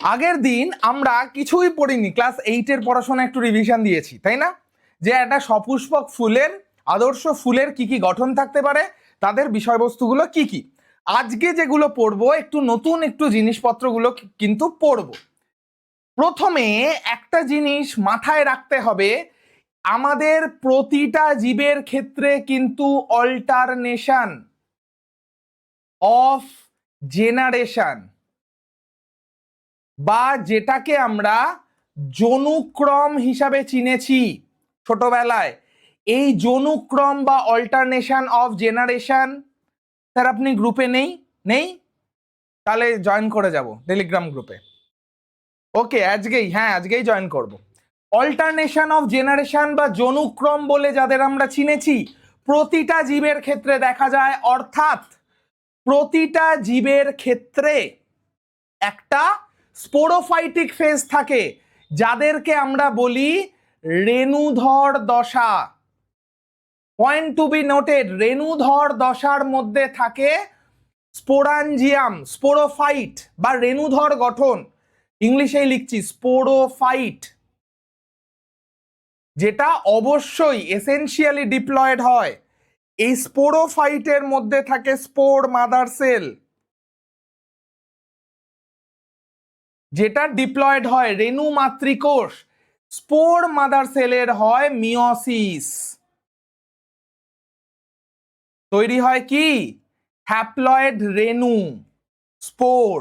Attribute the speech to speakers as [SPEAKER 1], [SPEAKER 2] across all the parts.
[SPEAKER 1] আগের দিন আমরা কিছুই পড়িনি, ক্লাস 8-এর পড়াশোনা একটু রিভিশন দিয়েছি, তাই না? যে একটা সপুষ্পক ফুলের আদর্শ ফুলের কি কি গঠন থাকতে পারে, তাদের বিষয়বস্তুগুলো কি কি। আজকে যেগুলো পড়বো একটু নতুন একটু জিনিসপত্রগুলো কিন্তু পড়বো। প্রথমে একটা জিনিস মাথায় রাখতে হবে, আমাদের প্রতিটা জীবের ক্ষেত্রে কিন্তু অল্টারনেশন অফ জেনারেশন বা যেটাকে আমরা জনুক্রম হিসাবে চিনেছি ছোটবেলায়, এই জনুক্রম বা অল্টারনেশন অফ জেনারেশন, স্যার আপনি গ্রুপে নেই তাহলে জয়েন করে যাব টেলিগ্রাম গ্রুপে। ওকে, আজকেই জয়েন করব। অল্টারনেশন অফ জেনারেশন বা জনুক্রম বলে যাদের আমরা চিনেছি প্রতিটা জীবের ক্ষেত্রে দেখা যায়, অর্থাৎ প্রতিটা জীবের ক্ষেত্রে একটা স্পোরোফাইটিক ফেজ থাকে যাদেরকে আমরা বলি রেণুধর দশা। পয়েন্ট টু বি নোটেড, রেণুধর দশার মধ্যে থাকে স্পোরাঞ্জিয়াম, স্পোরোফাইট বা রেণুধর গঠন, ইংলিশেই লিখছি স্পোরোফাইট, যেটা অবশ্যই এসেনশিয়ালি ডিপ্লয়েড হয়। এই স্পোরোফাইটের মধ্যে থাকে স্পোর মাদার সেল, যেটা ডিপ্লয়েড হয় রেণু মাতৃকোষ। স্পোর মাদার সেলের হয় মিওসিস, তৈরি হয় কি হ্যাপ্লয়েড রেণু স্পোর,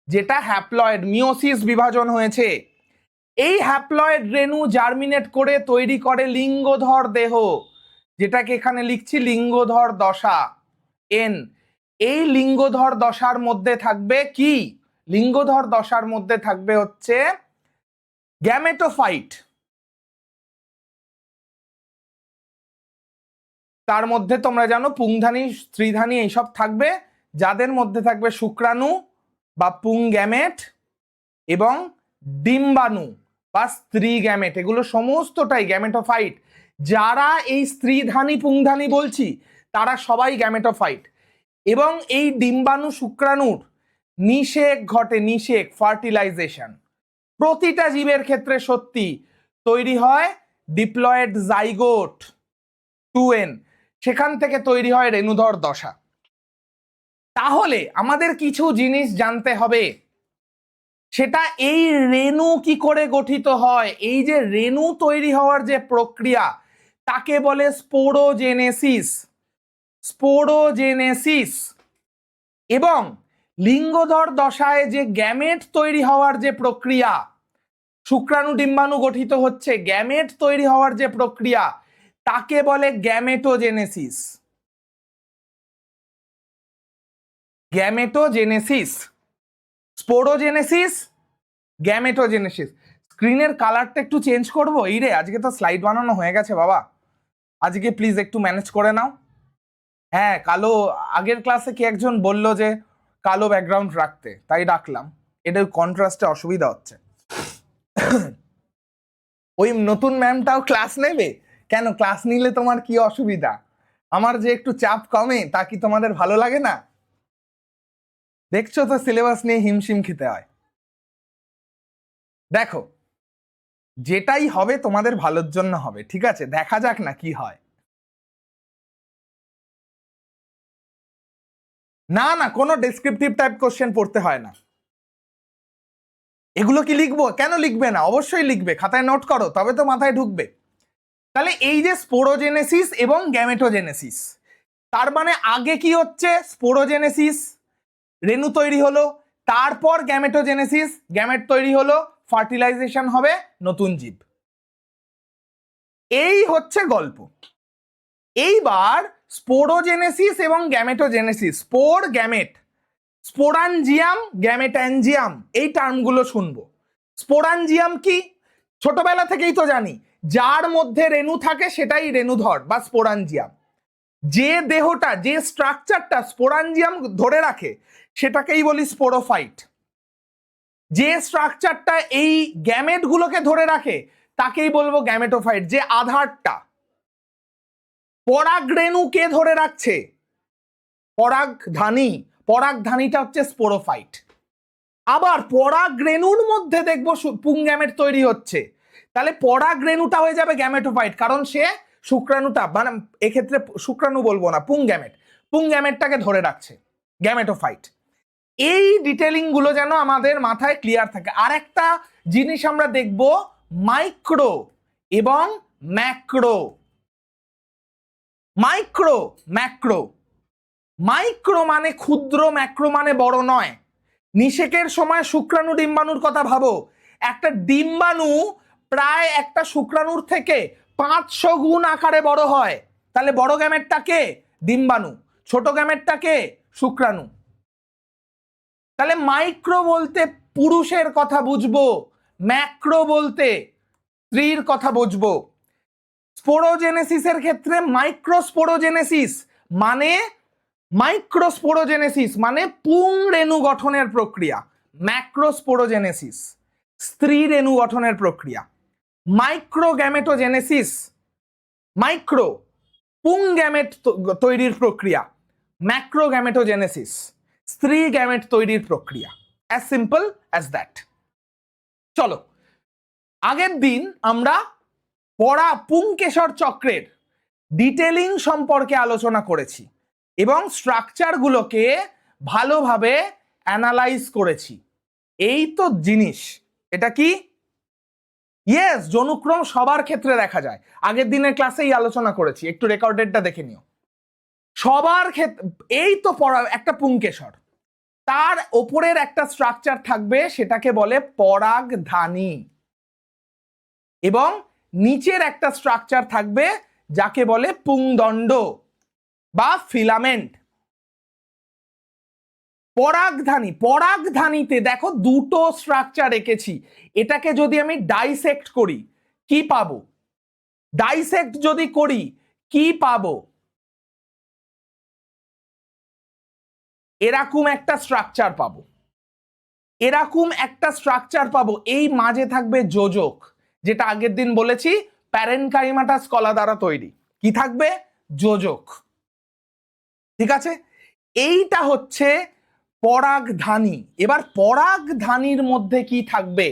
[SPEAKER 1] যেটা হ্যাপ্লয়েড, মিওসিস বিভাজন হয়েছে। এই হ্যাপ্লয়েড রেণু জার্মিনেট করে তৈরি করে লিঙ্গধর দেহ, যেটাকে এখানে লিখছি লিঙ্গধর দশা এন। এই লিঙ্গধর দশার মধ্যে থাকবে কি, লিঙ্গধর দশার মধ্যে থাকবে হচ্ছে গ্যামেটোফাইট, তার মধ্যে তোমরা জানো পুংধানী স্ত্রীধানী এইসব থাকবে, যাদের মধ্যে থাকবে শুক্রাণু বা পুং গ্যামেট এবং ডিম্বাণু বা স্ত্রী গ্যামেট, এগুলো সমস্তটাই গ্যামেটোফাইট। যারা এই স্ত্রীধানী পুংধানী বলছি তারা সবাই গ্যামেটোফাইট। এবং এই ডিম্বাণু শুক্রাণুর নিষেক ঘটে, নিষেক ফার্টিলাইজেশন প্রতিটা জীবের ক্ষেত্রে সত্যি, তৈরি হয় ডিপ্লয়েড জাইগোট 2n, সেখান থেকে তৈরি হয় রেণুধর দশা। তাহলে আমাদের কিছু জিনিস জানতে হবে, সেটা এই রেণু কি করে গঠিত হয়। এই যে রেণু তৈরি হওয়ার যে প্রক্রিয়া তাকে বলে স্পোরোজেনেসিস, স্পোরোজেনেসিস। এবং লিঙ্গধর দশায় যে গ্যামেট তৈরি হওয়ার যে প্রক্রিয়া, শুক্রাণু ডিম্বাণু গঠিত হচ্ছে, গ্যামেট তৈরি হওয়ার যে প্রক্রিয়া তাকে বলে গ্যামেটোজেনেসিস, গ্যামেটোজেনেসিস, স্পোরোজেনেসিস, গ্যামেটোজেনেসিস। স্ক্রিনের কালারটা একটু চেঞ্জ করবো, এই রে আজকে তো স্লাইড বানানো হয়ে গেছে বাবা, আজকে প্লিজ একটু ম্যানেজ করে নাও। হ্যাঁ কালো, আগের ক্লাসে কি একজন বলল যে কালো ব্যাকগ্রাউন্ড রাখতে, তাই রাখলাম, এটা কন্ট্রাস্টে অসুবিধা হচ্ছে। ওই নতুন ম্যামটাও ক্লাস নেবে কেন? ক্লাস নিলে তোমার কি অসুবিধা? আমার যে একটু চাপ কমে তা কি তোমাদের ভালো লাগে না? দেখছো তো সিলেবাস নিয়ে হিমশিম খেতে হয়। দেখো যেটাই হবে তোমাদের ভালোর জন্য হবে, ঠিক আছে? দেখা যাক না কি হয়। না না, কোনো ডেসক্রিপটিভ টাইপ কোশ্চেন পড়তে হয় না। এগুলো কি লিখবো? কেন লিখবে না, অবশ্যই লিখবে, খাতায় নোট করো, তবে তো মাথায় ঢুকবে। তাহলে এই যে স্পোরোজেনেসিস এবং গ্যামেটোজেনেসিস, তার মানে আগে কি হচ্ছে, স্পোরোজেনেসিস, রেণু তৈরি হলো, তারপর গ্যামেটোজেনেসিস, গ্যামেট তৈরি হলো, ফার্টিলাইজেশন হবে, নতুন জীব। এই হচ্ছে গল্প। এইবার স্পোরোজেনেসিস এবং গ্যামেটোজেনেসিস, স্পোর গ্যামেট, স্পোরাঞ্জিয়াম গ্যামেটাঞ্জিয়াম, এই টার্মগুলো শুনবো। স্পোরাঞ্জিয়াম কি, ছোটবেলা থেকেই তো জানি, যার মধ্যে রেণু থাকে সেটাই রেণুধর বা স্পোরাঞ্জিয়াম। যে দেহটা, যে স্ট্রাকচারটা স্পোরাঞ্জিয়াম ধরে রাখে সেটাকেই বলি স্পোরোফাইট। যে স্ট্রাকচারটা এই গ্যামেট গুলোকে ধরে রাখে তাকেই বলবো গ্যামেটোফাইট। যে আধারটা, পরাগ রেণু কে ধরে রাখছে, পরাগধানী, পরাগধানীটা হচ্ছে স্পোরোফাইট। আবার পরাগ রেণুর মধ্যে দেখবো পুং গ্যামেট তৈরি হচ্ছে, তাহলে পরাগ রেণুটা হয়ে যাবে গ্যামেটোফাইট, কারণ সে শুক্রাণুটা মানে এক্ষেত্রে শুক্রাণু বলবো না, পুং গ্যামেটটাকে ধরে রাখছে, গ্যামেটোফাইট। এই ডিটেলিং গুলো যেন আমাদের মাথায় ক্লিয়ার থাকে। আর একটা জিনিস আমরা দেখব, মাইক্রো এবং ম্যাক্রো। মাইক্রো ম্যাক্রো, মাইক্রো মানে ক্ষুদ্র, ম্যাক্রো মানে বড় নয়। নিষেকের সময় শুক্রাণু ডিম্বাণুর কথা ভাবো, একটা ডিম্বাণু প্রায় একটা শুক্রাণুর থেকে 500 গুণ আকারে বড় হয়, তাহলে বড় গ্যামেটটাকে ডিম্বাণু, ছোট গ্যামেটটাকে শুক্রাণু। তাহলে মাইক্রো বলতে পুরুষের কথা বুঝবো, ম্যাক্রো বলতে স্ত্রীর কথা বুঝবো। স্পোরোজেনেসিসের ক্ষেত্রে মাইক্রোস্পোরোজেনেসিস মানে পুং রেণু গঠনের প্রক্রিয়া, ম্যাক্রোস্পোরোজেনেসিস স্ত্রী রেণু গঠনের প্রক্রিয়া। মাইক্রোগ্যামেটোজেনেসিস মাইক্রো পুং গ্যামেট তৈরির প্রক্রিয়া, ম্যাক্রোগ্যামেটোজেনেসিস স্ত্রী গ্যামেট তৈরির প্রক্রিয়া। As simple as that. চলো, আগের দিন আমরা পুংকেশর চক্রের ডিটেলিং সম্পর্কে আলোচনা করেছি এবং স্ট্রাকচারগুলোকে ভালোভাবে অ্যানালাইজ করেছি। এই তো জিনিস, এটা কি? ইয়েস, জনুক্রম সবার ক্ষেত্রে দেখা যায়, আগের দিনের ক্লাসেই আলোচনা করেছি, একটু রেকর্ডেডটা দেখে নিও। সবার ক্ষেত্রে এই তো একটা পুংকেশর, তার ওপরের একটা স্ট্রাকচার থাকবে, সেটাকে বলে পরাগধানী, এবং নিচের একটা স্ট্রাকচার থাকবে যাকে বলে পুংদণ্ড বা ফিলামেন্ট। পরাগধানীতে দেখো দুটো স্ট্রাকচার রেখেছি, এটাকে যদি আমি ডাইসেক্ট করি কি পাবো? ডাইসেক্ট যদি করি কি পাবো? এরকম একটা স্ট্রাকচার পাবো, এরকম একটা স্ট্রাকচার পাবো। এই মাঝে থাকবে যোজক, যেটা আগের দিন বলেছি প্যারেনকাইমাটাস কলা দ্বারা তৈরি। কি থাকবে? যোজক। ঠিক আছে, এইটা হচ্ছে পরাগধানী। এবার পরাগধানীর মধ্যে কি থাকবে?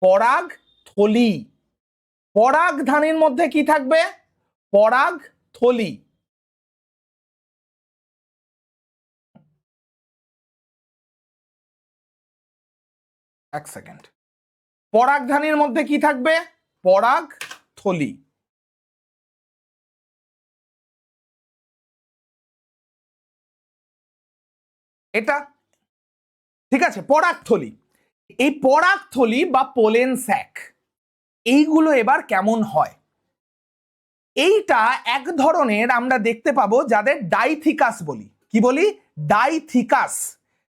[SPEAKER 1] পরাগথলি। পরাগধানীর মধ্যে কি থাকবে? পরাগথলি। এক সেকেন্ড, পরাগধানীর মধ্যে কি থাকবে? পরাগথলি। এটা ঠিক আছে, পরাগথলি। এই পরাগথলি বা পোলেন স্যাক, এইগুলো এবার কেমন হয়? এইটা এক ধরনের আমরা দেখতে পাবো যাদের ডাইথিকাস বলি। কি বলি? ডাইথিকাস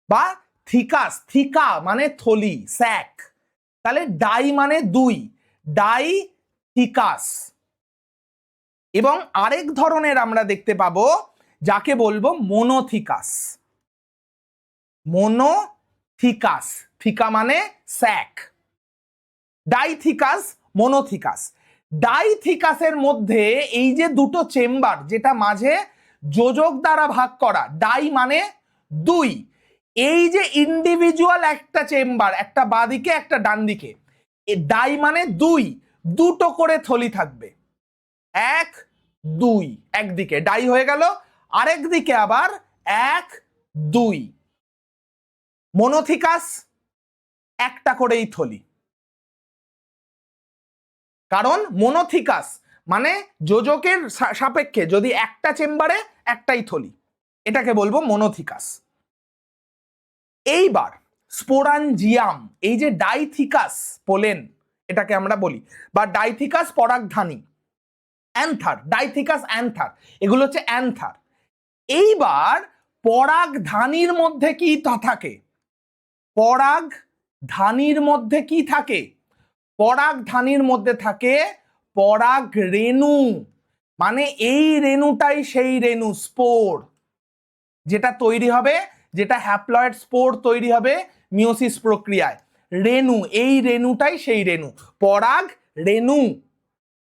[SPEAKER 1] বা থিকাস। থিকা মানে থলি, স্যাক, তাহলে ডাই মানে দুই, ডাইথিকাস। এবং আরেক ধরনের আমরা দেখতে পাবো যাকে বলবো মোনোথিকাস। মোনোথিকাস, থিকা মানে স্যাক, ডাইথিকাস, মোনোথিকাস। ডাইথিকাসের মধ্যে এই যে দুটো চেম্বার, যেটা মাঝে যোজক দ্বারা ভাগ করা, ডাই মানে দুই, এই যে ইন্ডিভিজুয়াল একটা চেম্বার, একটা বাঁদিকে একটা ডান দিকে, ডাই মানে দুই, দুটো করে থলি থাকবে, এক দুই, একদিকে ডাই হয়ে গেল, আরেক দিকে আবার এক দুই। মোনোথিকাস একটা করেই থলি, কারণ মোনোথিকাস মানে যোজকের সাপেক্ষে যদি একটা চেম্বারে একটাই থলি, এটাকে বলবো মোনোথিকাস। এইবার স্পোরাঞ্জিয়াম, এই যে ডাইথিকাস পোলেন এটাকে আমরা বলি, বা ডাইথিকাস পরাগধানী, অ্যান্থার, ডাইথিকাস অ্যান্থার, এগুলো হচ্ছে অ্যান্থার। এইবার পরাগধানীর মধ্যে কি থাকে? পরাগধানীর মধ্যে কি থাকে? পরাগধানীর মধ্যে থাকে পরাগ রেণু, মানে এই রেণুটাই সেই রেণু, স্পোর, যেটা তৈরি হবে, যেটা হ্যাপ্লয়েড স্পোর তৈরি হবে মিওসিস প্রক্রিয়ায়। রেণু, এই রেণুটাই সেই রেণু, পরাগ রেণু।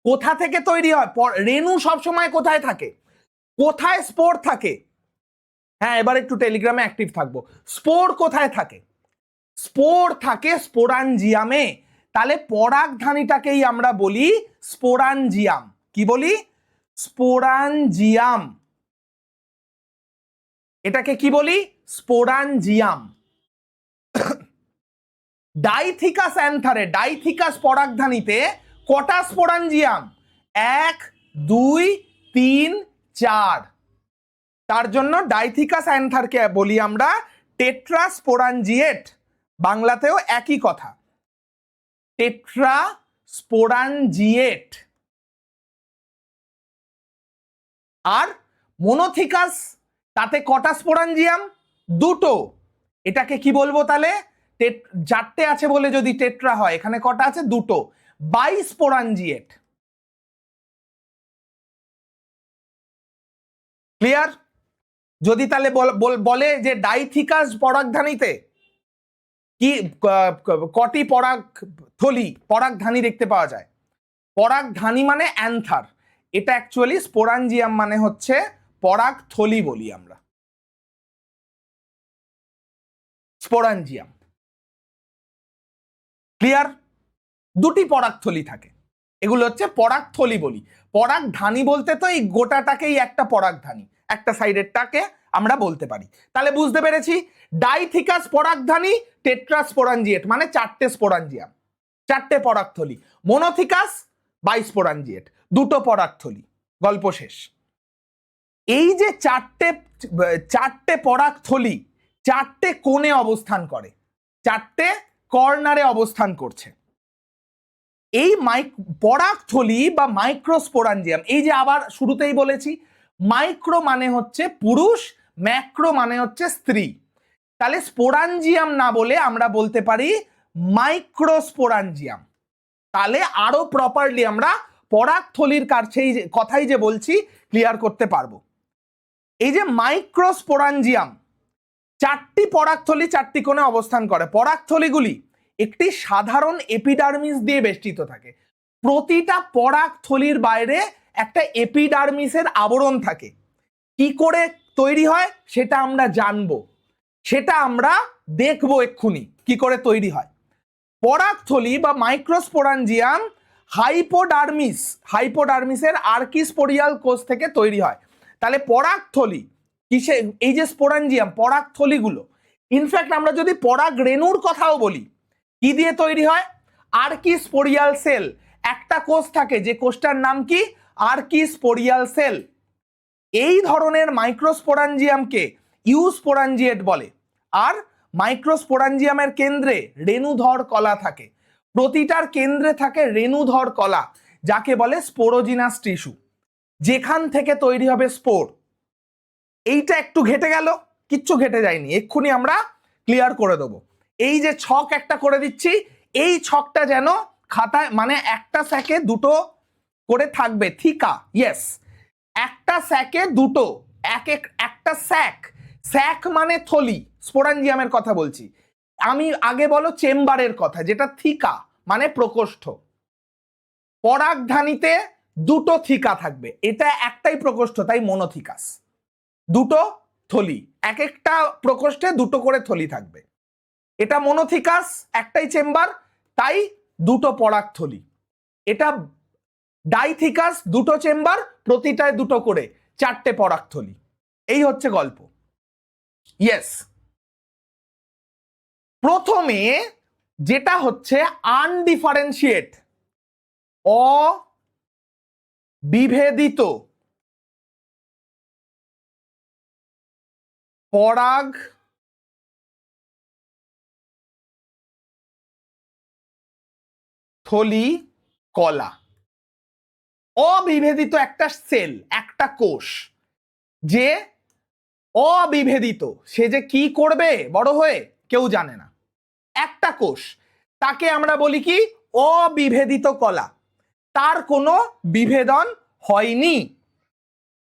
[SPEAKER 1] কোথা থেকে তৈরি হয়? রেণু সবসময় কোথায় থাকে? কোথায় স্পোর থাকে? হ্যাঁ, এবার একটু টেলিগ্রামে অ্যাক্টিভ থাকবো। স্পোর কোথায় থাকে? স্পোর থাকে স্পোরাঞ্জিয়ামে, তাহলে পরাগধানীটাকেই আমরা বলি স্পোরাঞ্জিয়াম। কি বলি? স্পোরাঞ্জিয়াম। এটাকে কি বলি? স্পোরাঞ্জিয়াম। ডাইথিকাস অ্যান্থারে, ডাইথিকাস পরাগধানীতে কটা স্পোরাঞ্জিয়াম? 1 2 3 4। তার জন্য ডাইথিকাস অ্যান্থারকে বলি আমরা টেট্রাস্পোরাঞ্জিয়েট। বাংলাতেও একই কথা, টেট্রাস্পোরাঞ্জিয়েট। আর মোনোথিকাস, তাতে কটা স্পোরাঞ্জিয়াম? 2টো। এটাকে কি বলবো তাহলে? 4টে আছে বলে যদি টেট্রা হয়, এখানে কটা আছে? 2টো, বাইস্পোরাঞ্জিয়েট। ক্লিয়ার? যদি তাহলে বলে যে ডাইথিকাস পরাগধানীতে কি কটি পরাগধানী দেখতে পাওয়া যায়? পরাগধানী মানে অ্যান্থার, এটা অ্যাকচুয়ালি স্পোরাঞ্জিয়াম মানে হচ্ছে পরাগথলি বলি আমরা, স্পোরাঞ্জিয়াম। ক্লিয়ার? 2টি পরাগথলি থাকে, এগুলো হচ্ছে পরাগথলি বলি। পরাগধানী বলতে তো এই গোটাটাকেই একটা পরাগধানী, একটা সাইডেরটাকে আমরা বলতে পারি। তাহলে বুঝতে পেরেছি, ডাইথিকাস পরাগধানী টেট্রাস্পোরাঞ্জিয়েট মানে 4টে স্পোরাঞ্জিয়াম, 4টে পরাগথলি। মোনোথিকাস বাইস্পোরাঞ্জিয়েট, 2টো পরাগথলি। গল্প শেষ। এই যে 4টে পরাগথলি 4টে কোণে অবস্থান করে, 4টে কর্নারে অবস্থান করছে। এই পরাগথলি বা মাইক্রোস্পোরাঞ্জিয়াম, এই যে আবার শুরুতেই বলেছি মাইক্রো মানে হচ্ছে পুরুষ, ম্যাক্রো মানে হচ্ছে স্ত্রী। তাহলে স্পোরাঞ্জিয়াম না বলে আমরা বলতে পারি মাইক্রোস্পোরাঞ্জিয়াম। তাহলে আরো প্রপারলি আমরা পরাগথলির কাছেই কথাই যে বলছি ক্লিয়ার করতে পারবো। এই যে মাইক্রোস্পোরাঞ্জিয়াম, 4টি পরাগথলি 4টি কোণে অবস্থান করে। পরাগথলিগুলি একটি সাধারণ এপিডার্মিস দিয়ে বেষ্টিত থাকে। প্রতিটা পরাগথলির বাইরে একটা এপিডার্মিসের আবরণ থাকে। কি করে তৈরি হয় সেটা আমরা জানবো, সেটা আমরা দেখবো এক্ষুনি কি করে তৈরি হয়। পরাগথলি বা মাইক্রোস্পোরাঞ্জিয়াম হাইপোডার্মিসের আর্কিস্পোরিয়াল কোষ থেকে তৈরি হয়। তাহলে পরাগথলি কিসে? এই যে স্পোরাঞ্জিয়াম, পরাগথলিগুলো ইনফ্যাক্ট আমরা যদি পরাগ রেণুর কথাও বলি, কি দিয়ে তৈরি হয়? আর্কিস্পোরিয়াল সেল। একটা কোষ থাকে যে কোষটার নাম কি? আর্কিস্পোরিয়াল সেল। এই ধরনের মাইক্রোস্পোরাঞ্জিয়ামকে ইউস্পোরাঞ্জিয়েট বলে। আর মাইক্রোস্পোরাঞ্জিয়ামের কেন্দ্রে রেণুধর কলা থাকে। প্রতিটার কেন্দ্রে থাকে রেণুধর কলা, যাকে বলে স্পোরোজিনাস টিস্যু, যেখান থেকে তৈরি হবে স্পোর। এইটা একটু ঘেটে গেল? কিচ্ছু ঘেটে যায়নি, এক্ষুনি আমরা ক্লিয়ার করে দেবো। এই যে ছক একটা করে দিচ্ছি, এই ছকটা যেন খাতায় মানে একটা স্যাকে 2টো করে থাকবে। থিকা, ইয়েস, একটা স্যাকে 2টো, একটা স্যাক মানে থলি, স্পোরাঞ্জিয়ামের কথা বলছি আমি। আগে বলো চেম্বারের কথা, যেটা থিকা মানে প্রকোষ্ঠ। পরাগধানীতে 2টো থিকা থাকবে, এটা একটাই প্রকোষ্ঠ, তাই মোনোথিকাস। 2টো থলি, এক একটা প্রকোষ্ঠে 2টো করে থলি থাকবে। এটা মোনোথিকাস, একটাই চেম্বার, তাই 2টো পরাগথলি। এটা ডাইথিকাস, 2টো চেম্বার, প্রতিটায় 2টো করে, 4টে পরাগথলি। এই হচ্ছে গল্প। ইয়েস, প্রথমে যেটা হচ্ছে আনডিফারেন্সিয়েট, অবিভেদিত পরাগ থলি কলা। অবিভেদিত একটা সেল, একটা কোষ যে অবিভেদিত, সে যে কি করবে বড় হয়ে কেউ জানে না, একটা কোষ, তাকে আমরা বলি কি? অবিভেদিত কলা। তার কোনো বিভেদন হয়নি,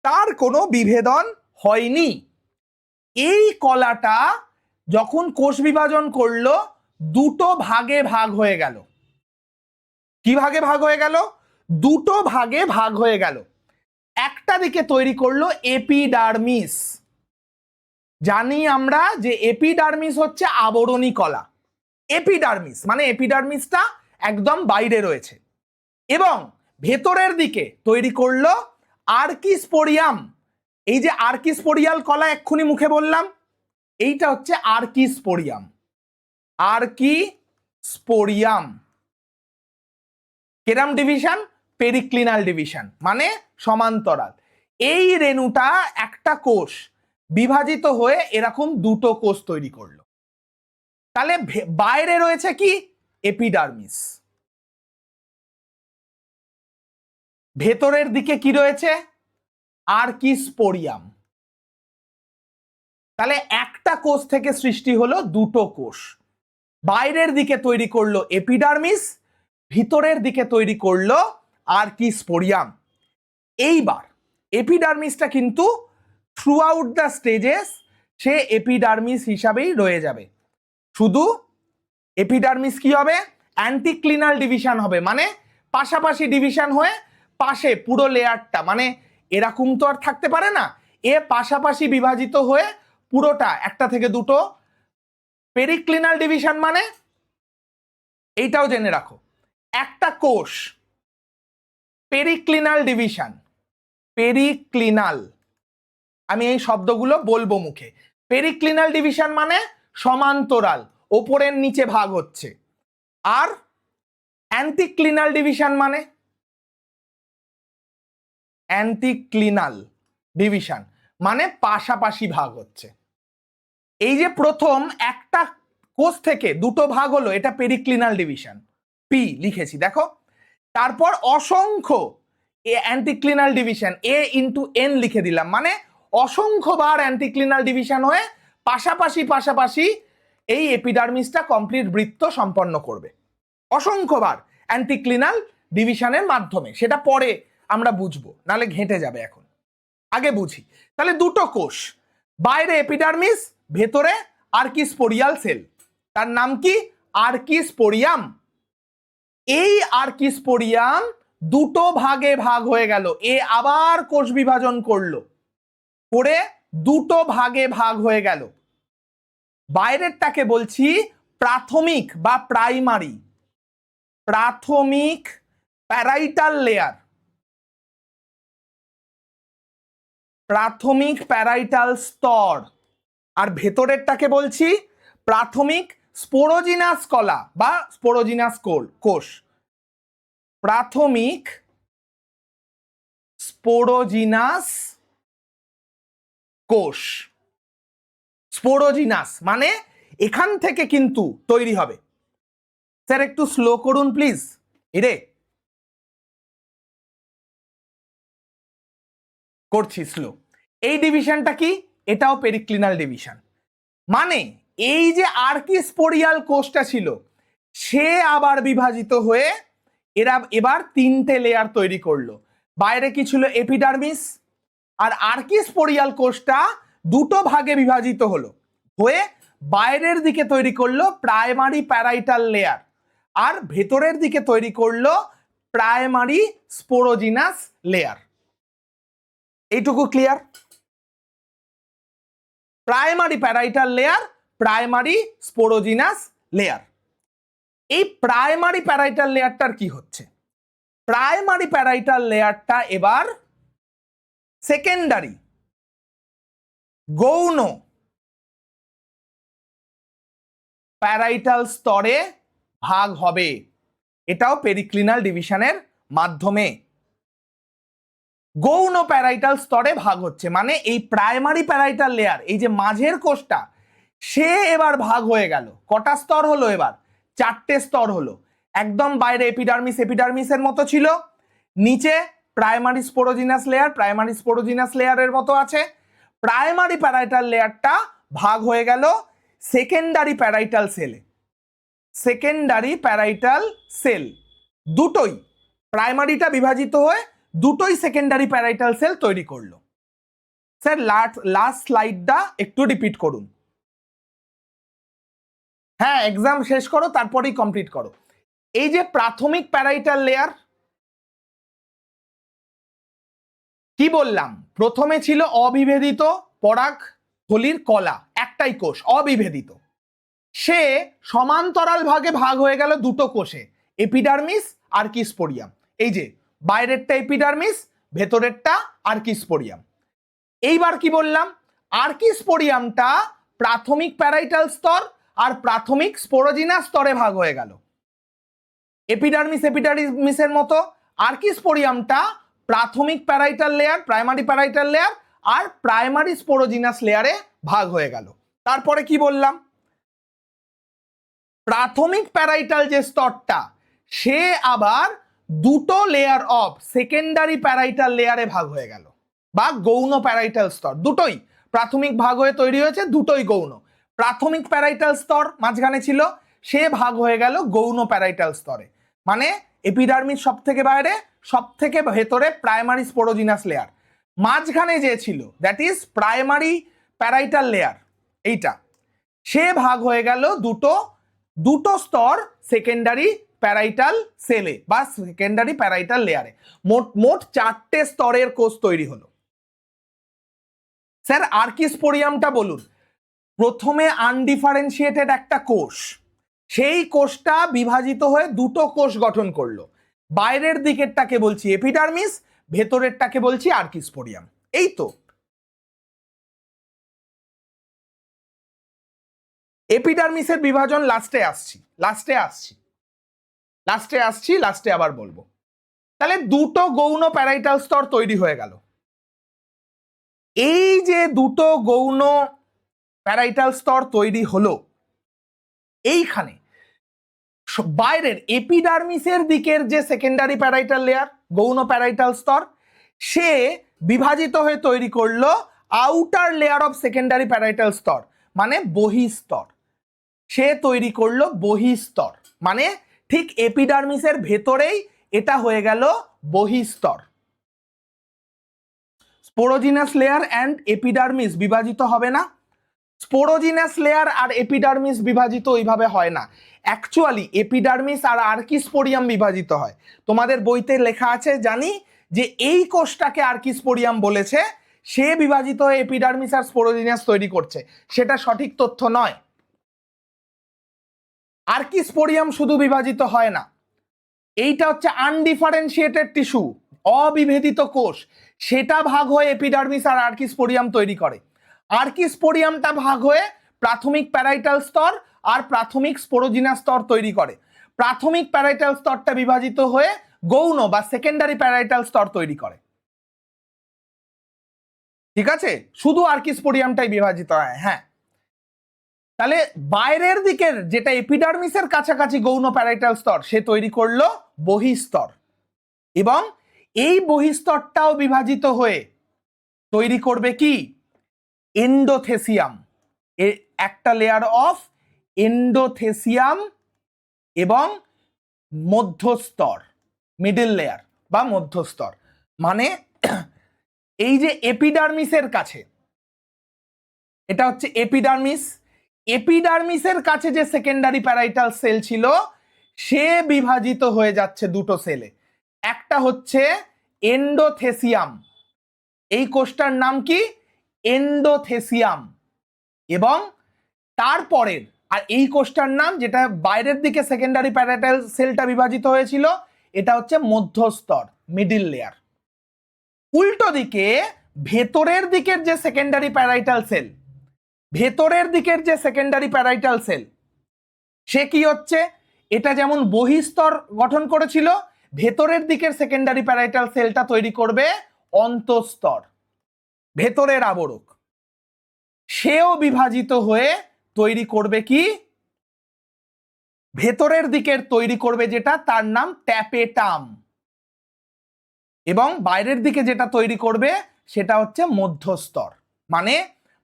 [SPEAKER 1] তার কোনো বিভেদন হয়নি। এই কলাটা যখন কোষ বিভাজন করলো, 2টো ভাগে ভাগ হয়ে গেল। কি ভাগে ভাগ হয়ে গেল? 2টো ভাগে ভাগ হয়ে গেল। একটা দিকে তৈরি করলো এপিডার্মিস। জানি আমরা যে এপিডার্মিস হচ্ছে আবরণী কলা, এপিডার্মিস, মানে এপিডার্মিসটা একদম বাইরে রয়েছে, এবং ভেতরের দিকে তৈরি করলো আর্কিস্পোরিয়াম। এই যে আর্কিস্পোরিয়াল কলা এক্ষুনি মুখে বললাম, এইটা হচ্ছে আর্কিস্পোরিয়াম। আর্কিস্পোরিয়াম কেরাম ডিভিশন? পেরিক্লিনাল ডিভিশন, মানে সমান্তরাল। এই রেণুটা একটা কোষ বিভাজিত হয়ে এরকম দুটো কোষ তৈরি করলো। তাহলে বাইরে রয়েছে কি? এপিডার্মিস। ভেতরের দিকে কি রয়েছে? আর্কিস্পোরিয়াম। তাহলে একটা কোষ থেকে সৃষ্টি হলো দুটো কোষ। বাইরের দিকে তৈরি করলো এপিডার্মিস, ভিতরের দিকে তৈরি করলো আর্কিস্পোরিয়াম। এইবার এপিডার্মিসটা কিন্তু through out the stages say epidermis হিসাবেই রয়ে যাবে। শুধু এপিডার্মিস কি হবে? অ্যান্টিক্লিনাল ডিভিশন হবে, মানে পাশাপাশি ডিভিশন হয়ে পাশে পুরো লেয়ারটা, মানে এরকম তো আর থাকতে পারে না, এ পাশাপাশি বিভাজিত হয়ে পুরোটা একটা থেকে দুটো। পেরিক্লিনাল ডিভিশন মানে এইটাও জেনে রাখো, একটা কোষ পেরিক্লিনাল ডিভিশন। পেরিক্লিনাল, আমি এই শব্দগুলো বলবো মুখে। পেরিক্লিনাল ডিভিশন মানে সমান্তরাল, ওপরের নিচে ভাগ হচ্ছে। আর অ্যান্টিক্লিনাল ডিভিশন মানে, অ্যান্টিক্লিনাল ডিভিশন মানে পাশাপাশি ভাগ হচ্ছে। এই যে প্রথম একটা কোষ থেকে দুটো ভাগ হলো, এটা পেরিক্লিনাল ডিভিশন, পি লিখেছি দেখো। তারপর অসংখ্য অ্যান্টিক্লিনাল ডিভিশন, এ ইন্টু এন লিখে দিলাম, মানে অসংখ্যবার অ্যান্টিক্লিনাল ডিভিশন হয়ে পাশাপাশি পাশাপাশি এই এপিডার্মিসটা কমপ্লিট বৃত্ত সম্পন্ন করবে। অসংখ্যবার অ্যান্টিক্লিনাল ডিভিশনের মাধ্যমে, সেটা পরে আমরা বুঝবো, নালে ঘেঁটে যাবে, এখন আগে বুঝি। তাহলে দুটো কোষ, বাইরে এপিডার্মিস, ভেতরে আর্কিস্পোরিয়াল সেল, তার নাম কি? আর্কিস্পোরিয়াম। এই আর্কিস্পোরিয়াম দুটো ভাগে ভাগ হয়ে গেল, এ আবার কোষ বিভাজন করলো, করে দুটো ভাগে ভাগ হয়ে গেল। বাইরেরটাকে বলছি প্রাথমিক বা প্রাইমারি, প্রাথমিক প্যারাইটাল লেয়ার, প্রাথমিক প্যারাইটাল স্তর। আর ভেতরেরটাকে বলছি প্রাথমিক স্পোরোজিনাস কলা বা স্পোরোজিনাস কোষ, প্রাথমিক স্পোরোজিনাস কোষ। স্পোরোজিনাস মানে এখান থেকে কিন্তু তৈরি হবে। স্যার একটু স্লো করুন প্লিজ, এরে করছি স্লো। এই ডিভিশনটা কি? এটাও পেরিক্লিনাল ডিভিশন। মানে এই যে আর্কিস্পোরিয়াল কোষটা ছিল, সে আবার বিভাজিত হয়ে এরা এবার তিনটে লেয়ার তৈরি করলো। বাইরে কি ছিল? এপিডার্মিস। আর আর্কিস্পোরিয়াল কোষটা দুটো ভাগে বিভাজিত হলো হয়ে বাইরের দিকে তৈরি করলো প্রাইমারি প্যারাইটাল লেয়ার, আর ভেতরের দিকে তৈরি করলো প্রাইমারি স্পোরোজিনাস লেয়ার। এইটুকু clear? Primary parietal layer, primary sporogenous layer. এই প্রাইমারি প্যারাইটাল লেয়ারটার কি হচ্ছে? প্রাইমারি প্যারাইটাল লেয়ারটা এবার সেকেন্ডারি গৌণ প্যারাইটাল স্তরে ভাগ হবে, এটাও পেরিক্লিনাল ডিভিশনের মাধ্যমে। গৌণ প্যারাইটাল স্তরে ভাগ হচ্ছে, মানে এই প্রাইমারি প্যারাইটাল লেয়ার, এই যে মাঝের কোষটা, সে এবার ভাগ হয়ে গেল। কটা স্তর হলো? এবার চারটে স্তর হলো। একদম বাইরে এপিডার্মিস, এপিডার্মিসের মতো ছিল, নিচে প্রাইমারি স্পোরোজিনাস লেয়ার, প্রাইমারি স্পোরোজিনাস লেয়ারের মতো আছে। প্রাইমারি প্যারাইটাল লেয়ারটা ভাগ হয়ে গেল সেকেন্ডারি প্যারাইটাল সেলে। সেকেন্ডারি প্যারাইটাল সেল দুটোই, প্রাইমারিটা বিভাজিত হয়ে দুটোই সেকেন্ডারি প্যারাইটাল সেল তৈরি করলো। স্যার লাস্ট স্লাইডটা একটু রিপিট করুন। হ্যাঁ, এক্সাম শেষ করো তারপরেই কমপ্লিট করো। এই যে প্রাথমিক প্যারাইটাল লেয়ার, কি বললাম? প্রথমে ছিল অবিভেদিত পরাগ থলির কলা, একটাই কোষ, অবিভেদিত। সে সমান্তরাল ভাগে ভাগ হয়ে গেল দুটো কোষে, এপিডার্মিস আর কিস্পোরিয়াম। এই যে বাইরেরটা এপিডার্মিস, ভেতরেরটা আর্কিস্পোরিয়াম। এইবার কি বললাম, আর্কিস্পোরিয়ামটা প্রাথমিক প্যারাইটাল স্তর আর প্রাথমিক স্পোরোজিনাস স্তরে ভাগ হয়ে গেল। এপিডার্মিসের মতো আর্কিস্পোরিয়ামটা প্রাথমিক parietal layer, primary parietal layer আর প্রাইমারি স্পোরোজিনাস লেয়ারে ভাগ হয়ে গেল। তারপরে কি বললাম, প্রাথমিক প্যারাইটাল যে স্তরটা সে আবার দুটো লেয়ার অফ সেকেন্ডারি প্যারাইটাল লেয়ারে ভাগ হয়ে গেল, বা গৌণ প্যারাইটাল স্তর। দুটোই প্রাথমিক ভাগ হয়ে তৈরি হয়েছে, দুটোই গৌণ। প্রাথমিক প্যারাইটাল স্তর মাঝখানে ছিল, সে ভাগ হয়ে গেল গৌণ প্যারাইটাল স্তরে। মানে এপিডার্মিস সব থেকে বাইরে, সব থেকে ভেতরে প্রাইমারি স্পোরোজিনাস লেয়ার, মাঝখানে যে ছিল that is primary parietal layer, এইটা সে ভাগ হয়ে গেল দুটো স্তর সেকেন্ডারি প্যারাইটাল সেলে বা সেকেন্ডারি প্যারাইটাল লেয়ারে। মোট 4টে স্তরের কোষ তৈরি হলো। স্যার আর্কিস্পোরিয়ামটা বলুন। প্রথমে আনডিফারেন্সিয়েটেড একটা কোষ, সেই কোষটা বিভাজিত হয়ে দুটো কোষ গঠন করলো। বাইরের দিকেরটাকে বলছি এপিডার্মিস, ভেতরেরটাকে বলছি আর্কিস্পোরিয়াম। এই তো এপিডার্মিসের বিভাজন লাস্টে আবার বলবো। তাহলে দুটো গৌণ প্যারাইটাল স্তর তৈরি হয়ে গেল। এই যে দুটো গৌণ প্যারাইটাল স্তর তৈরি হলো, এইখানে বাইরের এপিডার্মিসের দিকের যে সেকেন্ডারি প্যারাইটাল লেয়ার, গৌণ প্যারাইটাল স্তর, সে বিভাজিত হয়ে তৈরি করলো outer layer of secondary parietal স্তর, মানে বহিস্তর। সে তৈরি করলো বহিস্তর, মানে ঠিক এপিডার্মিসের ভেতরেই এটা হয়ে গেল বহিস্তর। স্পোরোজিনাস লেয়ার অ্যান্ড এপিডার্মিস বিভাজিত হবে না। স্পোরোজিনাস লেয়ার আর এপিডার্মিস বিভাজিত ওইভাবে হয় না। অ্যাকচুয়ালি এপিডার্মিস আর আর্কিস্পোরিয়াম বিভাজিত হয়। তোমাদের বইতে লেখা আছে জানি যে এই কোষটাকে আর্কিস্পোরিয়াম বলেছে, সে বিভাজিত হয়ে এপিডার্মিস আর স্পোরোজিনাস তৈরি করছে, সেটা সঠিক তথ্য নয়। আর্কিস্পোরিয়াম শুধু বিভাজিত হয় না, এইটা হচ্ছে আনডিফারেন্সিয়েটেড টিস্যু, অবিভেদিত কোষ, সেটা ভাগ হয়ে এপিডার্মিস আর আর্কিস্পোরিয়াম তৈরি করে। আর্কিস্পোরিয়ামটা ভাগ হয়ে প্রাথমিক প্যারাইটাল স্তর আর প্রাথমিক স্পোরোজিনাস স্তর তৈরি করে। প্রাথমিক প্যারাইটাল স্তরটা বিভাজিত হয়ে গৌণ বা সেকেন্ডারি প্যারাইটাল স্তর তৈরি করে। ঠিক আছে, শুধু আর্কিস্পোরিয়ামটাই বিভাজিত হয়। হ্যাঁ, তাহলে বাইরের দিকের যেটা এপিডার্মিসের কাছাকাছি গৌণ প্যারাইটাল স্তর, সে তৈরি করলো বহিস্তর, এবং এই বহিস্তরটাও বিভাজিত হয়ে তৈরি করবে কি এন্ডোথেসিয়াম, একটা লেয়ার অফ এন্ডোথেসিয়াম এবং মধ্যস্তর, মিডল লেয়ার বা মধ্যস্তর। মানে এই যে এপিডার্মিসের কাছে, এটা হচ্ছে এপিডার্মিস, এপিডার্মিসের কাছে যে সেকেন্ডারি প্যারাইটাল সেল ছিল, সে বিভাজিত হয়ে যাচ্ছে দুটো সেলে। একটা হচ্ছে এন্ডোথেসিয়াম, এই কোষটার নাম কি এন্ডোথেসিয়াম, এবং তারপরের আর এই কোষটার নাম, যেটা বাইরের দিকে সেকেন্ডারি প্যারাইটাল সেলটা বিভাজিত হয়েছিল, এটা হচ্ছে মধ্যস্তর, মিডল লেয়ার। উল্টো দিকে ভেতরের দিকের যে সেকেন্ডারি প্যারাইটাল সেল, ভেতরের দিকের যে সেকেন্ডারি প্যারাইটাল সেল, সে কি হচ্ছে, এটা যেমন বহিস্তর গঠন করেছিল, ভেতরের দিকের সেকেন্ডারি প্যারাইটাল সেলটা তৈরি করবে অন্তঃস্তর, ভেতরের আবরক। সেও বিভাজিত হয়ে তৈরি করবে কি, ভেতরের দিকের তৈরি করবে যেটা, তার নাম ট্যাপেটাম, এবং বাইরের দিকে যেটা তৈরি করবে সেটা হচ্ছে মধ্যস্তর। মানে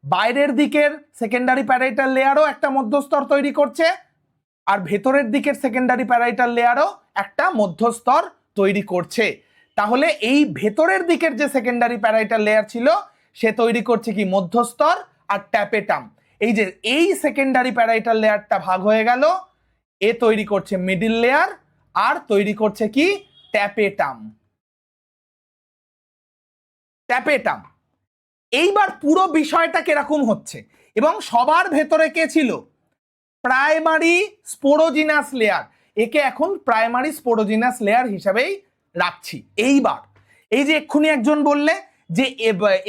[SPEAKER 1] বাইরের দিকের সেকেন্ডারি প্যারাইটাল লেয়ারও একটা মধ্যস্তর তৈরি করছে, আর ভেতরের দিকের সেকেন্ডারি প্যারাইটাল লেয়ারও একটা মধ্যস্তর তৈরি করছে। তাহলে এই ভেতরের দিকের যে সেকেন্ডারি প্যারাইটাল লেয়ার ছিল, সে তৈরি করছে কি মধ্যস্তর আর ট্যাপেটাম। এই যে এই সেকেন্ডারি প্যারাইটাল লেয়ারটা ভাগ হয়ে গেল, এ তৈরি করছে মিডল লেয়ার আর তৈরি করছে কি ট্যাপেটাম। ট্যাপেটাম। এইবার পুরো বিষয়টা কিরকম হচ্ছে এবং সবার ভেতরে কে ছিল, প্রাইমারি স্পোরোজিনাস লেয়ার, একে এখন প্রাইমারি স্পোরোজিনাস লেয়ার হিসাবেই রাখছি। এইবার এই যে এক্ষুনি একজন বললে যে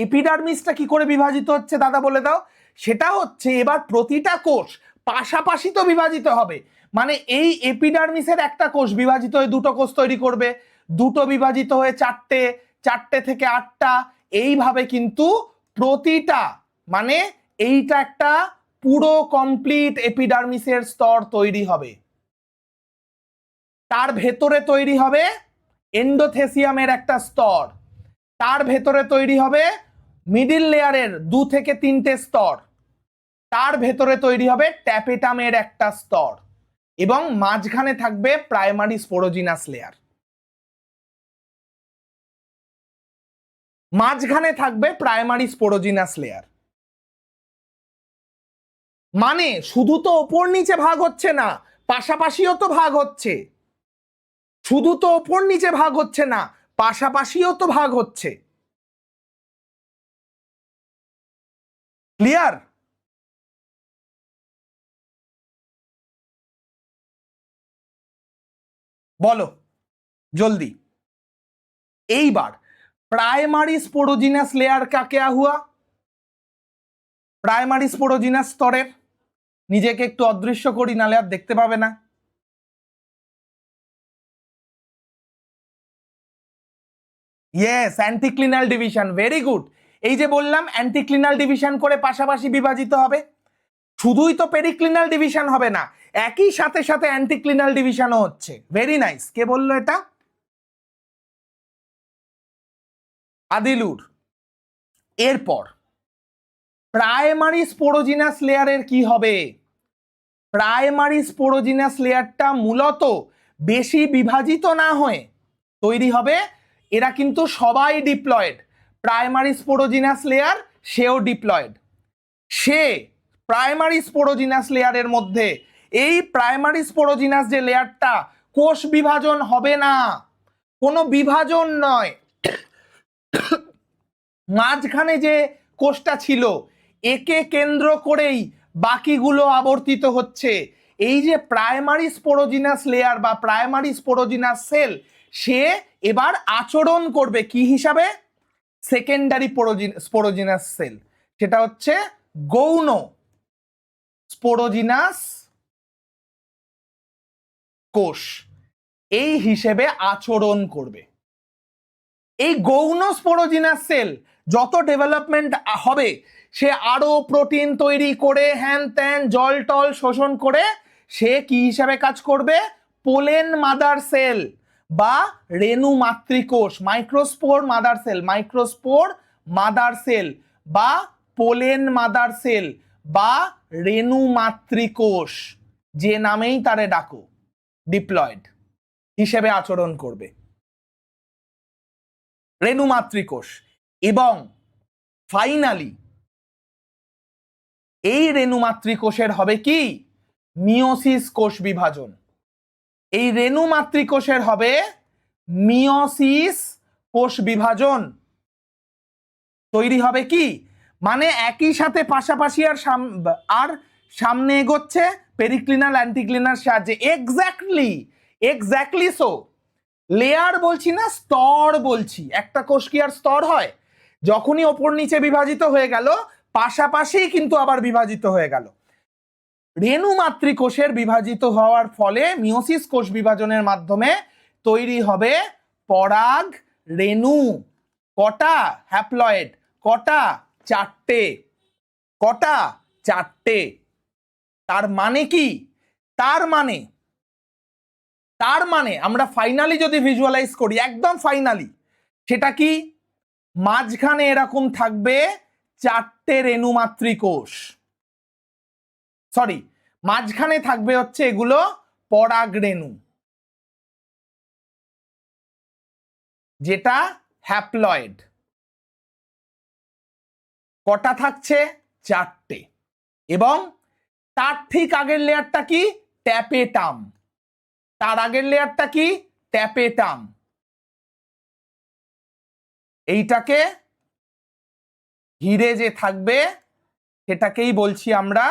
[SPEAKER 1] এপিডার্মিসটা কি করে বিভাজিত হচ্ছে দাদা বলে দাও। সেটা হচ্ছে এবার প্রতিটা কোষ পাশাপাশি তো বিভাজিত হবে, মানে এই এপিডার্মিসের একটা কোষ বিভাজিত হয়ে দুটো কোষ তৈরি করবে, দুটো বিভাজিত হয়ে চারটে, চারটে থেকে আটটা, এইভাবে কিন্তু প্রতিটা, মানে এইটা একটা পুরো কমপ্লিট এপিডার্মিসের স্তর তৈরি হবে। তার ভেতরে তৈরি হবে এন্ডোথেসিয়ামের একটা স্তর, তার ভেতরে তৈরি হবে মিডিল লেয়ারের 2 থেকে 3টে স্তর, তার ভেতরে তৈরি হবে ট্যাপেটামের একটা স্তর, এবং মাঝখানে থাকবে প্রাইমারি স্পোরোজিনাস লেয়ার। মাঝখানে থাকবে প্রাইমারি স্পোরোজিনাস লেয়ার। মানে শুধু তো ওপর নিচে ভাগ হচ্ছে না, পাশাপাশিও তো ভাগ হচ্ছে। শুধু তো ওপর নিচে ভাগ হচ্ছে না, পাশাপাশিও তো ভাগ হচ্ছে। ক্লিয়ার? বলো জলদি। এইবার প্রাইমারি স্পোরোজিনাস লেয়ার কাকে হুয়া? প্রাইমারি স্পোরোজিনাস স্তরের, নিজেকে একটু অদৃশ্য করি নালে আর দেখতে পাবে না। Yes, anticlinal division, very good. এই যে বললাম অ্যান্টিক্লিনাল ডিভিশন করে পাশাপাশি বিভাজিত হবে। শুধুই তো পেরিক্লিনাল ডিভিশন হবে না, একই সাথে সাথে অ্যান্টিক্লিনাল ডিভিশনও হচ্ছে। Very nice. কে বললো এটা? আদিলুর। এরপর প্রাইমারি স্পোরোজিনাস লেয়ারের কি হবে? প্রাইমারি স্পোরোজিনাস লেয়ারটা মূলত বেশি বিভাজিত না হয়ে তৈরি হবে, এরা কিন্তু সবাই ডিপ্লয়েড। প্রাইমারি স্পোরোজিনাস লেয়ার সেও ডিপ্লয়েড। সে প্রাইমারি স্পোরোজিনাস লেয়ারের মধ্যে এই প্রাইমারি স্পোরোজিনাস যে লেয়ারটা, কোষ বিভাজন হবে না, কোনো বিভাজন নয়। মাঝখানে যে কোষটা ছিল একে কেন্দ্র করেই বাকিগুলো আবর্তিত হচ্ছে। এই যে প্রাইমারি স্পোরোজিনাস লেয়ার বা প্রাইমারি স্পোরোজিনাস সেল, সে এবার আচরণ করবে কি হিসাবে? সেকেন্ডারি স্পোরোজিনাস সেল, সেটা হচ্ছে গৌণ স্পোরোজিনাস কোষ, এই হিসেবে আচরণ করবে। এই গৌণ স্পোরোজিনাস সেল যত ডেভেলপমেন্ট হবে, সে আরো প্রোটিন তৈরি করে হ্যান ত্যান জল টল শোষণ করে সে কি হিসাবে কাজ করবে? পোলেন মাদার সেল বা রেণু মাতৃকোষ, microspore mother cell, microspore mother cell বা পোলেন মাদার সেল বা রেণু মাতৃকোষ, যে নামেই তারে ডাকো, ডিপ্লয়েড হিসেবে আচরণ করবে রেণু মাতৃকোষ। এবং ফাইনালি এই রেণু মাতৃকোষের হবে কি? মিওসিস কোষ বিভাজন। এই রেণু মাতৃকোষের হবে মিওসিস কোষ বিভাজন। তৈরি হবে কি? মানে একই সাথে পাশাপাশি আর সামনে এগোচ্ছে পেরিক্লিনাল অ্যান্টিক্লিনাল সাহায্যে। Exactly so. লেয়ার বলছি না, স্তর বলছি। একটা কোষ কি আর স্তর হয়? যখনই ওপর নিচে বিভাজিত হয়ে গেল, পাশাপাশি কিন্তু আবার বিভাজিত হয়ে গেল। রেণু মাতৃকোষের বিভাজিত হওয়ার ফলে মিওসিস কোষ বিভাজনের মাধ্যমে তৈরি হবে পরাগ রেণু। কটা? হ্যাপ্লয়েড। কটা? 4টে। কটা? 4টে। তার মানে কি? তার মানে আমরা ফাইনালি যদি ভিজুয়ালাইজ করি, একদম ফাইনালি, সেটা কি? মাঝখানে এরকম থাকবে 4টে রেণু মাতৃকোষ। সরি, মাঝখানে থাকবে হচ্ছে এগুলো পরাগ রেণু, যেটা হ্যাপ্লয়েড। কটা থাকছে? 4টে। এবং তার ঠিক আগের লেয়ারটা কি? ট্যাপেটাম। তার আগের লেয়ারটা কি? ট্যাপেটাম। এইটাকে ঘিরে যে থাকবে সেটাকেই বলছি আমরা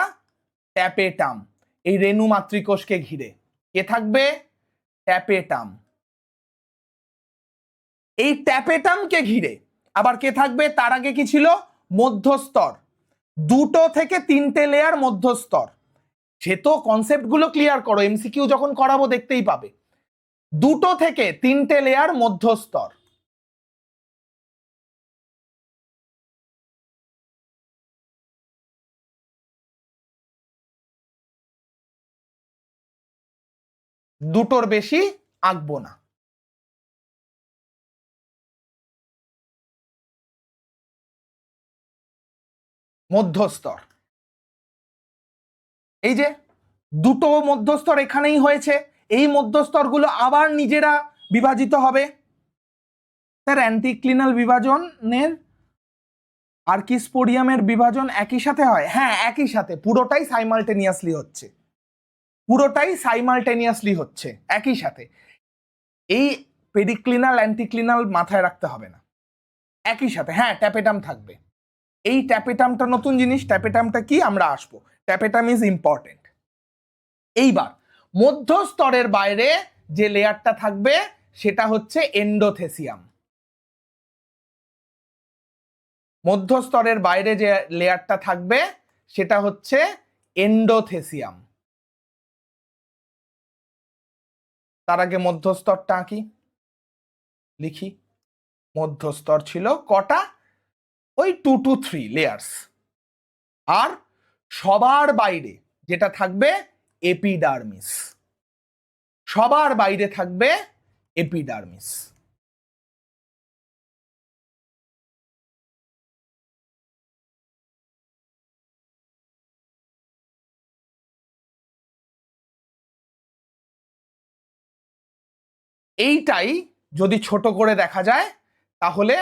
[SPEAKER 1] ট্যাপেটাম। এই রেণু মাতৃকোষকে ঘিরে কে থাকবে? ট্যাপেটাম। এই ট্যাপেটামকে ঘিরে আবার কে থাকবে? তার আগে কি ছিল? মধ্যস্তর। 2 থেকে 3টে লেয়ার মধ্যস্তর। সে তো কনসেপ্ট গুলো ক্লিয়ার করো, এমসিকিউ যখন করাবো দেখতেই পাবে। 2 থেকে 3টে লেয়ার মধ্যস্তর। দুটোর বেশি আঁকবো না। মধ্যস্তর, এই যে 2টো মধ্যস্তর এখানেই হয়েছে। এই মধ্যস্তরগুলো আবার নিজেরা বিভাজিত হবে। স্যার অ্যান্টিক্লিনাল বিভাজনের আর কি স্পোরিয়ামের বিভাজন একই সাথে হয়? হ্যাঁ একই সাথে, পুরোটাই সাইমালটেনিয়াসলি হচ্ছে, পুরোটাই সাইমালটেনিয়াসলি হচ্ছে একই সাথে। এই পেরিক্লিনাল অ্যান্টিক্লিনাল মাথায় রাখতে হবে না, একই সাথে। হ্যাঁ ট্যাপেটাম থাকবে। এই ট্যাপেটামটা নতুন জিনিস, ট্যাপেটামটা কি আমরা আসবো। Tapetum is important. এইবার মধ্যস্তরের বাইরে যে লেয়ারটা থাকবে সেটা হচ্ছে এন্ডোথেসিয়াম। মধ্যস্তরের বাইরে যে লেয়ারটা থাকবে সেটা হচ্ছে এন্ডোথেসিয়াম। তার আগে মধ্যস্তরটা আঁকি, লিখি। মধ্যস্তর ছিল কটা? ওই 2 to 3 লেয়ার্স। আর সবার বাইরে যেটা থাকবে এপিডার্মিস, সবার বাইরে থাকবে এপিডার্মিস। এইটাই যদি ছোট করে দেখা যায় তাহলে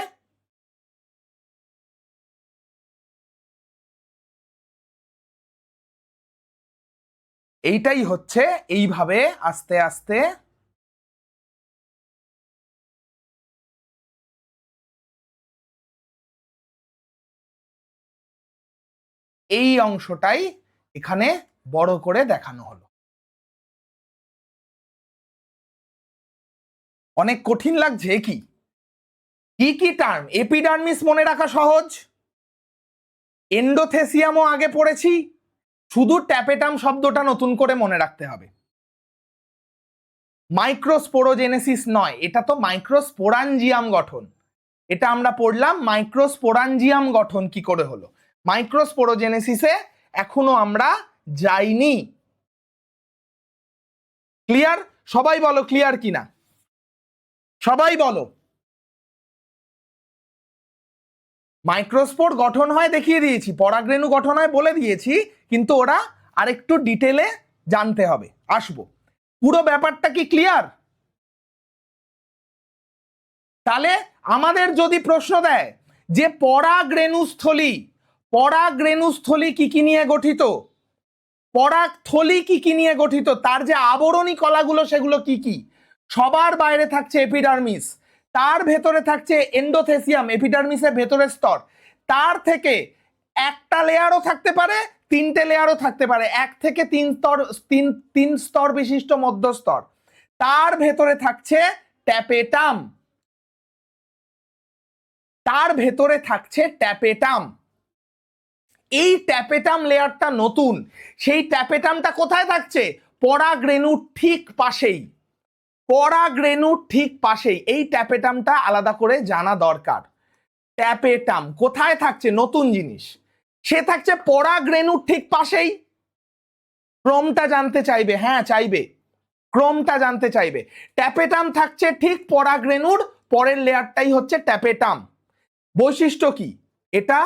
[SPEAKER 1] এইটাই হচ্ছে এইভাবে আস্তে আস্তে এই অংশটাই এখানে বড় করে দেখানো হলো। অনেক কঠিন লাগছে কি? কি কি টার্ম? এপিডার্মিস মনে রাখা সহজ, এন্ডোথেসিয়ামও আগে পড়েছি, শুধু ট্যাপেটাম শব্দটা নতুন করে মনে রাখতে হবে। মাইক্রোস্পোরোজেনেসিস নয়, এটা তো মাইক্রোস্পোরাঞ্জিয়াম গঠন। এটা আমরা পড়লাম মাইক্রোস্পোরাঞ্জিয়াম গঠন কি করে হলো। মাইক্রোস্পোরোজেনেসিসে এখনো আমরা যাইনি। ক্লিয়ার? সবাই বলো ক্লিয়ার কিনা, সবাই বলো। মাইক্রোস্পোর গঠন হয় দেখিয়ে দিয়েছি, পরাগরেণু গঠন হয় বলে দিয়েছি, কিন্তু ওরা আরেকটু ডিটেলে জানতে হবে, আসবো। পুরো ব্যাপারটা কি ক্লিয়ার? তাহলে আমাদের যদি প্রশ্ন দেয় যে পরাগরেণুস্থলী, পরাগরেণুস্থলী কি কি নিয়ে গঠিত, পরাগথলি কি কি নিয়ে গঠিত, তার যে আবরণী কলাগুলো সেগুলো কি কি, সবার বাইরে থাকছে এপিডার্মিস, তার ভেতরে থাকছে এন্ডোথেসিয়াম, এপিডার্মিসের ভেতরের স্তর, তার থেকে একটা লেয়ারও থাকতে পারে, 3টে লেয়ারও থাকতে পারে, 1 থেকে 3 স্তর, তিন স্তর বিশিষ্ট মধ্যস্তর, তার ভেতরে থাকছে ট্যাপেটাম, তার ভেতরে থাকছে ট্যাপেটাম। এই ট্যাপেটাম লেয়ারটা নতুন, সেই ট্যাপেটামটা কোথায় থাকছে? পরাগরেণুর ঠিক পাশেই, পরাগরেণুর ঠিক পাশেই। এই ট্যাপেটামটা আলাদা করে জানা দরকার। ট্যাপেটাম কোথায় থাকছে? নতুন জিনিস, সে থাকছে পরাগরেণুর ঠিক পাশেই। ক্রমটা জানতে চাইবে? হ্যাঁ চাইবে, ক্রমটা জানতে চাইবে। ট্যাপেটাম থাকছে ঠিক পরাগরেণুর পরের লেয়ারটাই হচ্ছে ট্যাপেটাম। বৈশিষ্ট্য কি? এটা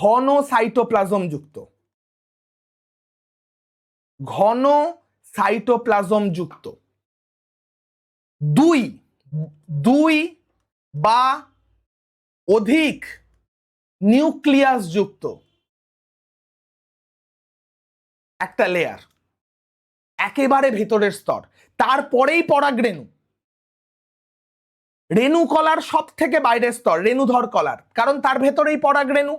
[SPEAKER 1] ঘন সাইটোপ্লাজম যুক্ত, ঘন সাইটোপ্লাজম যুক্ত, দুই বা অধিক নিউক্লিয়াস যুক্ত একটা লেয়ার, একেবারে ভেতরের স্তর। তারপরেই পরাগরেণু, রেণু কলার সব থেকে বাইরের স্তর রেণুধর কলার, কারণ তার ভেতরেই পরাগরেণু।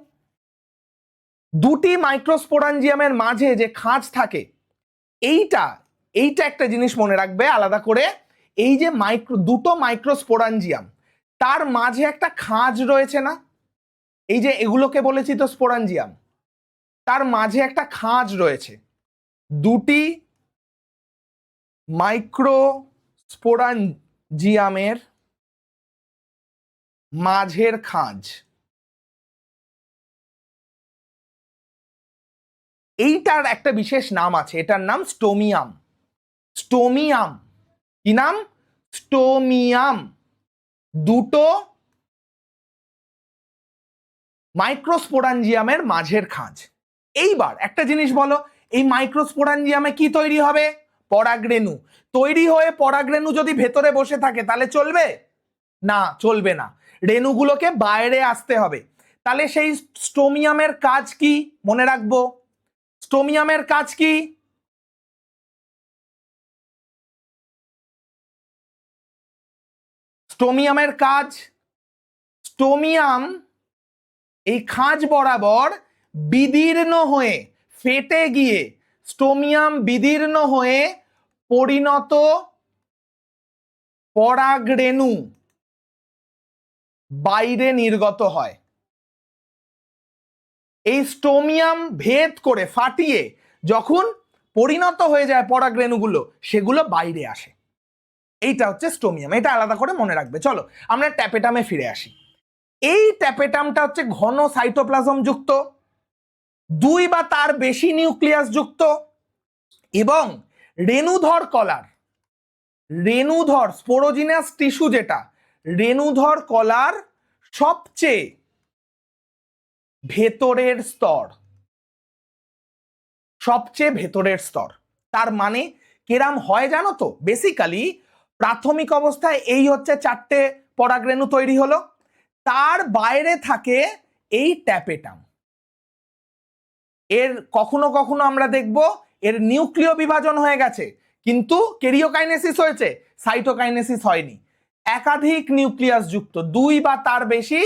[SPEAKER 1] দুটি মাইক্রোস্পোরাঞ্জিয়ামের মাঝে যে খাঁজ থাকে, এইটা এইটা একটা জিনিস মনে রাখবে আলাদা করে, এই যে দুটো মাইক্রোস্পোরাঞ্জিয়াম, তার মাঝে একটা খাঁজ রয়েছে না, এই যে এগুলোকে বলেছি তো স্পোরাঞ্জিয়াম, তার মাঝে একটা খাঁজ রয়েছে, দুটি মাইক্রোস্পোরাঞ্জিয়ামের মাঝের খাঁজ, এইটার একটা বিশেষ নাম আছে, এটার নাম স্টোমিয়াম। স্টোমিয়াম কি নাম? স্টোমিয়াম। দুটো মাইক্রোস্পোরাঞ্জিয়ামের মাঝের খাঁজ। এইবার একটা জিনিস বলো, এই মাইক্রোস্পোরাঞ্জিয়ামে কি তৈরি হবে? পরাগরেণু। তৈরি হয়ে পরাগরেণু যদি ভেতরে বসে থাকে তাহলে চলবে না? চলবে না, রেণুগুলোকে বাইরে আসতে হবে। তাহলে সেই স্টোমিয়ামের কাজ কি মনে রাখবো? স্টোমিয়ামের কাজ কি? স্টোমিয়ামের কাজ, স্টোমিয়াম এই খাঁজ বরাবর বিদীর্ণ হয়ে ফেটে গিয়ে স্টোমিয়াম বিদীর্ণ হয়ে পরিণত পরাগরেণু বাইরে নির্গত হয়। এই স্টোমিয়াম ভেদ করে ফাটিয়ে যখন পরিণত হয়ে যায় পরাগরেণুগুলো, সেগুলো বাইরে আসে। এইটা হচ্ছে স্টোমিয়াম, এটা আলাদা করে মনে রাখবে। চলো আমরা ট্যাপেটামে ফিরে আসি। এই ট্যাপেটামটা হচ্ছে ঘন সাইটোপ্লাজম যুক্ত, দুই বা তার বেশি নিউক্লিয়াস যুক্ত এবং রেণুধর কলার, রেণুধর স্পোরোজিনাস টিস্যু, যেটা রেণুধর কলার সবচেয়ে ভেতরের স্তর, সবচেয়ে ভেতরের স্তর। তার মানে কেরাম হয় জানো তো? বেসিক্যালি প্রাথমিক অবস্থায় এই হচ্ছে চারটে পরাগরেণু তৈরি হলো, তার বাইরে থাকে এই ট্যাপেটাম। এর কখনো কখনো আমরা দেখব এর নিউক্লিয় বিভাজন হয়ে গেছে, কিন্তু ক্যারিওকাইনেসিস হয়েছে, সাইটোকাইনেসিস হয়নি। একাধিক নিউক্লিয়াস যুক্ত, দুই বা তার বেশি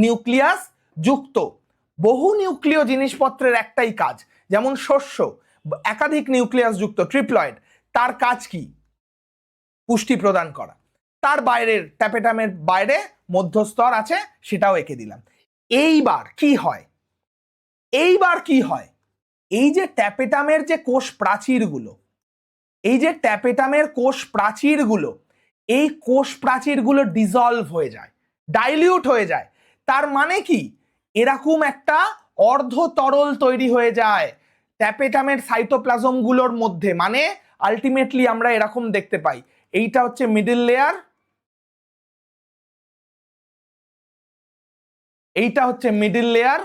[SPEAKER 1] নিউক্লিয়াস যুক্ত বহু নিউক্লিয় জিনিসপত্রের একটাই কাজ, যেমন শস্য একাধিক নিউক্লিয়াস যুক্ত ট্রিপ্লয়েড, তার কাজ কি? পুষ্টি প্রদান করা। তার বাইরের ট্যাপেটামের বাইরে মধ্যস্তর আছে, সেটাও এঁকে দিলাম। এইবার কি হয়? এইবার কি হয়? এই যে ট্যাপেটামের যে কোষ প্রাচীরগুলো, এই যে ট্যাপেটামের কোষ প্রাচীরগুলো, এই কোষ প্রাচীরগুলো ডিজলভ হয়ে যায়, ডাইলিউট হয়ে যায়। তার মানে কি? এরকম একটা অর্ধ তরল তৈরি হয়ে যায় ট্যাপেটামের সাইটোপ্লাজমগুলোর মধ্যে। মানে আলটিমেটলি আমরা এরকম দেখতে পাই, এইটা হচ্ছে মিডল লেয়ার, এইটা হচ্ছে মিডল লেয়ার,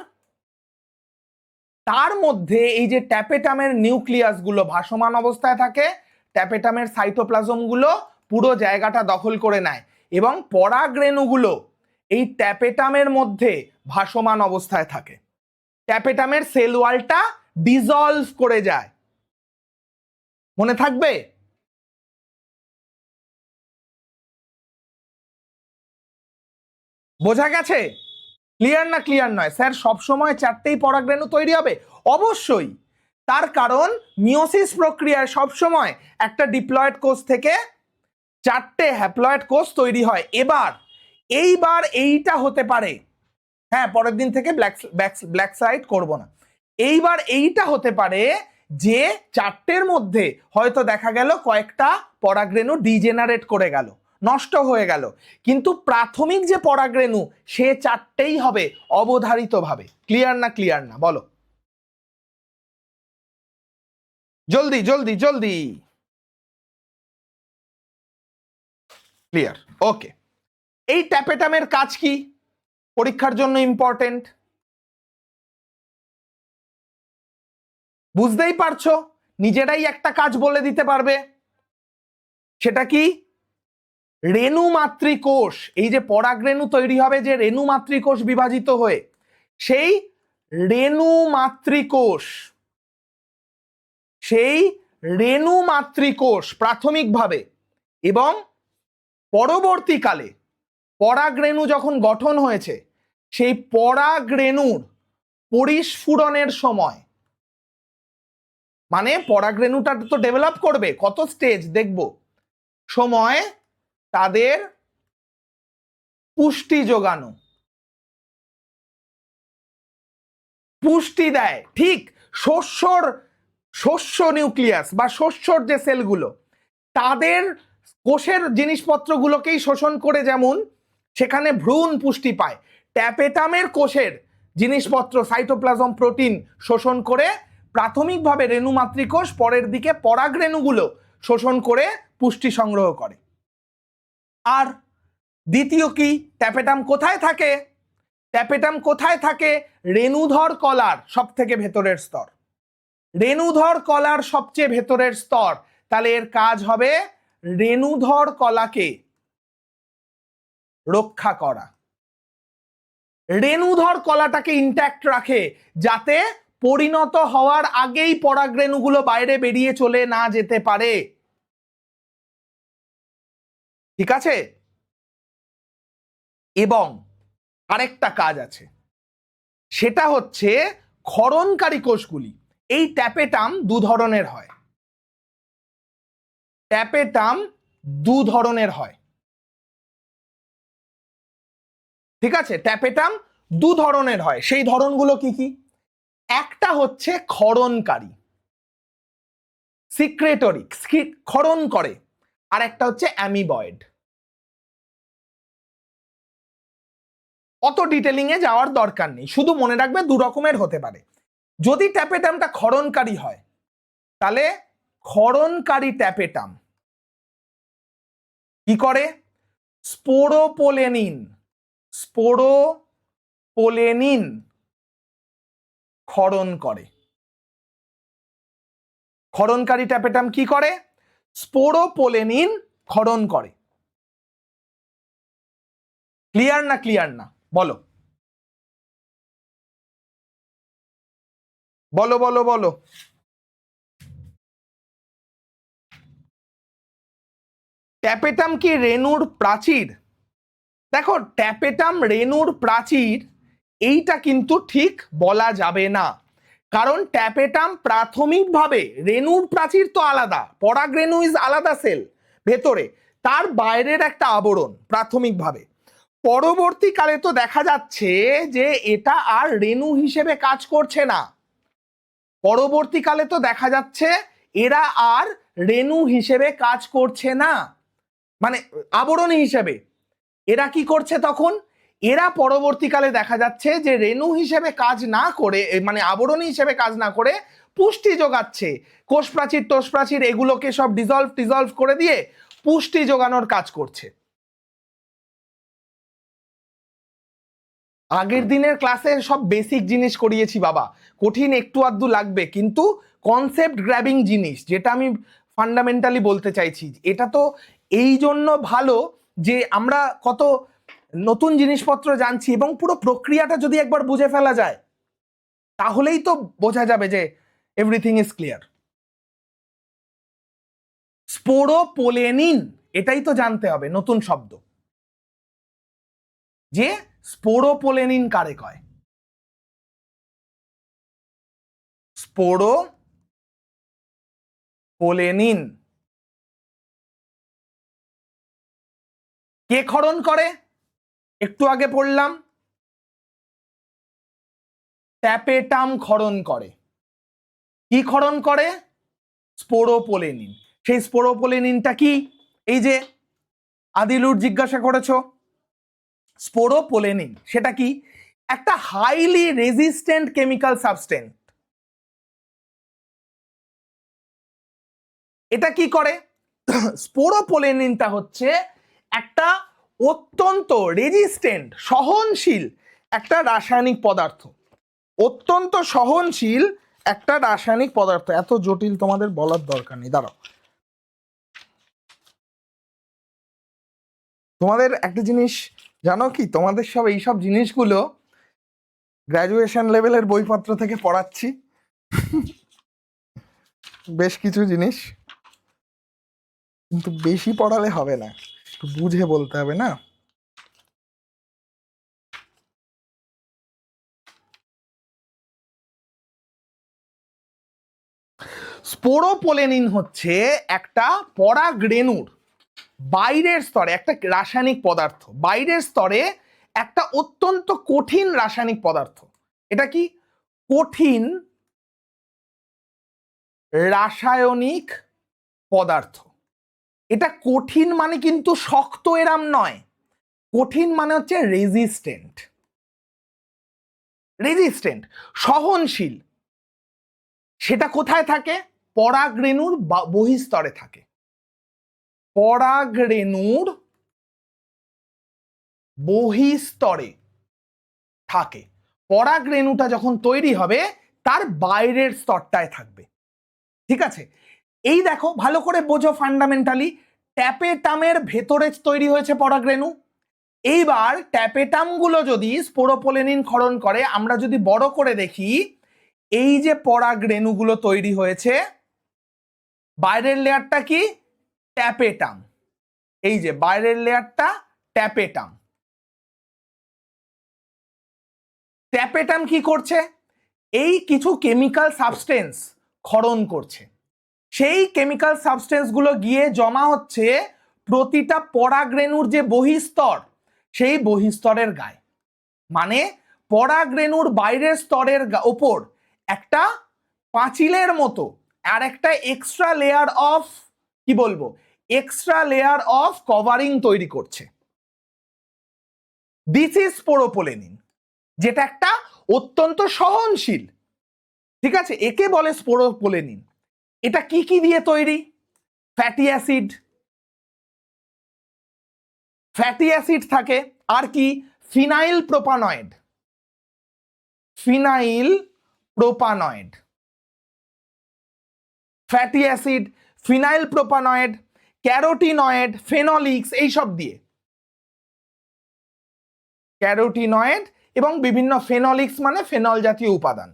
[SPEAKER 1] তার মধ্যে এই যে ট্যাপেটামের নিউক্লিয়াস গুলো ভাসমান অবস্থায় থাকে, ট্যাপেটামের সাইটোপ্লাজম গুলো পুরো জায়গাটা দখল করে নেয় এবং পরাগরেণুগুলো এই ট্যাপেটামের মধ্যে ভাসমান অবস্থায় থাকে। ট্যাপেটামের সেল ওয়ালটা ডিজলভ করে যায়। মনে থাকবে? বোঝা গেছে? ক্লিয়ার না ক্লিয়ার নয়? স্যার সবসময় চারটেই পরাগরেণু তৈরি হবে? অবশ্যই। তার কারণ মিওসিস প্রক্রিয়ায় সবসময় একটা ডিপ্লয়েড কোষ থেকে চারটে হ্যাপ্লয়েড কোষ তৈরি হয়। এইবার এইটা হতে পারে, হ্যাঁ পরের দিন থেকে ব্ল্যাক সাইড করব না, এইবার এইটা হতে পারে যে চারটের মধ্যে হয়তো দেখা গেল কয়েকটা পরাগরেণু ডিজেনারেট করে গেল, নষ্ট হয়ে গেল, কিন্তু প্রাথমিক যে পরাগরেণু সে চারটেই হবে অবধারিতভাবে। ক্লিয়ার না ক্লিয়ার না বলো? জলদি জলদি জলদি। ক্লিয়ার? ওকে। এই ট্যাপেটামের কাজ কি? পরীক্ষার জন্য ইম্পর্টেন্ট। বুঝতেই পারছো? নিজেরাই একটা কাজ বলে দিতে পারবে। সেটা কি? রেণু মাতৃকোষ, এই যে পরাগরেণু তৈরি হবে যে রেণু মাতৃকোষ বিভাজিত হয়ে, সেই রেণু মাতৃকোষ, সেই রেণু মাতৃকোষ প্রাথমিকভাবে এবং পরবর্তীকালে পরাগরেণু যখন গঠন হয়েছে, সেই পরাগরেণুর পরিস্ফুরণের সময় মানে পরাগরেণুটা তো ডেভেলপ করবে, কত স্টেজ দেখব, সময় তাদের পুষ্টি যোগানো, পুষ্টি দেয়, ঠিক শস্য নিউক্লিয়াস বা শস্যর যে সেলগুলো তাদের কোষের জিনিসপত্রগুলোকেই শোষণ করে, যেমন সেখানে ভ্রূণ পুষ্টি পায়, ট্যাপেটামের কোষের জিনিসপত্র সাইটোপ্লাজম প্রোটিন শোষণ করে প্রাথমিকভাবে রেণু মাতৃকোষ পরের দিকে পরাগরেণুগুলো শোষণ করে পুষ্টি সংগ্রহ করে। আর দ্বিতীয় কি, ট্যাপেটাম কোথায় থাকে? ট্যাপেটাম কোথায় থাকে? রেণুধর কলার সব থেকে ভেতরের স্তর, রেণুধর কলার সবচেয়ে ভেতরের স্তর। তাহলে এর কাজ হবে রেণুধর কলাকে রক্ষা করা, রেণুধর কলাটাকে ইনট্যাক্ট রাখে যাতে পরিণত হওয়ার আগেই পরাগরেণুগুলো বাইরে বেরিয়ে চলে না যেতে পারে। ঠিক আছে? এবং আরেকটা কাজ আছে, সেটা হচ্ছে ক্ষরণকারী কোষগুলি। এই ট্যাপেটাম দু ধরনের হয়, ট্যাপেটাম দু ধরনের হয়। ঠিক আছে, ট্যাপেটাম দু ধরনের হয়, সেই ধরনগুলো কি কি? একটা হচ্ছে ক্ষরণকারী, সিক্রেটরি, ক্ষরণ করে, আর একটা হচ্ছে অ্যামিবয়েড। অত ডিটেলিং এ যাওয়ার দরকার নেই, শুধু মনে রাখবে দু রকমের হতে পারে। যদি ট্যাপেটামটা ক্ষরণকারী হয় তাহলে ক্ষরণকারী ট্যাপেটাম কি করে? স্পোরোপোলেনিন, স্পোরোপোলেনিন ক্ষরণ করে। ক্ষরণকারী ট্যাপেটাম কি করে? স্পোরোপোলেনিন ক্ষরণ করে। ক্লিয়ার না? ক্লিয়ার না? বলো বলো বলো বলো। ট্যাপেটাম কি রেণুর প্রাচীর? দেখো, ট্যাপেটাম রেণুর প্রাচীর এইটা কিন্তু ঠিক বলা যাবে না, কারণ ট্যাপেটাম প্রাথমিকভাবে, রেণুর প্রাচীর তো আলাদা, পরাগরেণু ইজ আলাদা সেল ভেতরে, তার বাইরের একটা আবরণ প্রাথমিকভাবে। পরবর্তীকালে তো দেখা যাচ্ছে যে এটা আর রেণু হিসেবে কাজ করছে না, পরবর্তীকালে তো দেখা যাচ্ছে এরা আর রেণু হিসেবে কাজ করছে না, মানে আবরণী হিসেবে। এরা কি করছে তখন? এরা পরবর্তীকালে দেখা যাচ্ছে যে রেণু হিসেবে কাজ না করে, মানে আবরণী হিসেবে কাজ না করে পুষ্টি যোগাচ্ছে, কোষ প্রাচীর টোষ প্রাচীর এগুলোকে সব ডিজলভ করে দিয়ে পুষ্টি যোগানোর কাজ করছে। আগের দিনের ক্লাসে সব বেসিক জিনিস করিয়েছি বাবা, কঠিন একটু আধটু লাগবে, কিন্তু কনসেপ্ট গ্র্যাবিং জিনিস যেটা আমি ফান্ডামেন্টালি বলতে চাইছি, এটা তো এই জন্য ভালো যে আমরা কত নতুন জিনিসপত্র জানছি, এবং পুরো প্রক্রিয়াটা যদি একবার বুঝে ফেলা যায় তাহলেই তো বোঝা যাবে যে এভরিথিং ইজ ক্লিয়ার। স্পোরোপোলেনিন, এটাই তো জানতে হবে নতুন শব্দ, যে স্পোরোপোলেনিন কারে কয়? স্পোরোপোলেনিন কে ক্ষরণ করে? একটু আগে পড়লাম, ট্যাপেটাম ক্ষরণ করে। কি ক্ষরণ করে? স্পোরোপোলেনিন। সেই স্পোরোপোলেনিনটা কি? এই যে আদিলুর জিজ্ঞাসা করেছো, স্পোরোপোলেনিন সেটা কি? একটা হাইলি রেজিস্ট্যান্ট কেমিক্যাল সাবস্টেন্স। এটা কি করে? স্পোরোপোলেনিনটা হচ্ছে একটা অত্যন্ত রেজিস্ট্যান্ট, সহনশীল একটা রাসায়নিক পদার্থ, অত্যন্ত সহনশীল একটা রাসায়নিক পদার্থ। এত জটিল তোমাদের বলার দরকার নেই, দাঁড়াও। তোমাদের একটা জিনিস জানো কি, তোমাদের সব এইসব জিনিসগুলো গ্র্যাজুয়েশন লেভেলের বইপত্র থেকে পড়াচ্ছি, বেশ কিছু জিনিস, কিন্তু বেশি পড়ালে হবে না, একটু বুঝে বলতে হবে না। স্পোরোপোলেনিন হচ্ছে একটা পরাগরেণুর বাইরের স্তরে একটা রাসায়নিক পদার্থ, বাইরের স্তরে একটা অত্যন্ত কঠিন রাসায়নিক পদার্থ। এটা কি কঠিন রাসায়নিক পদার্থ। এটা কঠিন মানে কিন্তু শক্ত এরাম নয়, কঠিন মানে হচ্ছে রেজিস্ট্যান্ট, রেজিস্ট্যান্ট সহনশীল। সেটা কোথায় থাকে? পরাগরেণুর বহিস্তরে থাকে। পরাগরেণুর বহিস্তরে থাকে। পরাগরেণুটা যখন তৈরি হবে তার বাইরের স্তরটায় থাকবে। ঠিক আছে, এই দেখো ভালো করে বোঝো ফান্ডামেন্টালি, ট্যাপেটামের ভেতরে তৈরি হয়েছে পরাগরেণু। এইবার ট্যাপেটাম গুলো যদি স্পোরোপোলেনিন ক্ষরণ করে, আমরা যদি বড় করে দেখি, এই যে পরাগরেণুগুলো তৈরি হয়েছে, বাইরের লেয়ারটা কি? ট্যাপেটাম। এই যে বাইরের লেয়ারটা ট্যাপেটাম। ট্যাপেটাম কি করছে? এই কিছু কেমিক্যাল সাবস্টেন্স ক্ষরণ করছে। সেই কেমিক্যাল সাবস্টেন্স গুলো গিয়ে জমা হচ্ছে প্রতিটা পরাগরেণুর যে বহিস্তর, সেই বহিস্তরের গায়ে। মানে পরাগরেণুর বাইরের স্তরের ওপর একটা পাঁচিলের মতো আর একটা এক্সট্রা লেয়ার অফ, কি বলবো, এক্সট্রা লেয়ার অফ কভারিং তৈরি করছে। দিস ইজ স্পোরোপোলেনিন, যেটা একটা অত্যন্ত সহনশীল। ঠিক আছে, একে বলে স্পোরোপোলেনিন। এটা কি কি দিয়ে তৈরি? ফ্যাটি অ্যাসিড, ফ্যাটি অ্যাসিড থাকে, আর কি? Phenyl propanoid, phenyl propanoid, fatty acid, phenyl propanoid, carotenoid, phenolics, এইসব দিয়ে। ক্যারোটিনয়েড এবং বিভিন্ন ফেনলিক্স মানে ফেনল জাতীয় উপাদান,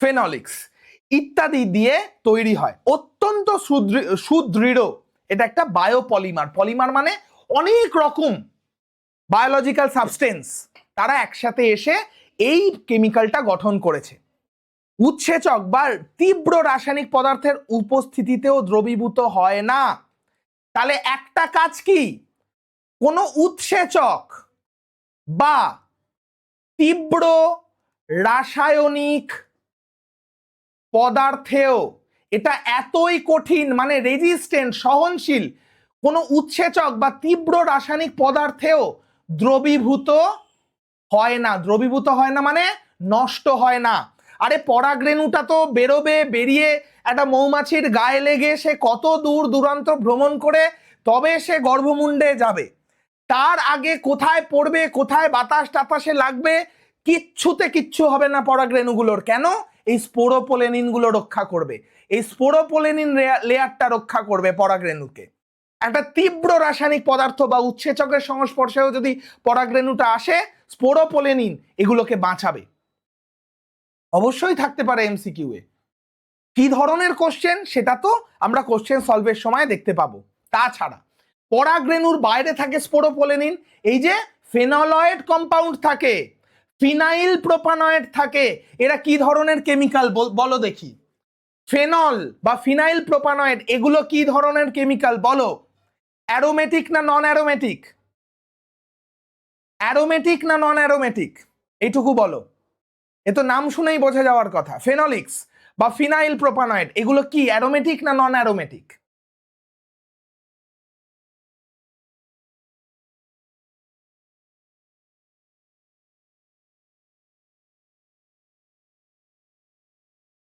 [SPEAKER 1] ফেনলিক্স ইত্যাদি দিয়ে তৈরি হয়। অত্যন্ত সুদৃঢ়। এটা একটা বায়োপলিমার। পলিমার মানে অনেক রকম বায়োলজিক্যাল সাবস্টেন্স তারা একসাথে এসে এই কেমিক্যালটা গঠন করেছে। উৎসেচক বা তীব্র রাসায়নিক পদার্থের উপস্থিতিতেও দ্রবীভূত হয় না। তাহলে একটা কাজ কি? কোনো উৎসেচক বা তীব্র রাসায়নিক পদার্থেও, এটা এতই কঠিন মানে রেজিস্ট্যান্ট, সহনশীল, কোনো উৎসেচক বা তীব্র রাসায়নিক পদার্থেও দ্রবীভূত হয় না। দ্রবীভূত হয় না মানে নষ্ট হয় না। আরে পরাগরেণুটা তো বেরোবে, বেরিয়ে একটা মৌমাছির গায়ে লেগে সে কত দূর দূরান্ত ভ্রমণ করে তবে সে গর্ভমুণ্ডে যাবে। তার আগে কোথায় পড়বে, কোথায় বাতাস টাতাসে লাগবে, কিচ্ছু হবে না পরাগরেণুগুলোর। কেন? এই স্পোরোপোলেনিন গুলো রক্ষা করবে। এই স্পোরোপোলেনিন লেয়ারটা রক্ষা করবে পরাগরেণুকে। একটা তীব্র রাসায়নিক পদার্থ বা উৎসেচকের সংস্পর্শেও যদি পরাগরেণুটা আসে, স্পোরোপোলেনিন এগুলোকে বাঁচাবে। অবশ্যই থাকতে পারে এমসিকিউ এ। কি ধরনের কোশ্চেন সেটা তো আমরা কোশ্চেন সলভের সময় দেখতে পাবো। তাছাড়া পরাগরেণুর বাইরে থাকে স্পোরোপোলেনিন, এই যে ফেনলয়েড কম্পাউন্ড থাকে, ফিনাইল প্রোপানয়েড থাকে। এরা কি ধরনের কেমিক্যাল বলো দেখি? ফেনল বা ফিনাইল প্রোপানয়েড এগুলো কি ধরনের কেমিক্যাল বলো? অ্যারোমেটিক না নন অ্যারোমেটিক? অ্যারোমেটিক না নন অ্যারোমেটিক এইটুকু বলো। এ তো নাম শুনেই বোঝা যাওয়ার কথা। ফেনলিক্স বা ফিনাইল প্রোপানয়েড এগুলো কি অ্যারোমেটিক না নন অ্যারোমেটিক?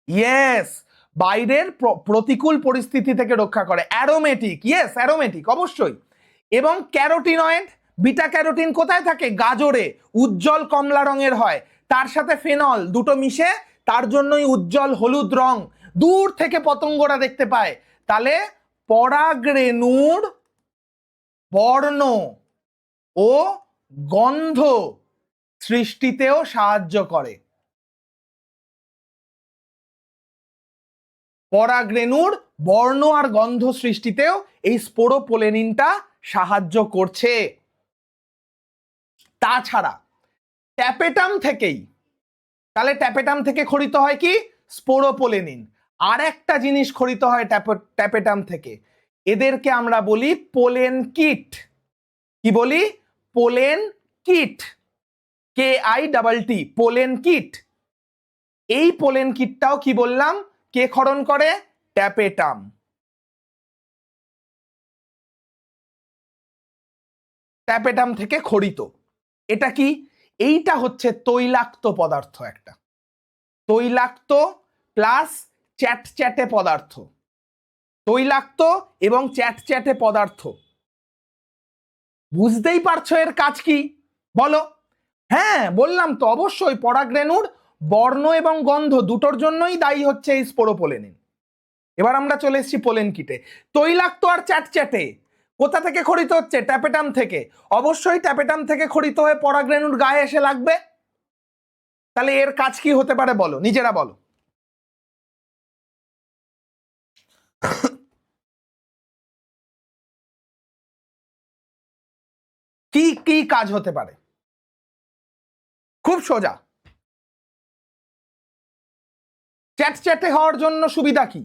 [SPEAKER 1] ইয়েস, বাইরের প্রতিকূল পরিস্থিতি থেকে রক্ষা করে। অ্যারোমেটিক, ইয়েস অ্যারোমেটিক অবশ্যই। এবং ক্যারোটিনয়েড, বিটা ক্যারোটিন কোথায় থাকে? গাজরে, উজ্জ্বল কমলা রঙের হয়, তার সাথে ফেনল দুটো মিশে তার জন্যই উজ্জ্বল হলুদ রং, দূর থেকে পতঙ্গরা দেখতে পায়। তাহলে পরাগরেণুর বর্ণ ও গন্ধ সৃষ্টিতেও সাহায্য করে। পরাগরেণুর বর্ণ আর গন্ধ সৃষ্টিতেও এই স্পোরোপোলেনিনটা সাহায্য করছে। তাছাড়া ট্যাপেটাম থেকেই, তাহলে ট্যাপেটাম থেকে খরিত হয় কি? স্পোরোপোলেনিন। আর একটা জিনিস খরিত হয় ট্যাপেটাম থেকে, এদেরকে আমরা বলি পোলেন কিট। কি বলি? Pollen kit, KITT, pollen kit. এই পোলেন কিটটাও কি বললাম, কে ক্ষরণ করে? ট্যাপেটাম। ট্যাপেটাম থেকে খরিত। এটা কি? এইটা হচ্ছে তৈলাক্ত পদার্থ, একটা তৈলাক্ত প্লাস চ্যাটচ্যাটে পদার্থ। তৈলাক্ত এবং চ্যাটচ্যাটে পদার্থ। বুঝতেই পারছো এর কাজ কি? বলো। হ্যাঁ বললাম তো, অবশ্যই পরাগরেণুর বর্ণ এবং গন্ধ দুটোর জন্যই দায়ী হচ্ছে এই স্পোরোপোলেনিন। এবার আমরা চলে এসেছি পোলেন কিটে। তৈলাক্ত আর চ্যাটচ্যাটে কোথা থেকে খরিত হচ্ছে? ট্যাপেটাম থেকে। অবশ্যই ট্যাপেটাম থেকে খরিত হয়ে পরাগরেণুর গায়ে এসে লাগবে। তাহলে এর কাজ কি হতে পারে বলো, নিজেরা বলো। কি কি কাজ হতে পারে? খুব সোজা। চ্যাটচ্যাটে হওয়ার জন্য সুবিধা কি?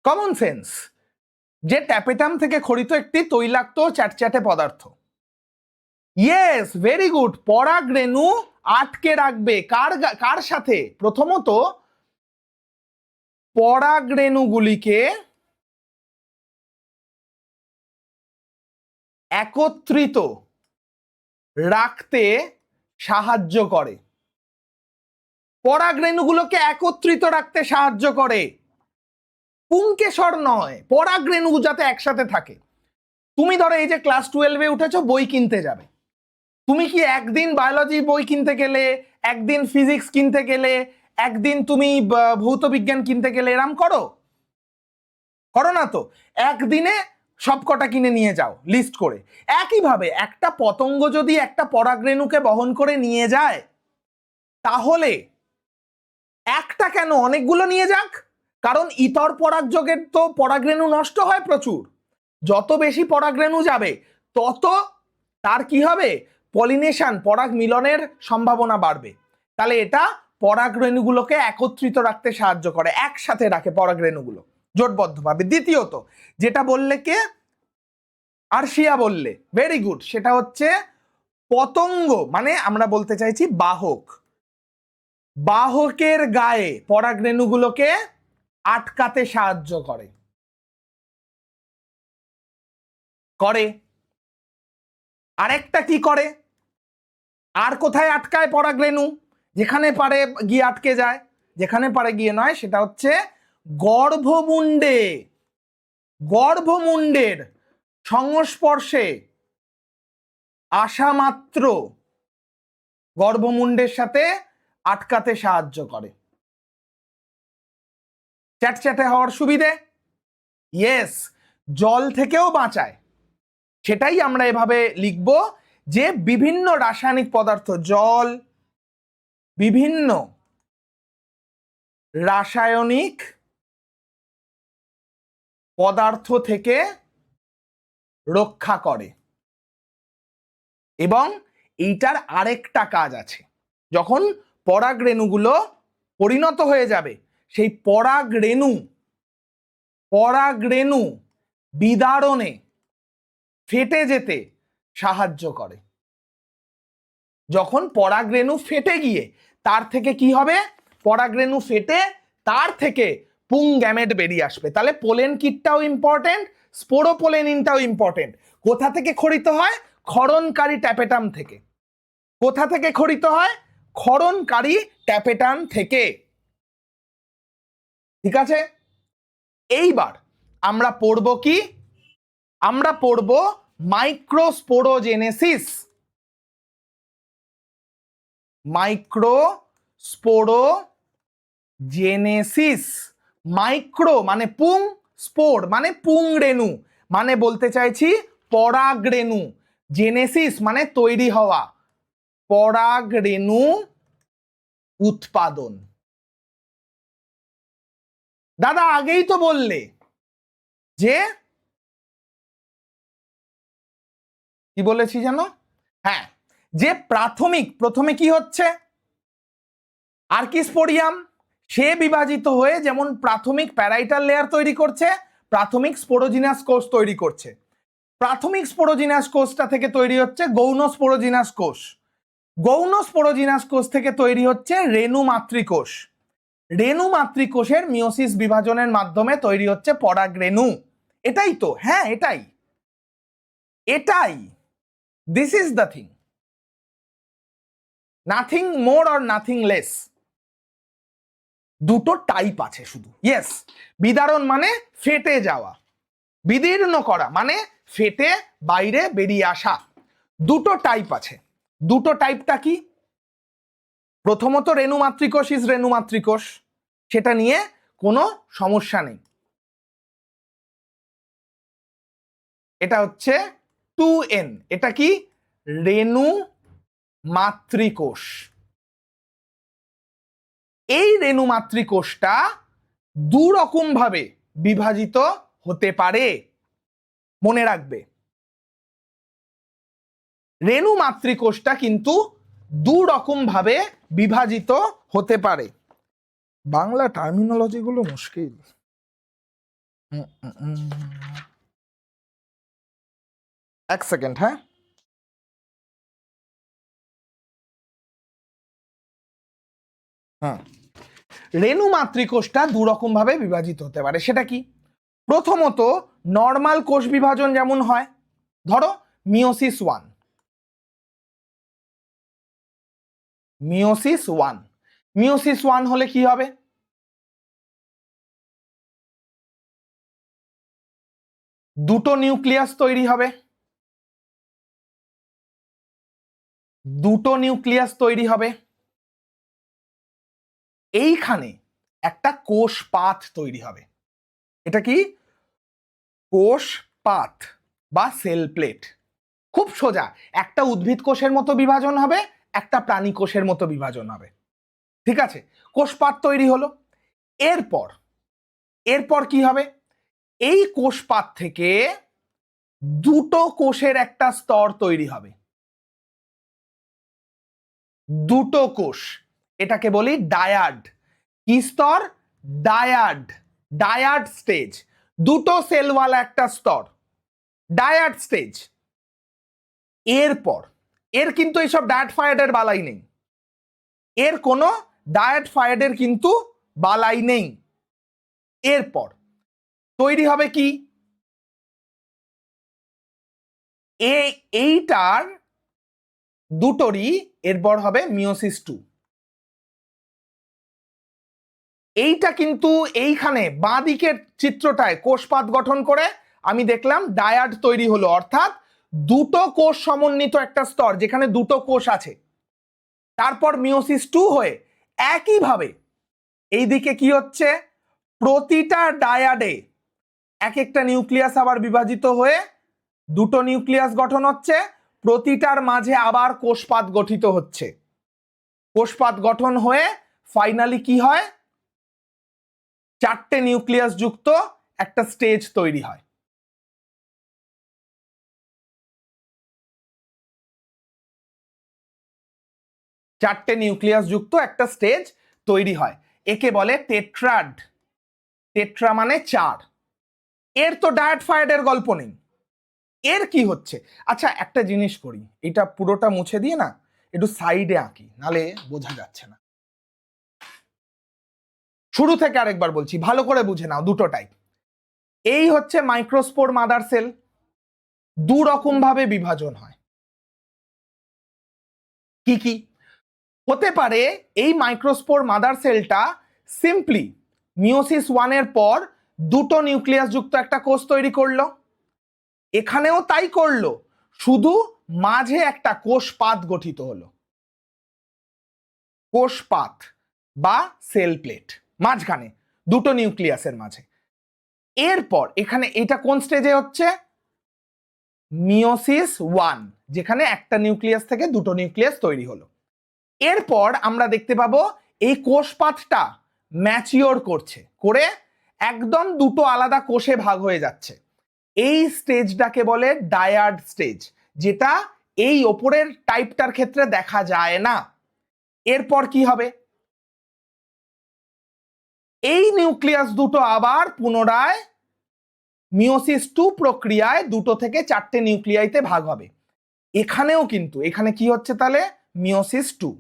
[SPEAKER 1] কমন সেন্স, যে ট্যাপেটাম থেকে খরিত একটি তৈলাক্ত চ্যাটচ্যাটে পদার্থ। Yes, very good. পরাগরেণু আটকে রাখবে কার সাথে? প্রথমত পরাগরেণুগুলিকে একত্রিত রাখতে সাহায্য করে। পরাগরেণুগুলোকে একত্রিত রাখতে সাহায্য করে, পুংকেশর নয়। পরাগরেণু যাতে একসাথে থাকে। তুমি ধরো এই যে ক্লাস 12-এ উঠেছো, বই কিনতে যাবে। তুমি কি একদিন বায়োলজি বই কিনতে গেলে, একদিন ফিজিক্স কিনতে গেলে, একদিন তুমি ভৌত বিজ্ঞান কিনতে গেলে এরম করো? করো না তো। একদিনে সবকটা কিনে নিয়ে যাও লিস্ট করে। একইভাবে একটা পতঙ্গ যদি একটা পরাগরেণুকে বহন করে নিয়ে যায়, তাহলে একটা কেন, অনেকগুলো নিয়ে যাক। কারণ ইতর পরাগযোগের তো পরাগরেণু নষ্ট হয় প্রচুর। যত বেশি পরাগরেণু যাবে তত তার কি হবে? পলিনেশন, পরাগ মিলনের সম্ভাবনা বাড়বে। তাহলে এটা পরাগরেণুগুলোকে একত্রিত রাখতে সাহায্য করে, একসাথে রাখে পরাগরেণুগুলো জোটবদ্ধভাবে। দ্বিতীয়ত যেটা বললে, কে? আরশিয়া বললে, ভেরি গুড। সেটা হচ্ছে পতঙ্গ, মানে আমরা বলতে চাইছি বাহক। বাহকের গায়ে পরাগরেণুগুলোকে আটকাতে সাহায্য করে। করে। আরেকটা কি করে? আর কোথায় আটকায় পরাগরেণু? যেখানে পারে গিয়ে আটকে যায়, যেখানে পারে গিয়ে নয়। সেটা হচ্ছে গর্ভমুণ্ডে। গর্ভমুণ্ডের সংস্পর্শে আসা মাত্র গর্ভমুণ্ডের সাথে আটকাতে সাহায্য করে। চ্যাটচ্যাটে হওয়ার সুবিধে। ইয়েস, জল থেকেও বাঁচায়। সেটাই আমরা এভাবে লিখব যে বিভিন্ন রাসায়নিক পদার্থ, জল বিভিন্ন রাসায়নিক পদার্থ থেকে রক্ষা করে। এবং এইটার আরেকটা কাজ আছে, যখন পরাগরেণুগুলো পরিণত হয়ে যাবে, সেই পরাগরেণু বিদারণে ফেটে যেতে সাহায্য করে। যখন পরাগরেণু ফেটে গিয়ে তার থেকে কি হবে? পরাগরেণু ফেটে তার থেকে পুং গ্যামেট বেরিয়ে আসবে। তাহলে পোলেন কিটটাও ইম্পর্টেন্ট, স্পোরোপোলেনিনটাও ইম্পর্টেন্ট। কোথা থেকে খরিত হয়? ক্ষরণকারী ট্যাপেটাম থেকে। কোথা থেকে খরিত হয়? ক্ষরণকারী ট্যাপেটাম থেকে। ঠিক আছে, এইবার আমরা পড়ব কি? আমরা পড়ব মাইক্রোস্পোরোজেনেসিস। মাইক্রোস্পোরোজেনেসিস। মাইক্রো মানে পুং, স্পোর মানে পুংরেণু, মানে বলতে চাইছি পরাগরেণু। জেনেসিস মানে তৈরি হওয়া, পরাগরেণু উৎপাদন। দাদা আগেই তো বললে যে, কি বলেছি জানো? হ্যাঁ, যে প্রথমে কি হচ্ছে, আর্কিস্পোরিয়াম, সে বিভাজিত হয়ে যেমন প্রাথমিক প্যারাইটাল লেয়ার তৈরি করছে, প্রাথমিক স্পোরোজিনাস কোষ তৈরি করছে। প্রাথমিক স্পোরোজিনাস কোষটা থেকে তৈরি হচ্ছে গৌণ স্পোরোজিনাস কোষ, গৌণ স্পোরোজিনাস কোষ থেকে তৈরি হচ্ছে রেণু মাতৃকোষ, রেণু মাতৃকোষের মিওসিস বিভাজনের মাধ্যমে তৈরি হচ্ছে পরাগরেণু। এটাই তো, হ্যাঁ এটাই this is the thing, nothing more or nothing less. দুটো টাইপ আছে শুধু। ইয়েস, বিদারণ মানে ফেটে যাওয়া, বিদীর্ণ করা মানে ফেটে বাইরে বেরিয়ে আসা। দুটো টাইপ আছে। দুটো টাইপটা কি? প্রথমত রেণু মাতৃকোষ ইজ রেণু মাতৃকোষ, সেটা নিয়ে কোনো সমস্যা নেই। এটা হচ্ছে 2n, এটা কি? রেণু মাতৃকোষ। এই রেণু মাতৃকোষটা দু রকম ভাবে বিভাজিত হতে পারে, মনে রাখবে। রেণু মাতৃকোষটা কিন্তু দু রকম ভাবে বিভাজিত হতে পারে। বাংলা টার্মিনোলজি গুলো মুশকিল। এক সেকেন্ড, হ্যাঁ। রেণু মাতৃকোষটা দু রকম ভাবে বিভাজিত হতে পারে। সেটা কি? প্রথমত নর্মাল কোষ বিভাজন যেমন হয়, ধরো মিওসিস ওয়ান, মিওসিস ওয়ান হলে কি হবে? দুটো নিউক্লিয়াস তৈরি হবে, দুটো নিউক্লিয়াস তৈরি হবে। এইখানে একটা কোষ পাথ তৈরি হবে। এটা কি? কোষ পাথ বা সেল প্লেট। খুব সোজা, একটা উদ্ভিদ কোষের মতো বিভাজন হবে, একটা প্রাণী কোষের মতো বিভাজন হবে। ঠিক আছে, কোষপাত তৈরি হলো। এরপর কি হবে? এই কোষপাত থেকে দুটো কোষের একটা স্তর তৈরি হবে, দুটো কোষ। এটাকে বলি ডায়াড। কি স্তর? Dyad, dyad stage. দুটো সেলওয়ালা একটা স্তর, ডায়াড স্টেজ। এর কিন্তু এইসব ডায়াড ফায়াডের বালাই নেই, এর কোনো ডায়াড ফায়াডের কিন্তু বালাই নেই। এরপর তৈরি হবে কি? এইটার দুটোরই এরপর হবে মিওসিস টু। এইটা কিন্তু এইখানে বাঁ দিকের চিত্রটায় কোষপাত গঠন করে আমি দেখলাম ডায়াড তৈরি হলো, অর্থাৎ দুটো কোষ সমন্বিত একটা স্তর যেখানে দুটো কোষ আছে। তারপর মিওসিস টু হয়ে একইভাবে এইদিকে কি হচ্ছে? প্রতিটা ডায়াডে এক একটা নিউক্লিয়াস আবার বিভাজিত হয়ে দুটো নিউক্লিয়াস গঠন হচ্ছে, প্রতিটার মাঝে আবার কোষপাত গঠিত হচ্ছে। কোষপাত গঠন হয়ে ফাইনালি কি হয়? চারটে নিউক্লিয়াস যুক্ত একটা স্টেজ তৈরি হয়। চারটে নিউক্লিয়াস যুক্ত একটা স্টেজ তৈরি হয়, একে বলে টেট্রাড। টেট্রা মানে চার। এর তো ডায়াড ফায়াডের গল্প নেই। এর কি হচ্ছে? আচ্ছা একটা জিনিস করি, এটা পুরোটা মুছে দিয়ে না একটু সাইডে আঁকি, নালে বোঝা যাচ্ছে না। শুরু থেকে আরেকবার বলছি, ভালো করে বুঝে নাও দুটো টাইপ। এই হচ্ছে মাইক্রোস্পোর মাদার সেল, দু রকম ভাবে বিভাজন হয়। কি কি হতে পারে? এই মাইক্রোস্পোর মাদার সেলটা সিম্পলি মিওসিস ওয়ানের পর দুটো নিউক্লিয়াস যুক্ত একটা কোষ তৈরি করলো, এখানেও তাই করলো, শুধু মাঝে একটা কোষপাত গঠিত হলো, কোষপাত বা সেল প্লেট মাঝখানে দুটো নিউক্লিয়াসের মাঝে। এরপর এখানে এটা কোন স্টেজে হচ্ছে? মিওসিস ওয়ান, যেখানে একটা নিউক্লিয়াস থেকে দুটো নিউক্লিয়াস তৈরি হলো। এরপর আমরা দেখতে পাবো এই কোষপাতটা ম্যাচিওর করছে, করে একদম দুটো আলাদা কোষে ভাগ হয়ে যাচ্ছে। এই স্টেজটাকে বলে ডায়াড স্টেজ, যেটা এই ওপরের টাইপটার ক্ষেত্রে দেখা যায় না। এরপর কি হবে, এই নিউক্লিয়াস দুটো আবার পুনরায় মিওসিস 2 প্রক্রিয়ায় 2 থেকে 4টে নিউক্লিয়াইতে ভাগ হবে। এখানেও কিন্তু এখানে কি হচ্ছে তাহলে, মিওসিস 2।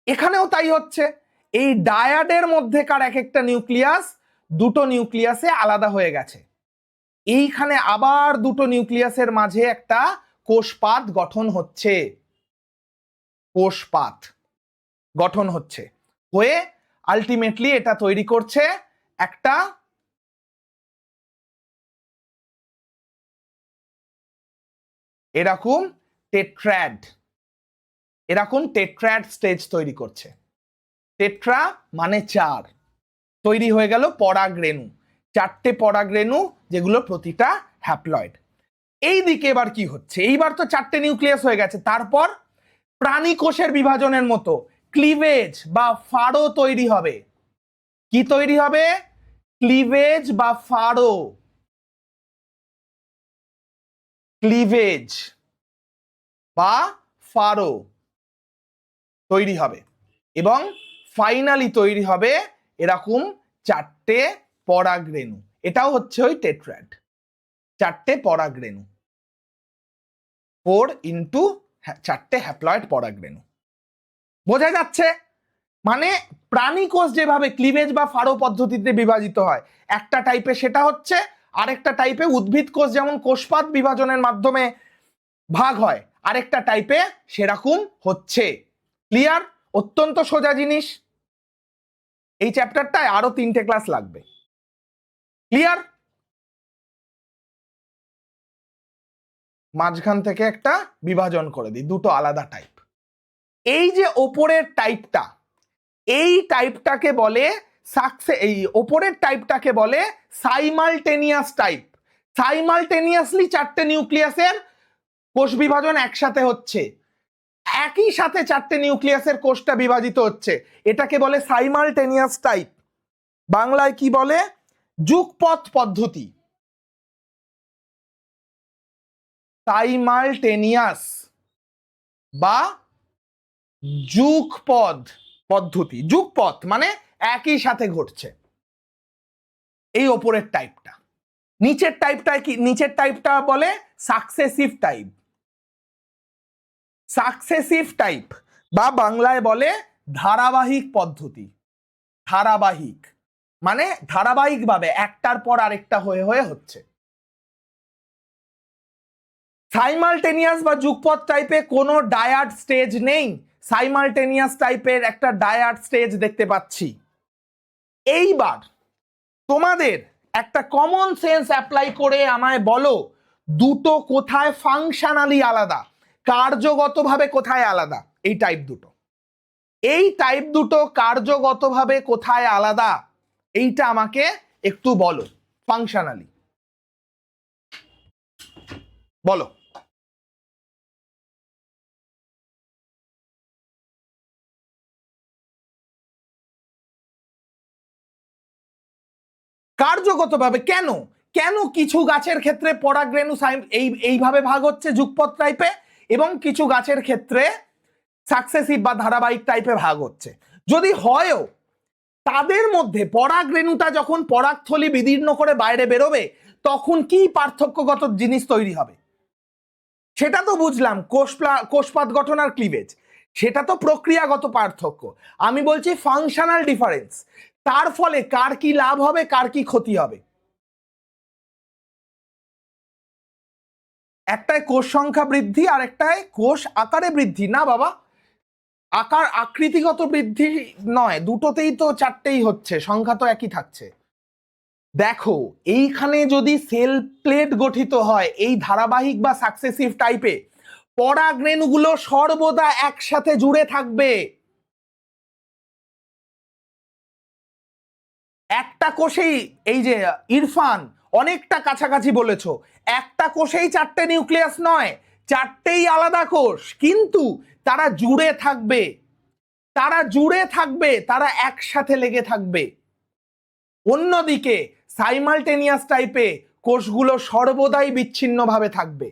[SPEAKER 1] এখানেও তাই হচ্ছে, এই ডায়াডের মধ্যেকার এক একটা নিউক্লিয়াস 2টো নিউক্লিয়াসে আলাদা হয়ে গেছে। এইখানে আবার 2টো নিউক্লিয়াসের মাঝে একটা কোষপাত গঠন হচ্ছে, কোষপাত গঠন হচ্ছে, হয়ে আলটিমেটলি এটা তৈরি করছে একটা এরকম টেট্রাড, এরকম টেট্রাড স্টেজ তৈরি করছে। টেট্রা মানে 4, তৈরি হয়ে গেল পরাগ রেণু, 4টে পরাগ রেণু যেগুলো প্রতিটা হ্যাপ্লয়েড। এই দিকে এবার কি হচ্ছে, এইবার তো 4টে নিউক্লিয়াস হয়ে গেছে, তারপর প্রাণী কোষের বিভাজনের মতো ক্লিভেজ বা ফাড়ো তৈরি হবে। কি তৈরি হবে, ক্লিভেজ বা ফাড়ো, ক্লিভেজ বা ফাড়ো তৈরি হবে, এবং ফাইনালি তৈরি হবে এরকম 4টে পরাগ রেণু। এটাও হচ্ছে ওই টেট্রাড, 4টে পরাগ রেণু, 4 ইন্টু 4টে হ্যাপ্লয়েড পরাগ রেণু। বোঝা যাচ্ছে, মানে প্রাণী কোষ যেভাবে ক্লিভেজ বা ফাড়ো পদ্ধতিতে বিভাজিত হয় একটা টাইপে সেটা হচ্ছে, আরেকটা টাইপে উদ্ভিদ কোষ যেমন কোষপাত বিভাজনের মাধ্যমে ভাগ হয়, আরেকটা টাইপে সেরকম হচ্ছে। ক্লিয়ার? অত্যন্ত সোজা জিনিস। এই চ্যাপ্টারটায় আরো 3টে ক্লাস লাগবে। ক্লিয়ার? মাঝখান থেকে একটা বিভাজন করে দিই, 2টো আলাদা টাইপ। এই যে ওপরের টাইপটা, এই টাইপটাকে বলে এই ওপরের টাইপটাকে বলে সাইমালটেনিয়াস টাইপ। সাইমালটেনিয়াসলি 4টে নিউক্লিয়াসের কোষ বিভাজন একসাথে হচ্ছে, একই সাথে 4টে নিউক্লিয়াসের কোষটা বিভাজিত হচ্ছে, এটাকে বলে সাইমালটেনিয়াস টাইপ। বাংলায় কি বলে, যুগপৎ পদ্ধতি। সাইমালটেনিয়াস বা যুগপৎ পদ্ধতি, যুগপৎ মানে একই সাথে ঘটছে। এই ওপরের টাইপটা। নিচের টাইপটা কি, নিচের টাইপটা বলে সাকসেসিভ টাইপ। সাকসেসিভ টাইপ বা বাংলায় বলে ধারাবাহিক পদ্ধতি। ধারাবাহিক মানে ধারাবাহিকভাবে একটার পর আরেকটা হয়ে হয়ে হচ্ছে। সাইমালটেনিয়াস বা যুগপৎ টাইপে কোনো ডায়াড স্টেজ নেই। সাইমালটেনিয়াস টাইপের একটা ডায়াড স্টেজ দেখতে পাচ্ছি। এইবার তোমাদের একটা কমন সেন্স অ্যাপ্লাই করে আমায় বলো, দুটো কোথায় ফাংশনালি আলাদা, কার্যগতভাবে কোথায় আলাদা? এই টাইপ দুটো, এই টাইপ দুটো কার্যগতভাবে কোথায় আলাদা, এইটা আমাকে একটু বলো। ফাংশনালি বলো। কার্যগতভাবে কেন, কেন কিছু গাছের ক্ষেত্রে পরাগরেণু এইভাবে ভাগ হচ্ছে যুগপৎ টাইপে, এবং কিছু গাছের ক্ষেত্রে সাকসেসিভ বা ধারাবাহিক টাইপে ভাগ হচ্ছে? যদি হয়ও, তাদের মধ্যে পরাগরেণুটা যখন পরাগথলি বিদীর্ণ করে বাইরে বেরোবে তখন কি পার্থক্যগত জিনিস তৈরি হবে? সেটা তো বুঝলাম, কোষপাত গঠন আর ক্লিভেজ, সেটা তো প্রক্রিয়াগত পার্থক্য। আমি বলছি ফাংশনাল ডিফারেন্স, তার ফলে কার কি লাভ হবে, কার কি ক্ষতি হবে? একটায় কোষ সংখ্যা বৃদ্ধি আর একটায় কোষ আকারে বৃদ্ধি। না বাবা, আকার আকৃতিগত বৃদ্ধি নয়, দুটোতেই তো 4টেই হচ্ছে, সংখ্যা তো একই থাকছে। দেখো এইখানে যদি সেল প্লেট গঠিত হয় এই ধারাবাহিক বা সাকসেসিভ টাইপে, পরাগরেণুগুলো সর্বদা একসাথে জুড়ে থাকবে। একটা কোষেই, এই যে ইরফান অনেকটা কাছাকাছি বলেছো, একটা কোষেই 4টে নিউক্লিয়াস নয়, 4টেই আলাদা কোষ, কিন্তু তারা জুড়ে থাকবে, তারা জুড়ে থাকবে, তারা একসাথে লেগে থাকবে। অন্যদিকে সাইমালটেনিয়াস টাইপে কোষগুলো সর্বদাই বিচ্ছিন্নভাবে থাকবে,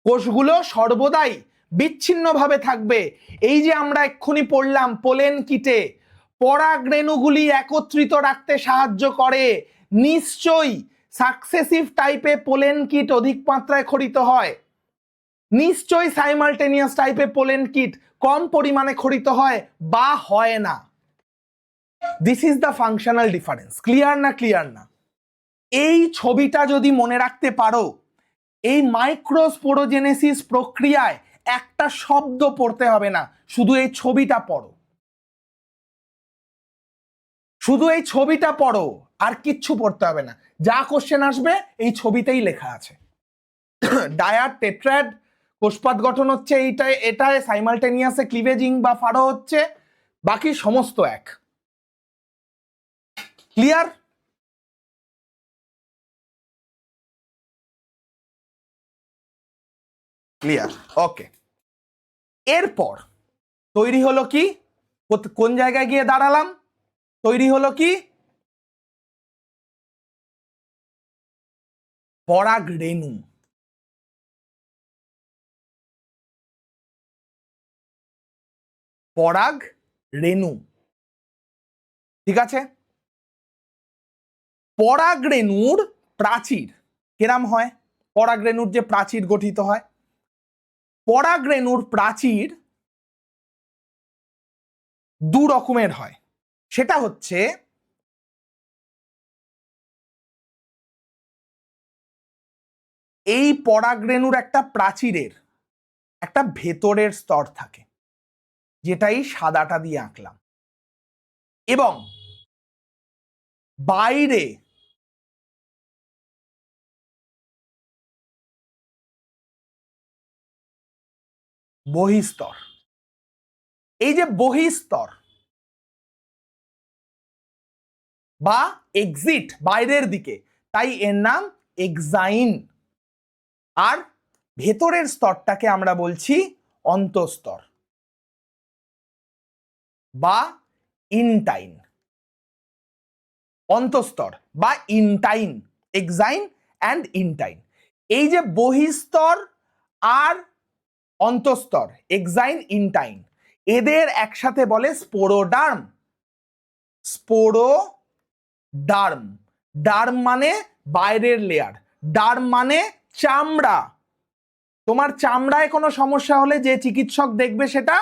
[SPEAKER 1] কোষগুলো সর্বদাই বিচ্ছিন্নভাবে থাকবে। এই যে আমরা এক্ষুনি পড়লাম পোলেন কিটে পরাগরেণুগুলি একত্রিত রাখতে সাহায্য করে, নিশ্চয়ই সাকসেসিভ টাইপে পোলেন কিট অধিক মাত্রায় খরিত হয়, নিশ্চয়ই সাইমালটেনিয়াস টাইপে পোলেন কিট কম পরিমাণে খরিত হয় বা হয় না। This is the functional difference. Clear না? ক্লিয়ার না? এই ছবিটা যদি মনে রাখতে পারো, এই মাইক্রোস্পোরোজেনেসিস প্রক্রিয়ায় একটা শব্দ পড়তে হবে না, শুধু এই ছবিটা পড়ো, শুধু এই ছবিটা পড়ো, আর কিচ্ছু পড়তে হবে না। যা কোশ্চেন আসবে এই ছবিতেই লেখা আছে। ডায়াড টেট্রাড কোষপাত গঠন হচ্ছে এইটায়, এটায় সাইমালটেনিয়াসে ক্লিভেজিং বা ফাড়ো হচ্ছে, বাকি সমস্ত এক। ক্লিয়ার? ক্লিয়ার, ওকে। এরপর তৈরি হলো কি, কোন জায়গায় গিয়ে দাঁড়ালাম? তৈরি হলো কি? পরাগ রেণু। পরাগ রেণু, ঠিক আছে? পরাগ রেণুর প্রাচীর কিরাম হয়? পরাগ রেণুর যে প্রাচীর গঠিত হয়, পরাগ রেণুর প্রাচীর দু রকমের হয়। সেটা হচ্ছে এই পরাগ রেণুর একটা প্রাচীরের একটা ভেতরের স্তর থাকে, যেটাই সাদাটা দিয়ে আঁকলাম, এবং বাইরে বহিস্তর। এই যে বহিস্তর বা এক্সিট, বাইরের দিকে, তাই এর নাম এক্সাইন। আর ভেতরের স্তরটাকে আমরা বলছি অন্তঃস্তর বা ইনটাইন। অন্তঃস্তর বা ইনটাইন, এক্সাইন অ্যান্ড ইনটাইন। এই যে বহিস্তর আর অন্তঃস্তর, এক্সাইন ইনটাইন, এদের একসাথে বলে স্পোরোডার্ম। স্পোরোডার্ম, ডার্ম মানে বাইরের লেয়ার, ডার্ম মানে চামড়া। তোমার চামড়ায় কোনো সমস্যা হলে যে চিকিৎসক দেখবে সেটা,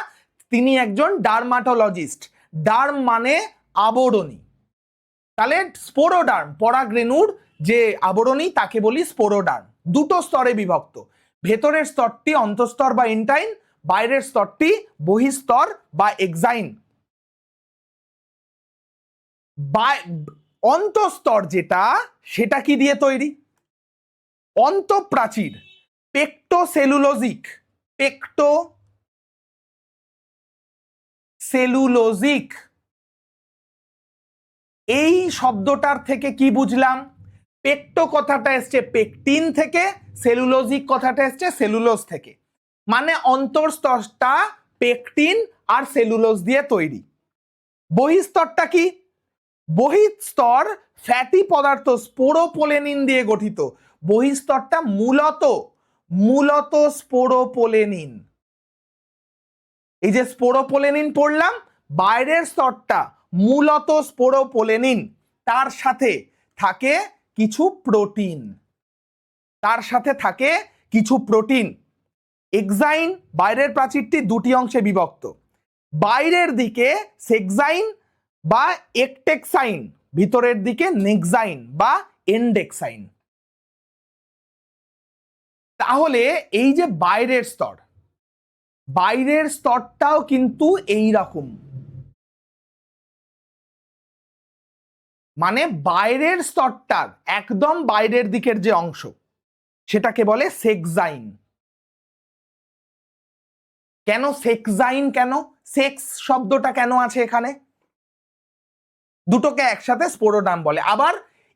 [SPEAKER 1] তিনি একজন ডার্মাটোলজিস্ট। ডার্ম মানে আবরণী। তাহলে স্পোরোডার্ম, পরাগ রেণুর যে আবরণী তাকে বলি স্পোরোডার্ম। দুটো স্তরে বিভক্ত, ভেতরের স্তরটি অন্তঃস্তর বা ইনটাইন, বাইরের স্তরটি বহিস্তর বা এক্সাইন। অন্তঃস্তর যেটা, সেটা কি দিয়ে তৈরি? অন্তঃপ্রাচীর পেক্টোসেলুলোজিক, পেক্টোসেলুলোজিক। এই শব্দটার থেকে কি বুঝলাম? পেক্টো কথাটা এসছে পেকটিন থেকে, সেলুলোজিক কথাটা এসছে সেলুলোজ থেকে, মানে অন্তঃস্তরটা পেকটিন আর সেলুলোজ দিয়ে তৈরি। বহিস্তরটা কি? বহিস্তর ফ্যাটি পদার্থ স্পোরোপোলেনিন দিয়ে গঠিত। বহিস্তরটা মূলত স্পোরোপোলেনিন। এই যে স্পোরোপোলেনিন পড়লাম, বাইরের স্তরটা মূলত স্পোরোপোলেনিন, তার সাথে থাকে কিছু প্রোটিন, তার সাথে থাকে কিছু প্রোটিন। এক্সাইন, বাইরের প্রাচীরটি দুটি অংশে বিভক্ত, বাইরের দিকে সেক্সাইন বা একটেক্সাইন, ভিতরের দিকে নেক্সাইন বা এন্ডেক্সাইন। তাহলে এই যে বাইরের স্তর, বাইরের স্তরটাও কিন্তু এই রকম, মানে বাইরের স্তরটার একদম বাইরের দিকের যে অংশ সেটাকে বলে সেক্সাইন। কেন সেক্সাইন? কেন সেক্স শব্দটা কেন আছে এখানে? দুটোকে একসাথে স্পোরোডার্ম বলে। আবার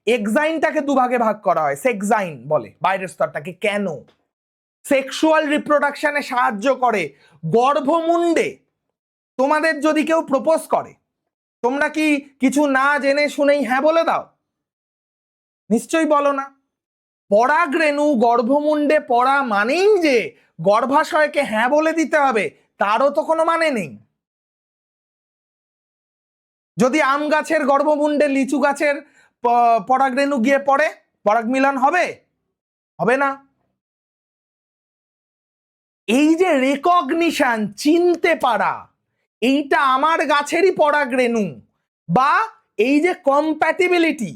[SPEAKER 1] এক্সাইনটাকে দুভাগে ভাগ করা হয়, সেক্সাইন বলে বাইরের স্তরটাকে। কেন? সেক্সুয়াল রিপ্রোডাকশনে সাহায্য করে। গর্ভমুণ্ডে তোমাদের যদি কেউ প্রপোজ করে, তোমরা কি কিছু না জেনে শুনেই হ্যাঁ বলে দাও? নিশ্চয়ই বলো না। পরাগ রেণু গর্ভমুণ্ডে পড়া মানেই যে গর্ভাশয়কে হ্যাঁ বলে দিতে হবে তারও তো কোনো মানে নেই। যদি আম গাছের গর্ভমুণ্ডে লিচু গাছের পরাগ রেণু গিয়ে পড়ে, পরাগ মিলন হবে? হবে না। এই যে রেকগনিশন, চিনতে পারা, এইটা আমার গাছেরই পরাগ রেণু, বা এই যে কম্প্যাটিবিলিটি,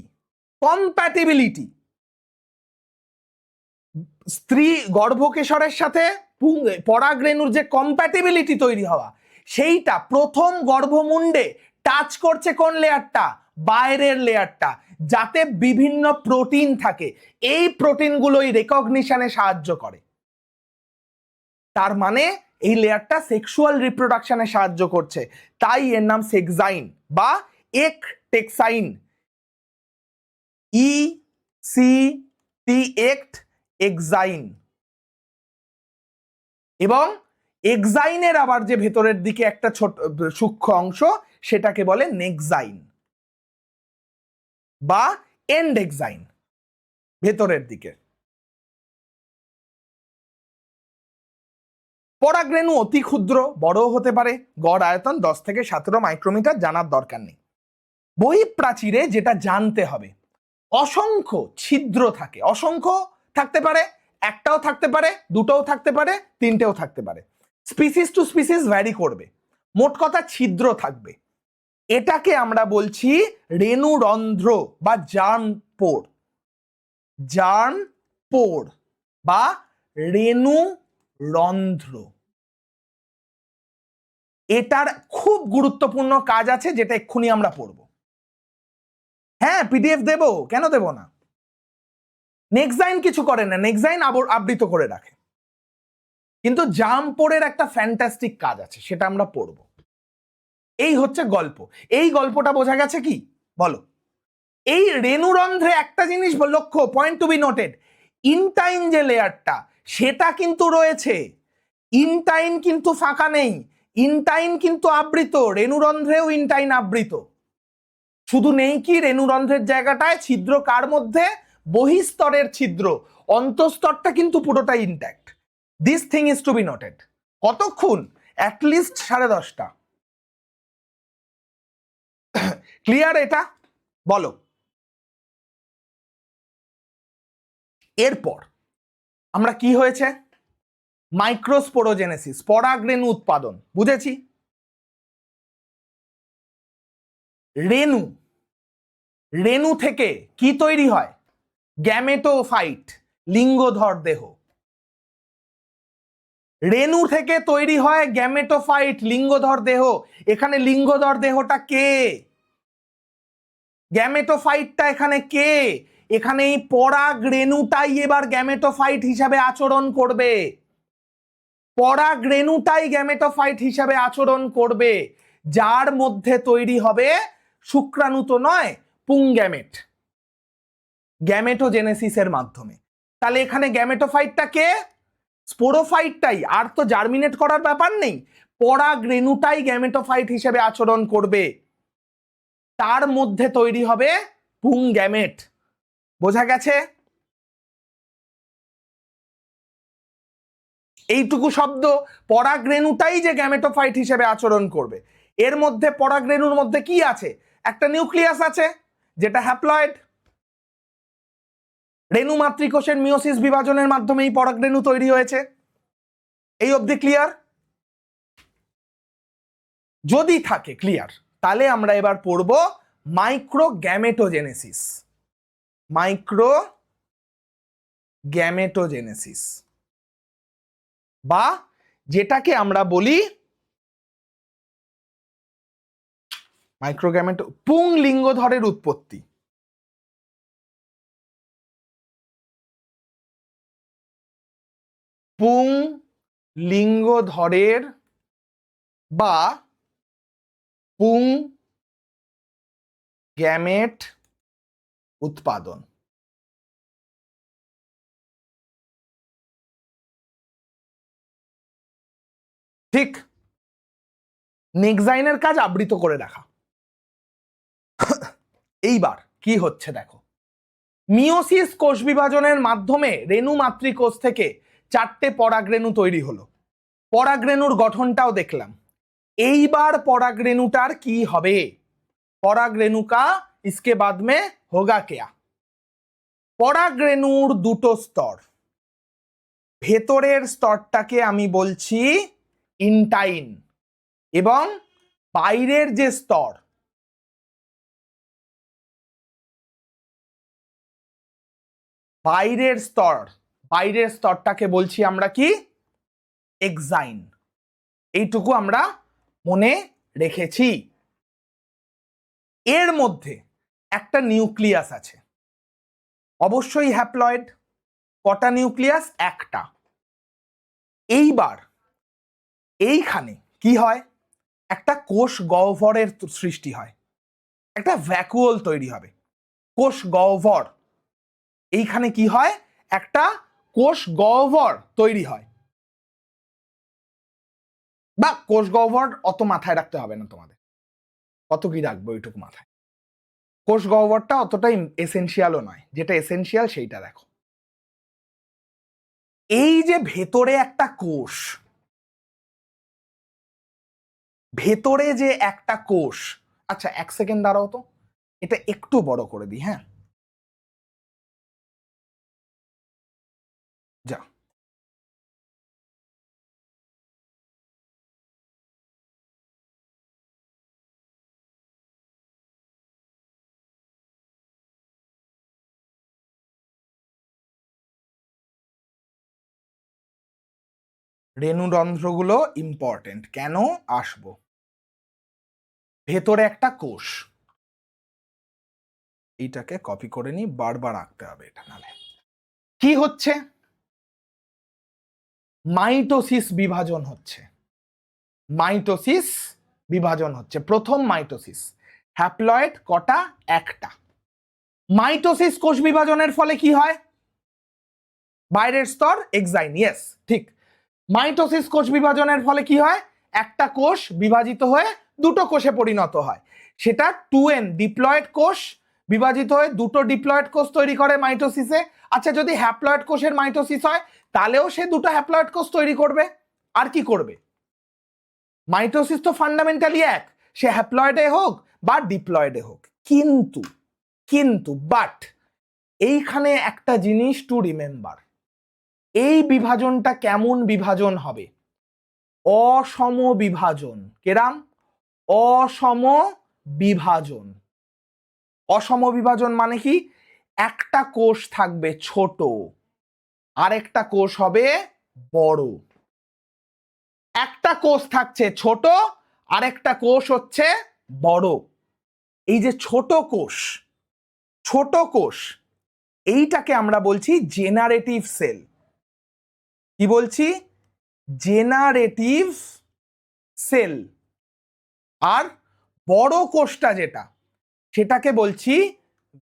[SPEAKER 1] স্ত্রী গর্ভকেশরের সাথে পরাগ রেণুর যে কম্প্যাটিবিলিটি তৈরি হওয়া, সেইটা প্রথম গর্ভমুণ্ডে টাচ করছে কোন লেয়ারটা? বাইরের লেয়ারটা, যাতে বিভিন্ন প্রোটিন থাকে। এই প্রোটিনগুলোই রেকগনিশনে সাহায্য করে। তার মানে এই লেয়ারটা সেক্সুয়াল রিপ্রোডাকশনে সাহায্য করছে, তাই এর নাম সেক্সাইন বা একটেক্সাইন। এক্সাইন। এবং এক্সাইনের আবার যে ভেতরের দিকে একটা ছোট সূক্ষ্ম অংশ, সেটাকে বলে নেক্সাইন বা এন্ড এক্সাইন, ভেতরের দিকে। পরাগরেণু অতি ক্ষুদ্র, বড়ও হতে পারে, গড় আয়তন 10 থেকে 17 মাইক্রোমিটার, জানার দরকার নেই। বহিঃপ্রাচীরে যেটা জানতে হবে, অসংখ্য ছিদ্র থাকে। অসংখ্য থাকতে পারে, একটাও থাকতে পারে, দুটোও থাকতে পারে, তিনটেও থাকতে পারে, স্পিসিস টু স্পিসিস ভ্যারি করবে, মোট কথা ছিদ্র থাকবে। এটাকে আমরা বলছি রেণুরন্ধ্র বা জার্ম পোর, বা রেণুরন্ধ্র। এটার খুব গুরুত্বপূর্ণ কাজ আছে, যেটা এক্ষুনি আমরা পড়ব। হ্যাঁ, পিডিএফ দেব, কেন দেব না। নেক্সাইন কিছু করে না, নেক্সাইন আবৃত করে রাখে, কিন্তু জার্ম পোরের একটা ফ্যান্টাস্টিক কাজ আছে, সেটা আমরা পড়ব। এই হচ্ছে গল্প। এই গল্পটা বোঝা গেছে কি বলো? এই রেণুরন্ধ্রে একটা জিনিস লক্ষ্য, point two be noted, intine যে লেয়ারটা সেটা কিন্তু রয়েছে, ইনটাইন কিন্তু ফাঁকা নেই, ইনটাইন কিন্তু আবৃত, রেণুরন্ধ্রেও ইনটাইন আবৃত। শুধু নেই কি রেণুরন্ধ্রের জায়গাটায় ছিদ্র, কার মধ্যে? বহিস্তরের ছিদ্র, অন্তঃস্তরটা কিন্তু পুরোটাই intact. This thing is to be noted. কতক্ষণ? অ্যাটলিস্ট 10:30। ক্লিয়ার এটা? বলো। এরপর আমরা কি হয়েছে, মাইক্রোস্পোরোজেনেসিস, পরাগরেণু উৎপাদন, বুঝেছি। রেণু, রেণু থেকে কি তৈরি হয়? গ্যামেটোফাইট, লিঙ্গধর দেহ। রেণু থেকে তৈরি হয় গ্যামেটোফাইট, লিঙ্গধর দেহ। এখানে লিঙ্গধর দেহটা কে? গ্যামেটোফাইটটা এখানে কে? এখানে এই পরাগ রেণুটাই এবার গ্যামেটোফাইট হিসাবে আচরণ করবে। পরাগ রেণুটাই গ্যামেটোফাইট হিসাবে আচরণ করবে, যার মধ্যে তৈরি হবে শুক্রাণু তো নয়, পুংগ্যামেট, গ্যামেটোজেনেসিসের মাধ্যমে। তাহলে এখানে গ্যামেটোফাইটটা কে? স্পোরোফাইটটাই, আর তো জার্মিনেট করার ব্যাপার নেই। পরাগ রেণুটাই গ্যামেটোফাইট হিসেবে আচরণ করবে, তার মধ্যে তৈরি হবে পুংগ্যামেট। বোঝা গেছে? এইটুকু শব্দ, পরাগ রেণুটাই যে গ্যামেটোফাইট হিসেবে আচরণ করবে। এর মধ্যে পরাগ রেণুর মধ্যে কি আছে? একটা নিউক্লিয়াস আছে, যেটা হ্যাপ্লয়েড। রেণু মাতৃকোষের মিওসিস বিভাজনের মাধ্যমে এই পরাগ রেণু তৈরি হয়েছে। এই অবধি ক্লিয়ার? যদি থাকে ক্লিয়ার, তাহলে আমরা এবার পড়ব মাইক্রোগ্যামেটোজেনেসিস। মাইক্রোগ্যামেটোজেনেসিস, বা যেটাকে আমরা বলি মাইক্রোগ্যামেটো, পুংলিঙ্গধরের উৎপত্তি। পুংলিঙ্গধরের বা পুংগ্যামেট উৎপাদন। ঠিক, নেক্সাইনের কাজ আবৃত করে রাখা। এইবার কি হচ্ছে দেখো, মিওসিস কোষ বিভাজনের মাধ্যমে রেণু মাতৃকোষ থেকে 4টে পরাগরেণু তৈরি হলো। পরাগরেণুর গঠনটাও দেখলাম। এইবার পরাগরেণুটার কি হবে? পরাগরেণু का इसके बाद में होगा क्या? পরাগরেণুর দুটো স্তর। ভেতরের স্তরটাকে আমি বলছি ইনটাইন, এবং বাইরের যে স্তর, বাইরের স্তরটাকে বলছি আমরা কি? এক্সাইন। এইটুকু আমরা মনে রেখেছি। এর মধ্যে একটা নিউক্লিয়াস আছে, অবশ্যই হ্যাপ্লয়েড। কটা নিউক্লিয়াস? একটা। এইবার এইখানে কি হয়? একটা কোষ গহ্বরের সৃষ্টি হয়, একটা ভ্যাকুওল তৈরি হবে, কোষ গহ্বর। এইখানে কি হয়? একটা কোষ গহ্বর তৈরি হয়, বা কোষ গহ্বর অত মাথায় রাখতে হবে না তোমাদের, কত কি রাখবো ওইটুকু মাথায়। কোষ গহ্বরটা অতটা এসেনশিয়ালও নয়, যেটা এসেনশিয়াল সেইটা দেখো। এই যে ভেতরে একটা কোষ, ভেতরে যে একটা কোষ, আচ্ছা 1 সেকেন্ড দাঁড়াও তো, এটা একটু বড় করে দিই। হ্যাঁ, যা। রেণুরন্ধ্রগুলো ইম্পর্টেন্ট কেন? আসবো। ভেতরে একটা কোষ, এইটাকে কপি করে নি, বারবার আঁকতে হবে এটা, নালে কি হচ্ছে? মাইটোসিস বিভাজন হচ্ছে। মাইটোসিস বিভাজন হচ্ছে, প্রথম মাইটোসিস। হ্যাপ্লয়েড কটা? একটা। মাইটোসিস কোষ বিভাজনের ফলে কি হয়? বাইরের স্তর এক্সাইন, ইয়েস ঠিক। মাইটোসিস কোষ বিভাজনের ফলে কি হয়? একটা কোষ বিভাজিত হয়ে দুটো কোষে পরিণত হয়। সেটা 2n ডিপ্লয়েড কোষ বিভাজিত হয়ে দুটো ডিপ্লয়েড কোষ তৈরি করে মাইটোসিসে। আচ্ছা, যদি হ্যাপ্লয়েড কোষের মাইটোসিস হয় তাহলেও সে দুটো হ্যাপ্লয়েড কোষ তৈরি করবে। আর কি করবে? মাইটোসিস তো ফান্ডামেন্টালি এক, সে হ্যাপ্লয়েডে হোক বা ডিপ্লয়েডে হোক। কিন্তু কিন্তু বাট এইখানে একটা জিনিস টু রিমেম্বার, এই বিভাজনটা কেমন বিভাজন হবে? অসম বিভাজন। কেরাম? অসম বিভাজন। অসম বিভাজন মানে কি? একটা কোষ থাকবে ছোট, আরেকটা কোষ হবে বড়। একটা কোষ থাকছে ছোট, আরেকটা কোষ হচ্ছে বড়। এই যে ছোট কোষ, এইটাকে আমরা বলছি জেনারেটিভ সেল। কি বলছি? Generative sell. আর বড় কোষটা যেটা, সেটাকে বলছি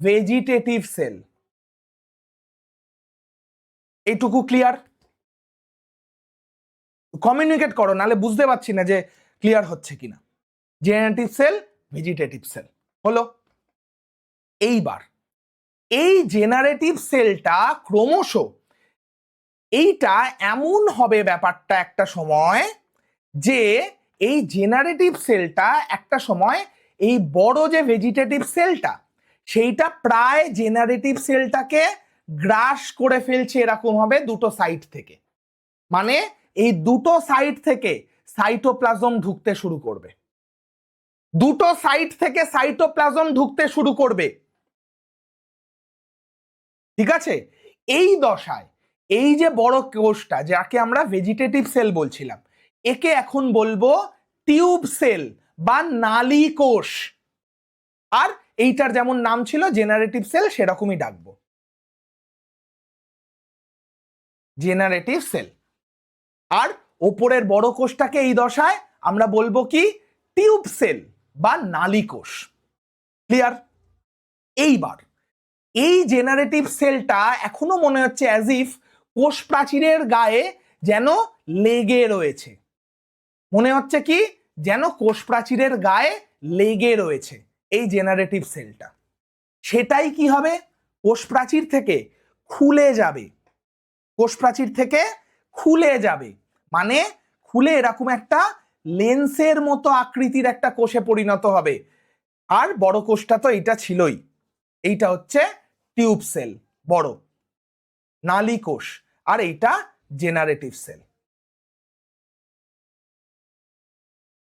[SPEAKER 1] ভেজিটেটিভ সেল। এইটুকু ক্লিয়ার? কমিউনিকেট করো, নাহলে বুঝতে পারছি না যে ক্লিয়ার হচ্ছে কিনা। জেনারেটিভ সেল, ভেজিটেটিভ সেল হলো। এইবার এই জেনারেটিভ সেলটা ক্রমশ, এইটা এমন হবে ব্যাপারটা একটা সময়, যে এই জেনারেটিভ সেলটা একটা সময় এই বড় যে ভেজিটেটিভ সেলটা, সেইটা প্রায় জেনারেটিভ সেলটাকে গ্রাস করে ফেলছে, এরকম হবে দুটো সাইড থেকে। মানে এই দুটো সাইড থেকে সাইটোপ্লাজম ঢুকতে শুরু করবে, দুটো সাইড থেকে সাইটোপ্লাজম ঢুকতে শুরু করবে। ঠিক আছে? এই দশায় এই যে বড় কোষটা, যাকে আমরা ভেজিটেটিভ সেল বলছিলাম, একে এখন বলবো টিউব সেল বা নালী কোষ। আর এইটার যেমন নাম ছিল জেনারেটিভ সেল, সেরকমই ডাকবো, জেনারেটিভ সেল। আর ওপরের বড় কোষটাকে এই দশায় আমরা বলবো কি? টিউব সেল বা নালী কোষ। ক্লিয়ার? এইবার এই জেনারেটিভ সেলটা এখনো মনে হচ্ছে অ্যাজ ইফ কোষ প্রাচীরের গায়ে যেন লেগে রয়েছে। মনে হচ্ছে কি? যেন কোষ প্রাচীরের গায়ে লেগে রয়েছে এই জেনারেটিভ সেলটা। সেটাই কি হবে? কোষ প্রাচীর থেকে খুলে যাবে, কোষ প্রাচীর থেকে খুলে যাবে, মানে খুলে এরকম একটা লেন্সের মতো আকৃতির একটা কোষে পরিণত হবে। আর বড় কোষটা তো এইটা ছিলই, এইটা হচ্ছে টিউব সেল, বড় নালী কোষ, আর এইটা জেনারেটিভ সেল।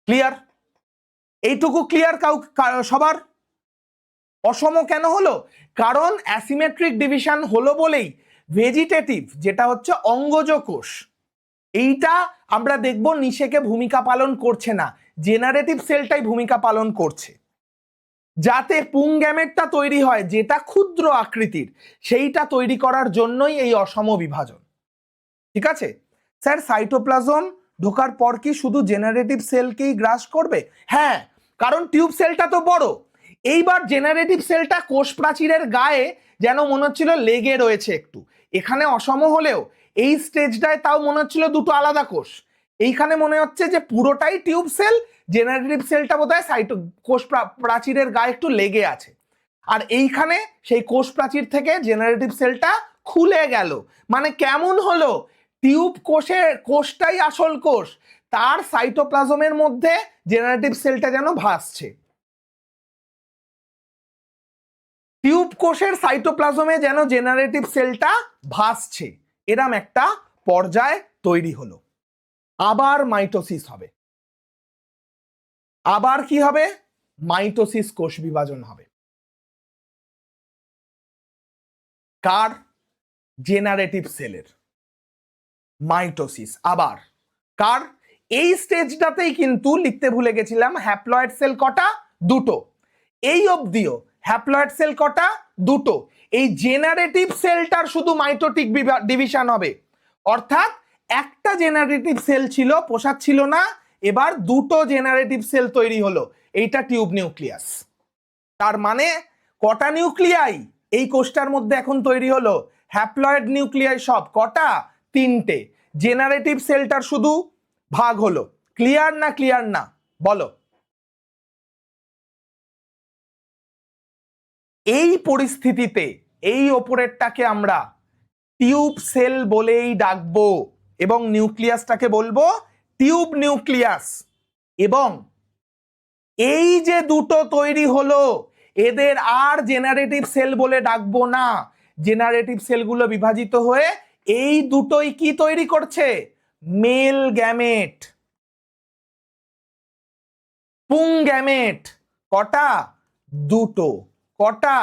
[SPEAKER 1] ক্লিয়ার? এইটুকু ক্লিয়ার সবার? অসম কেন হলো? কারণ অ্যাসিমেট্রিক ডিভিশন হলো বলেই ভেজিটেটিভ, যেটা হচ্ছে অঙ্গজ কোষ, এইটা আমরা দেখব নিষেকে ভূমিকা পালন করছে না, জেনারেটিভ সেলটাই ভূমিকা পালন করছে। যাতে পুং গ্যামেটটা তৈরি হয়, যেটা ক্ষুদ্র আকৃতির, সেইটা তৈরি করার জন্যই এই অসম বিভাজন। ঠিক আছে স্যার, সাইটোপ্লাজম ঢোকার পর কি শুধু জেনারেটিভ সেলকেই গ্রাস করবে? হ্যাঁ, কারণ টিউব সেলটা তো বড়। এইবার জেনারেটিভ সেলটা কোষ প্রাচীরের গায়ে যেন মনে হচ্ছিল লেগে রয়েছে একটু, এখানে অসম হলেও এই স্টেজটায় তাও মনে হচ্ছিল দুটো আলাদা কোষ। এইখানে মনে হচ্ছে যে পুরোটাই টিউব সেল, জেনারেটিভ সেলটা বোধহয় কোষ প্রাচীরের গায়ে একটু লেগে আছে। আর এইখানে সেই কোষ প্রাচীর থেকে জেনারেটিভ সেলটা খুলে গেল, মানে কেমন হলো? টিউব কোষটাই আসল কোষ, তার সাইটোপ্লাজমের মধ্যে জেনারেটিভ সেলটা যেন ভাসছে। টিউব কোষের সাইটোপ্লাজমে যেন জেনারেটিভ সেলটা ভাসছে, এরম একটা পর্যায় তৈরি হলো। আবার মাইটোসিস হবে, আবার কি হবে? মাইটোসিস, কোষ বিভাজন হবে। কার? জেনারেটিভ সেলের। মাইটোসিস আবার কার? এই স্টেজটাতেই কিন্তু লিখতে ভুলে গেছিলাম, হ্যাপ্লয়েড সেল কটা? দুটো। এই অবধিও হ্যাপ্লয়েড সেল কটা? দুটো। এই জেনারেটিভ সেলটার শুধু মাইটোটিক ডিভিশন হবে, অর্থাৎ একটা জেনারেটিভ সেল ছিল, পোষাচ্ছিল না, এবার দুটো জেনারেটিভ সেল তৈরি হলো, এইটা টিউব নিউক্লিয়াস। তার মানে কটা নিউক্লিয়াই এই কোষটার মধ্যে এখন তৈরি হলো? হ্যাপ্লয়েড নিউক্লিয়াই সব কটা? তিনটে। জেনারেটিভ সেলটার শুধু ভাগ হলো। ক্লিয়ার না ক্লিয়ার না বলো? এই পরিস্থিতিতে এই ওপরেরটাকে আমরা টিউব সেল বলেই ডাকবো, এবং নিউক্লিয়াসটাকে বলবো টিউব নিউক্লিয়াস। এবং এই যে দুটো তৈরি হলো, এদের আর জেনারেটিভ সেল বলে ডাকবো না। জেনারেটিভ সেলগুলো বিভাজিত হয়ে এই দুটোই কি তৈরি করছে? মেল গ্যামেট, পুং গ্যামেট। কটা? দুটো। কটা?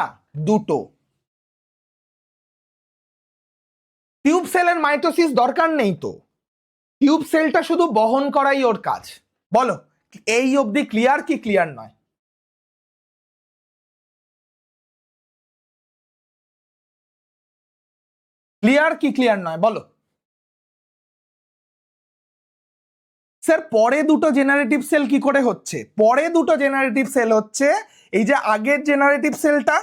[SPEAKER 1] দুটো। টিউব সেলের মাইটোসিস দরকার নেই তো, টিউব সেলটা শুধু বহন করাই ওর কাজ। বলো এই অবধি ক্লিয়ার কি ক্লিয়ার নয়? ক্লিয়ার কি ক্লিয়ার নয় বলো? স্যার পরে দুটো জেনারেটিভ সেল কি করে হচ্ছে? পরে দুটো জেনারেটিভ সেল হচ্ছে, এই যে আগের জেনারেটিভ সেলটা,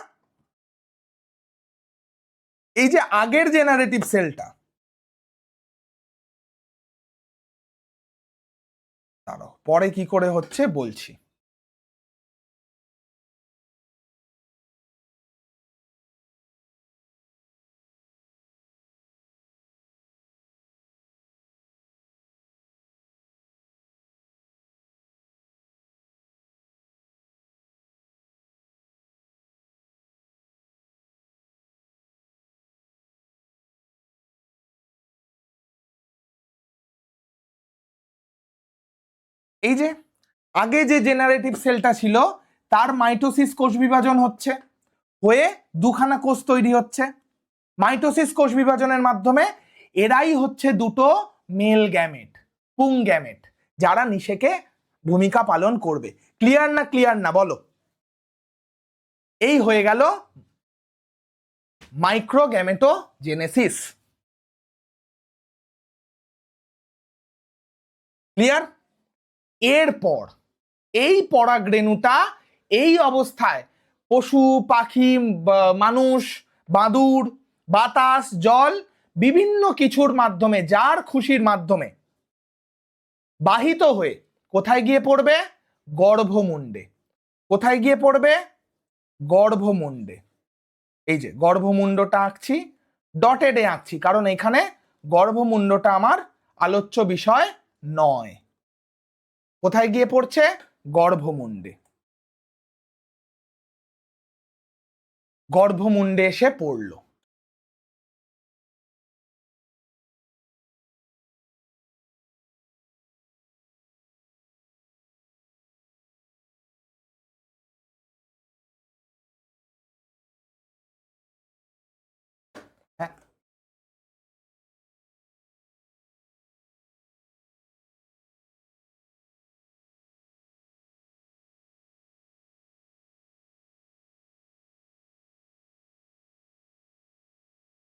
[SPEAKER 1] এই যে আগের জেনারেটিভ সেলটা, দাঁড়াও পরে কি করে হচ্ছে বলছি। এই যে আগে যে জেনারেটিভ সেলটা ছিল, তার মাইটোসিস কোষ বিভাজন হচ্ছে, হয়ে দুখানা কোষ তৈরি হচ্ছে। মাইটোসিস কোষ বিভাজনের মাধ্যমে এরাই হচ্ছে দুটো মেল গ্যামেট, পুং গ্যামেট, যারা নিষেকে ভূমিকা পালন করবে। ক্লিয়ার না ক্লিয়ার না বলো? এই হয়ে গেল মাইক্রোগ্যামেটোজেনেসিস। ক্লিয়ার? এরপর এই পরাগরেণুটা এই অবস্থায় পশু পাখি, মানুষ, বাদুড়, বাতাস, জল, বিভিন্ন কিছুর মাধ্যমে, যার খুশির মাধ্যমে বাহিত হয়ে কোথায় গিয়ে পড়বে? গর্ভমুণ্ডে। কোথায় গিয়ে পড়বে? গর্ভমুণ্ডে। এই যে গর্ভমুণ্ডটা আঁকছি, ডটেডে আঁকছি, কারণ এখানে গর্ভমুণ্ডটা আমার আলোচ্য বিষয় নয়। কোথায় গিয়ে পড়ছে? গর্ভমুণ্ডে। গর্ভমুণ্ডে এসে পড়লো। হ্যাঁ,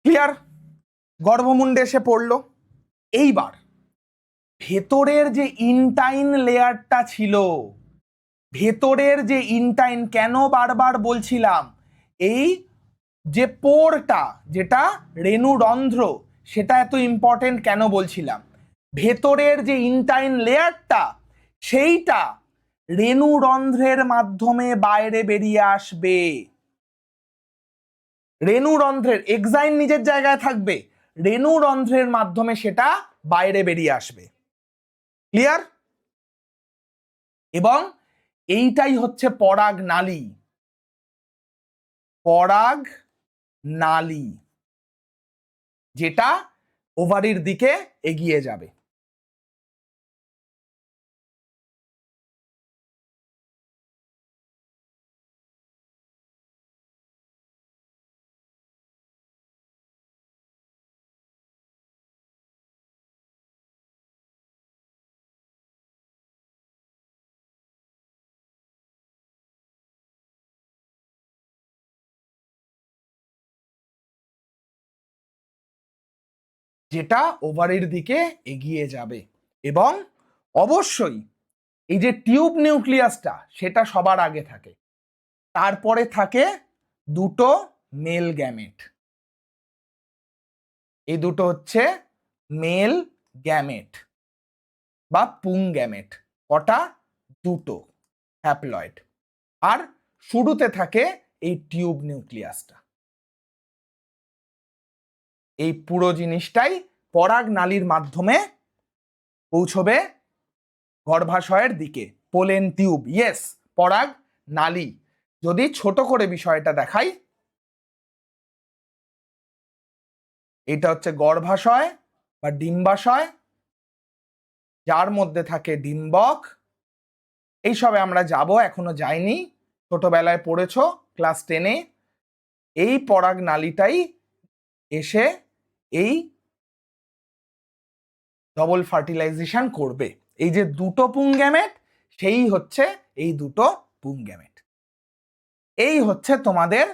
[SPEAKER 1] ক্লিয়ার? গর্ভমুণ্ডে এসে পড়লো। এইবার ভেতরের যে ইনটাইন লেয়ারটা ছিল, ভেতরের যে ইনটাইন, কেন বারবার বলছিলাম এই যে পোরটা, যেটা রেণুরন্ধ্র, সেটা এত ইম্পর্টেন্ট কেন বলছিলাম? ভেতরের যে ইনটাইন লেয়ারটা, সেইটা রেণুরন্ধ্রের মাধ্যমে বাইরে বেরিয়ে আসবে। রেণুরন্ধ্রের, এক্সাইন নিজের জায়গায় থাকবে, রেণুরন্ধ্রের মাধ্যমে সেটা বাইরে বেরিয়ে আসবে। ক্লিয়ার? এবং এইটাই হচ্ছে পরাগ নালী। পরাগ নালী, যেটা ওভারির দিকে এগিয়ে যাবে। যেটা ওভারির দিকে এগিয়ে যাবে। এবং অবশ্যই এই যে টিউব নিউক্লিয়াসটা, সেটা সবার আগে থাকে। তারপরে থাকে দুটো মেল গ্যামেট। এই দুটো হচ্ছে মেল গ্যামেট বা পুং গ্যামেট। কটা? দুটো হ্যাপ্লয়েড। আর শুরুতে থাকে এই টিউব নিউক্লিয়াসটা। এই পুরো জিনিসটাই পরাগ নালীর মাধ্যমে পৌঁছবে গর্ভাশয়ের দিকে। পোলেন টিউব, ইয়েস, পরাগ নালী। যদি ছোট করে বিষয়টা দেখাই, এটা হচ্ছে গর্ভাশয় বা ডিম্বাশয়, যার মধ্যে থাকে ডিম্বক। এইসবে আমরা যাব, এখনো যাইনি, ছোটবেলায় পড়েছো ক্লাস 10-এ। এই পরাগ নালীটাই এসে এই ডবল ফার্টিলাইজেশন করবে। এই যে দুটো পুং গ্যামেট, সেই হচ্ছে এই দুটো পুং গ্যামেট। এই হচ্ছে তোমাদের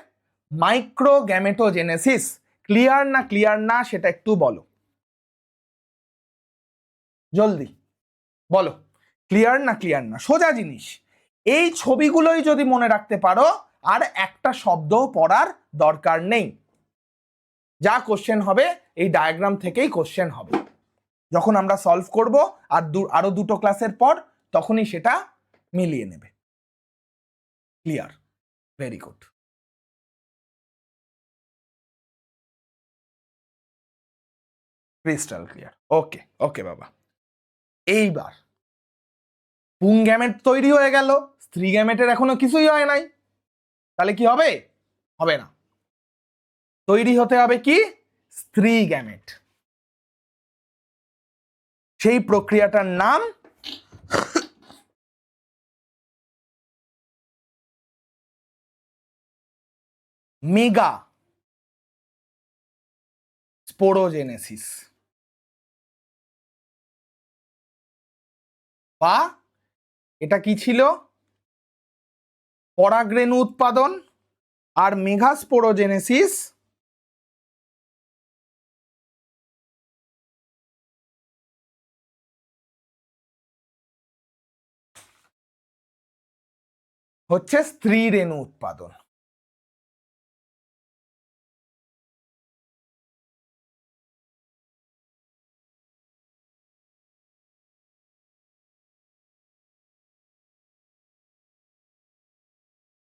[SPEAKER 1] মাইক্রো গ্যামেটোজেনেসিস। ক্লিয়ার না ক্লিয়ার না সেটা একটু বলো, জলদি বলো, ক্লিয়ার না ক্লিয়ার না? সোজা জিনিস। এই ছবিগুলোই যদি মনে রাখতে পারো, আর একটা শব্দও পড়ার দরকার নেই। যা কোশ্চেন হবে এই ডায়াগ্রাম থেকেই কোশ্চেন হবে। যখন আমরা সলভ করব আর আরো দুটো ক্লাসের পর, তখনই সেটা মিলিয়ে নেবে। Clear? Very good. Crystal clear. Okay okay বাবা। এইবার পুং গ্যামেট তৈরি হয়ে গেল, স্ত্রী গ্যামেটের এখনো কিছুই হয় নাই। তাহলে কি হবে? হবে না। তৈরি হতে হবে কি? স্ত্রী গ্যামেট। সেই প্রক্রিয়াটার নাম মেগা স্পোরোজেনেসিস, বা এটা কি ছিল? পরাগরেণু উৎপাদন। আর মেগাস্পোরোজেনেসিস হচ্ছে স্ত্রী রেণু উৎপাদন।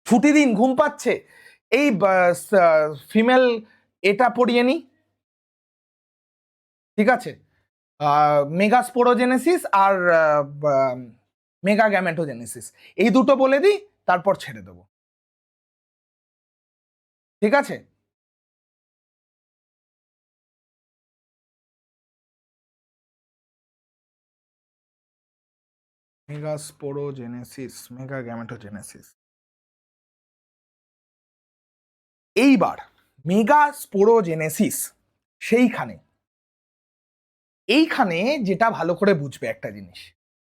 [SPEAKER 1] ছুটি দিন, ঘুম পাচ্ছে, এই ফিমেল এটা পড়িয়ে নি, ঠিক আছে, মেগাস্পোরোজেনেসিস আর মেগা গ্যামেটোজেনেসিস, এই দুটো বলে দিই, তারপর ছেড়ে দেবো, ঠিক আছে। মেগাস্পোরোজেনেসিস, মেগা গ্যামেটোজেনেসিস। এইবার মেগাস্পোরোজেনেসিস, এইখানে যেটা ভালো করে বুঝবে একটা জিনিস,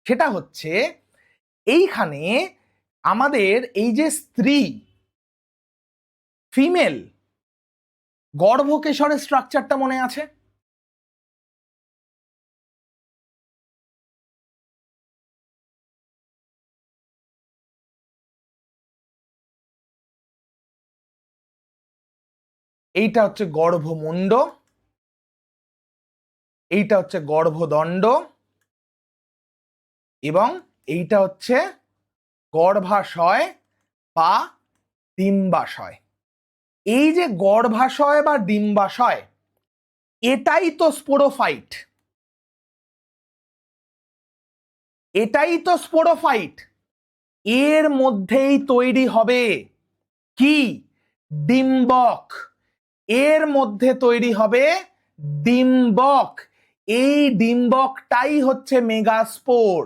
[SPEAKER 1] সেটা হচ্ছে এইখানে আমাদের এই যে স্ত্রী ফিমেল গর্ভকেশরের স্ট্রাকচারটা মনে আছে? এইটা হচ্ছে গর্ভমুণ্ড, এইটা হচ্ছে গর্ভদণ্ড, এবং এইটা হচ্ছে গর্ভাশয় বা ডিম্বাশয়। এই যে গর্ভাশয় বা ডিম্বাশয়, এটাই তো স্পোরোফাইট, এটাই তো স্পোরোফাইট। এর মধ্যেই তৈরি হবে কি? ডিম্বক। এর মধ্যে তৈরি হবে ডিম্বক। এই ডিম্বকটাই হচ্ছে মেগাস্পোর,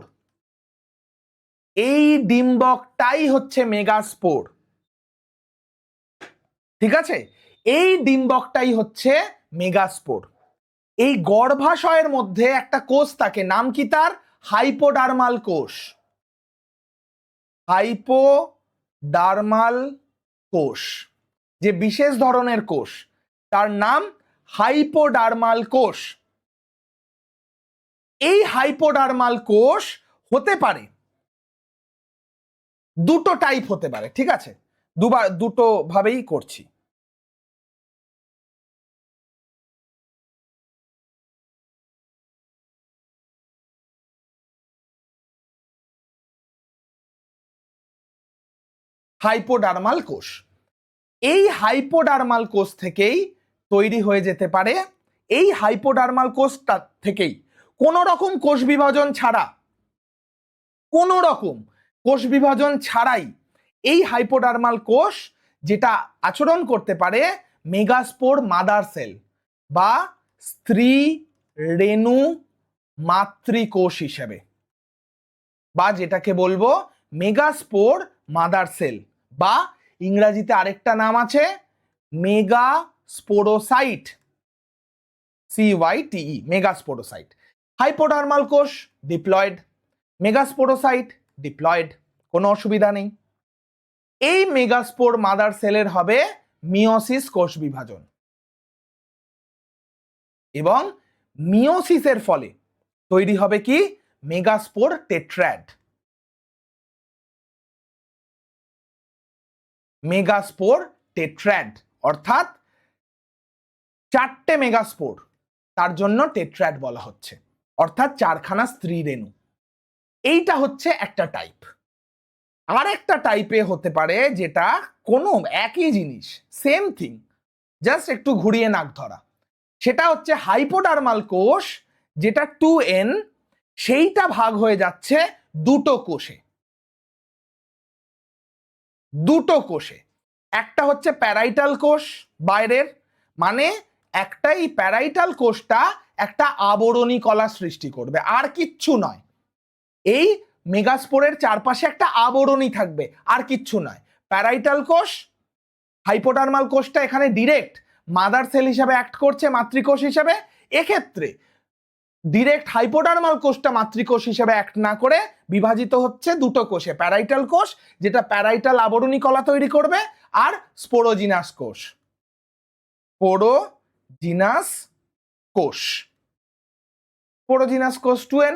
[SPEAKER 1] এই ডিম্বকটাই হচ্ছে মেগাস্পোর, ঠিক আছে। এই ডিম্বকটাই হচ্ছে মেগাস্পোর। এই গর্ভাশয়ের মধ্যে একটা কোষ থাকে, নাম কি তার? হাইপোডার্মাল কোষ। হাইপোডার্মাল কোষ, যে বিশেষ ধরনের কোষ, তার নাম হাইপোডার্মাল কোষ। এই হাইপোডার্মাল কোষ হতে পারে দুটো টাইপ হতে পারে, ঠিক আছে, দুটো ভাবেই করছি। হাইপোডার্মাল কোষ, এই হাইপোডার্মাল কোষ থেকেই তৈরি হয়ে যেতে পারে, এই হাইপোডার্মাল কোষটা থেকেই কোনো রকম কোষ বিভাজন ছাড়া, কোনো রকম কোষ বিভাজন ছাড়াই এই হাইপোডার্মাল কোষ যেটা আচরণ করতে পারে মেগাস্পোর মাদার সেল বা স্ত্রী রেণু মাতৃকোষ হিসেবে, বা যেটাকে বলবো মেগাস্পোর মাদার সেল, বা ইংরেজিতে আরেকটা নাম আছে মেগাস্পোরোসাইট, CYTE, মেগাস্পোরোসাইট। হাইপোডার্মাল কোষ ডিপ্লয়েড, মেগাস্পোরোসাইট ডিপ্লয়েড, কোনো অসুবিধা নেই। এই মেগাস্পোর মাদার সেলের হবে মিওসিস কোষ বিভাজন, এবং মিওসিসের ফলে তৈরি হবে কি? মেগাস্পোর টেট্রাড, মেগাস্পোর টেট্রাড, অর্থাৎ চারটে মেগাস্পোর, তার জন্য টেট্রাড বলা হচ্ছে, অর্থাৎ চারখানা স্ত্রী রেণু। এইটা হচ্ছে একটা টাইপ। আর একটা টাইপে হতে পারে যেটা কোনো একই জিনিস, সেম থিং, জাস্ট একটু ঘুরিয়ে নাক ধরা, সেটা হচ্ছে হাইপোডার্মাল কোষ, যেটা 2N, সেইটা ভাগ হয়ে যাচ্ছে দুটো কোষে, দুটো কোষে। একটা হচ্ছে প্যারাইটাল কোষ বাইরের, মানে একটাই প্যারাইটাল কোষটা একটা আবরণী কলা সৃষ্টি করবে, আর কিচ্ছু নয়। এই মেগাস্পোরের চারপাশে একটা আবরণী থাকবে, আর কিচ্ছু নয়। প্যারাইটাল কোষ, হাইপোডার্মাল কোষটা এখানে ডিরেক্ট মাদার সেল হিসাবে অ্যাক্ট করছে, মাতৃকোষ হিসাবে। এক্ষেত্রে ডিরেক্ট হাইপোডার্মাল কোষটা মাতৃকোষ হিসেবে অ্যাক্ট না করে বিভাজিত হচ্ছে দুটো কোষে, প্যারাইটাল কোষ যেটা প্যারাইটাল আবরণী কলা তৈরি করবে, আর স্পোরোজিনাস কোষ, স্পোরোজিনাস কোষ, স্পোরোজিনাস কোষ 2N।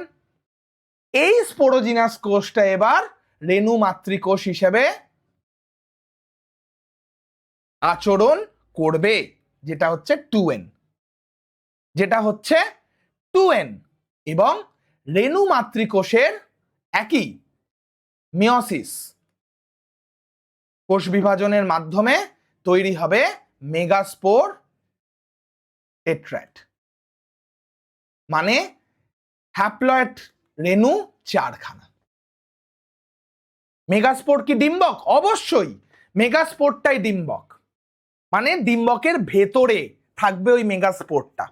[SPEAKER 1] এই স্পোরোজিনাস কোষটা এবার রেণু মাতৃকোষ হিসেবে আচরণ করবে, যেটা হচ্ছে 2N, যেটা হচ্ছে 2N। এবং রেণু মাতৃকোষের একই মিওসিস কোষ বিভাজনের মাধ্যমে তৈরি হবে মেগাস্পোর টেট্রাড, মানে হ্যাপ্লয়েড রেণু 4খানা। মেগাস্পোর কি ডিম্বক? অবশ্যই মেগাস্পোরটাই ডিম্বক, মানে ডিম্বকের ভেতরে থাকবে ওই মেগাস্পোরটা,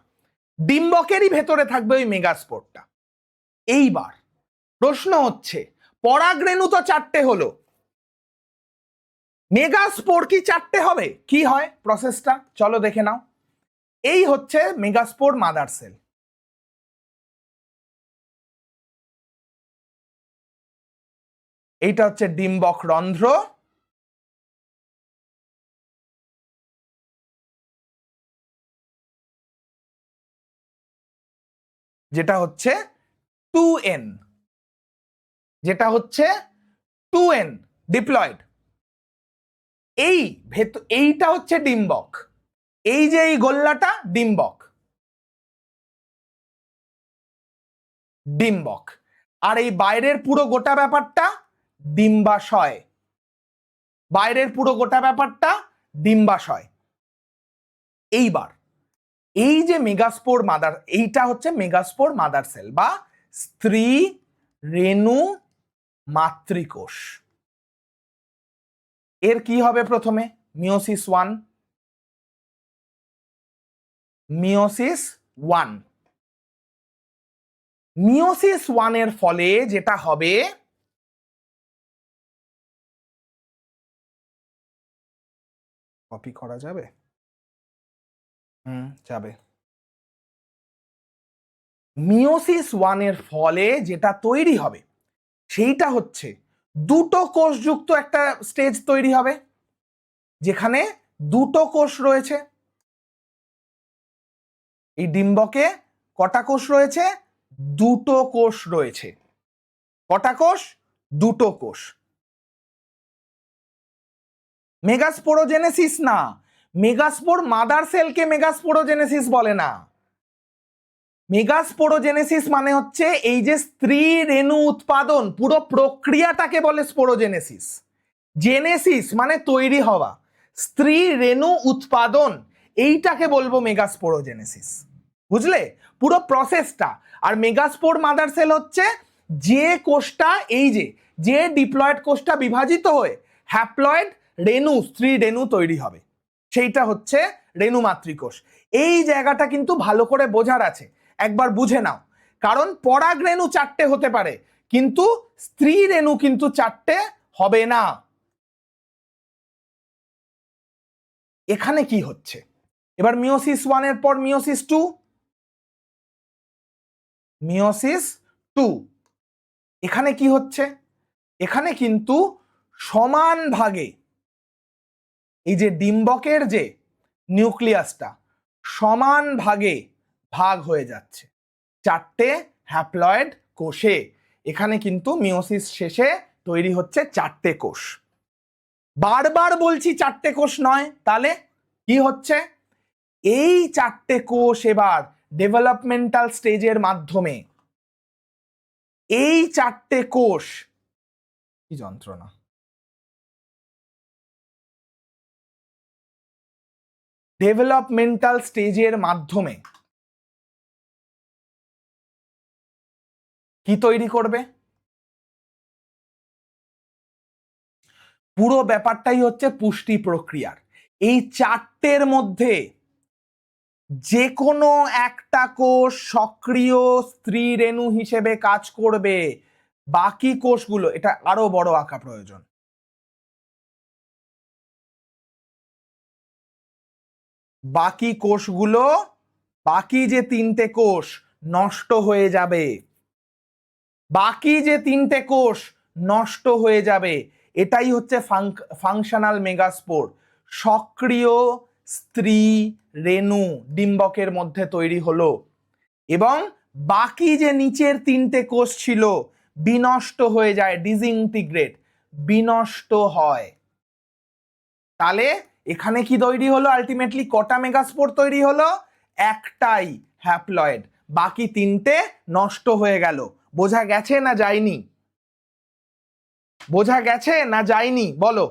[SPEAKER 1] ডিম্বকেরই ভেতরে থাকবে ওই মেগাস্পোরটা। এইবার প্রশ্ন হচ্ছে, পরাগরেণু তো 4টে হলো, মেগাস্পোর কি 4টে হবে? কি হয় প্রসেসটা চলো দেখে নাও। এই হচ্ছে মেগাস্পোর মাদার সেল, এইটা হচ্ছে ডিম্বক রন্ধ্র, যেটা হচ্ছে 2n, যেটা হচ্ছে 2n ডিপ্লয়েড। এইটা হচ্ছে ডিম্বক, এই যে এই গোল্লাটা ডিম্বক, ডিম্বক। আর এই বাইরের পুরো গোটা ব্যাপারটা ডিম্বাশয়, বাইরের পুরো গোটা ব্যাপারটা ডিম্বাশয়। এইবার এই যে মেগাস্পোর মাদার, এইটা হচ্ছে মেগাস্পোর মাদার সেল বা স্ত্রী রেণু মাতৃকোষ। এর কি হবে প্রথমে? মিওসিস 1, মিওসিস 1, মিওসিস 1 এর ফলে যেটা হবে, কপি করা যাবে? যাবে। মিওসিস 1 এর ফলে যেটা তৈরি হবে সেইটা হচ্ছে দুটো কোষযুক্ত একটা স্টেজ তৈরি হবে, যেখানে দুটো কোষ রয়েছে। এই ডিম্বকে কটা কোষ রয়েছে? দুটো কোষ রয়েছে। কটা কোষ? দুটো কোষ। মেগাস্পোরোজেনেসিস না, মেগাস্পোর মাদার সেলকে মেগাস্পোরোজেনেসিস বলে না। মেগাস্পোরোজেনেসিস মানে হচ্ছে এই যে স্ত্রী রেণু উৎপাদন, পুরো প্রক্রিয়াটাকে বলে স্পোরোজেনেসিস। জেনেসিস মানে তৈরি হওয়া, স্ত্রী রেণু উৎপাদন, এইটাকে বলবো মেগাস্পোরোজেনেসিস। বুঝলে পুরো প্রসেসটা? আর মেগাস্পোর মাদার সেল হচ্ছে যে কোষটা, এই যে ডিপ্লয়েড কোষটা বিভাজিত হয়ে হ্যাপ্লয়েড রেণু, স্ত্রী রেণু তৈরি হবে, সেইটা হচ্ছে রেণু মাতৃকোষ। এই জায়গাটা কিন্তু ভালো করে বোঝার আছে, একবার বুঝে নাও। কারণ পরাগ রেণু 4টে হতে পারে, কিন্তু স্ত্রী রেণু কিন্তু 4টে হবে না। এখানে কি হচ্ছে এবার? মিওসিস 1 এর পর মিওসিস 2, মিওসিস 2। এখানে কি হচ্ছে? এখানে কিন্তু সমান ভাগে এই যে ডিম্বকের যে নিউক্লিয়াসটা সমান ভাগে ভাগ হয়ে যাচ্ছে 4টে হ্যাপ্লয়েড কোষে। এখানে কিন্তু মিওসিস শেষে তৈরি হচ্ছে 4টে কোষ। বারবার বলছি 4টে কোষ নয়, তাহলে কি হচ্ছে? এই 4টে কোষ এবার ডেভেলপমেন্টাল স্টেজের মাধ্যমে, এই 4টে কোষ, কি যন্ত্রণা, ডেভেলপমেন্টাল স্টেজের মাধ্যমে কি তৈরি করবে? পুরো ব্যাপারটাই হচ্ছে পুষ্টি প্রক্রিয়ার। এই 4টের মধ্যে যে কোনো একটা কোষ সক্রিয় স্ত্রী রেণু হিসেবে কাজ করবে, বাকি কোষগুলো, এটা আরো বড় আঁকা প্রয়োজন, বাকি কোষগুলো, বাকি যে 3টে কোষ নষ্ট হয়ে যাবে, বাকি যে 3টে কোষ নষ্ট হয়ে যাবে। এটাই হচ্ছে ফাংশনাল মেগাস্পোর, সক্রিয় স্ত্রী রেণু ডিম্বকের মধ্যে তৈরি হলো, এবং বাকি যে নিচের 3টে কোষ ছিল বিনষ্ট হয়ে যায়, ডিসইন্টিগ্রেট, বিনষ্ট হয়। তাহলে এখানে কি তৈরি হলো? আলটিমেটলি কটা মেগাস্পোর তৈরি হলো? একটাই হ্যাপ্লয়েড, বাকি 3টে নষ্ট হয়ে গেল। বোঝা গেছে না যায়নি? বোঝা গেছে না যায়নি বলো?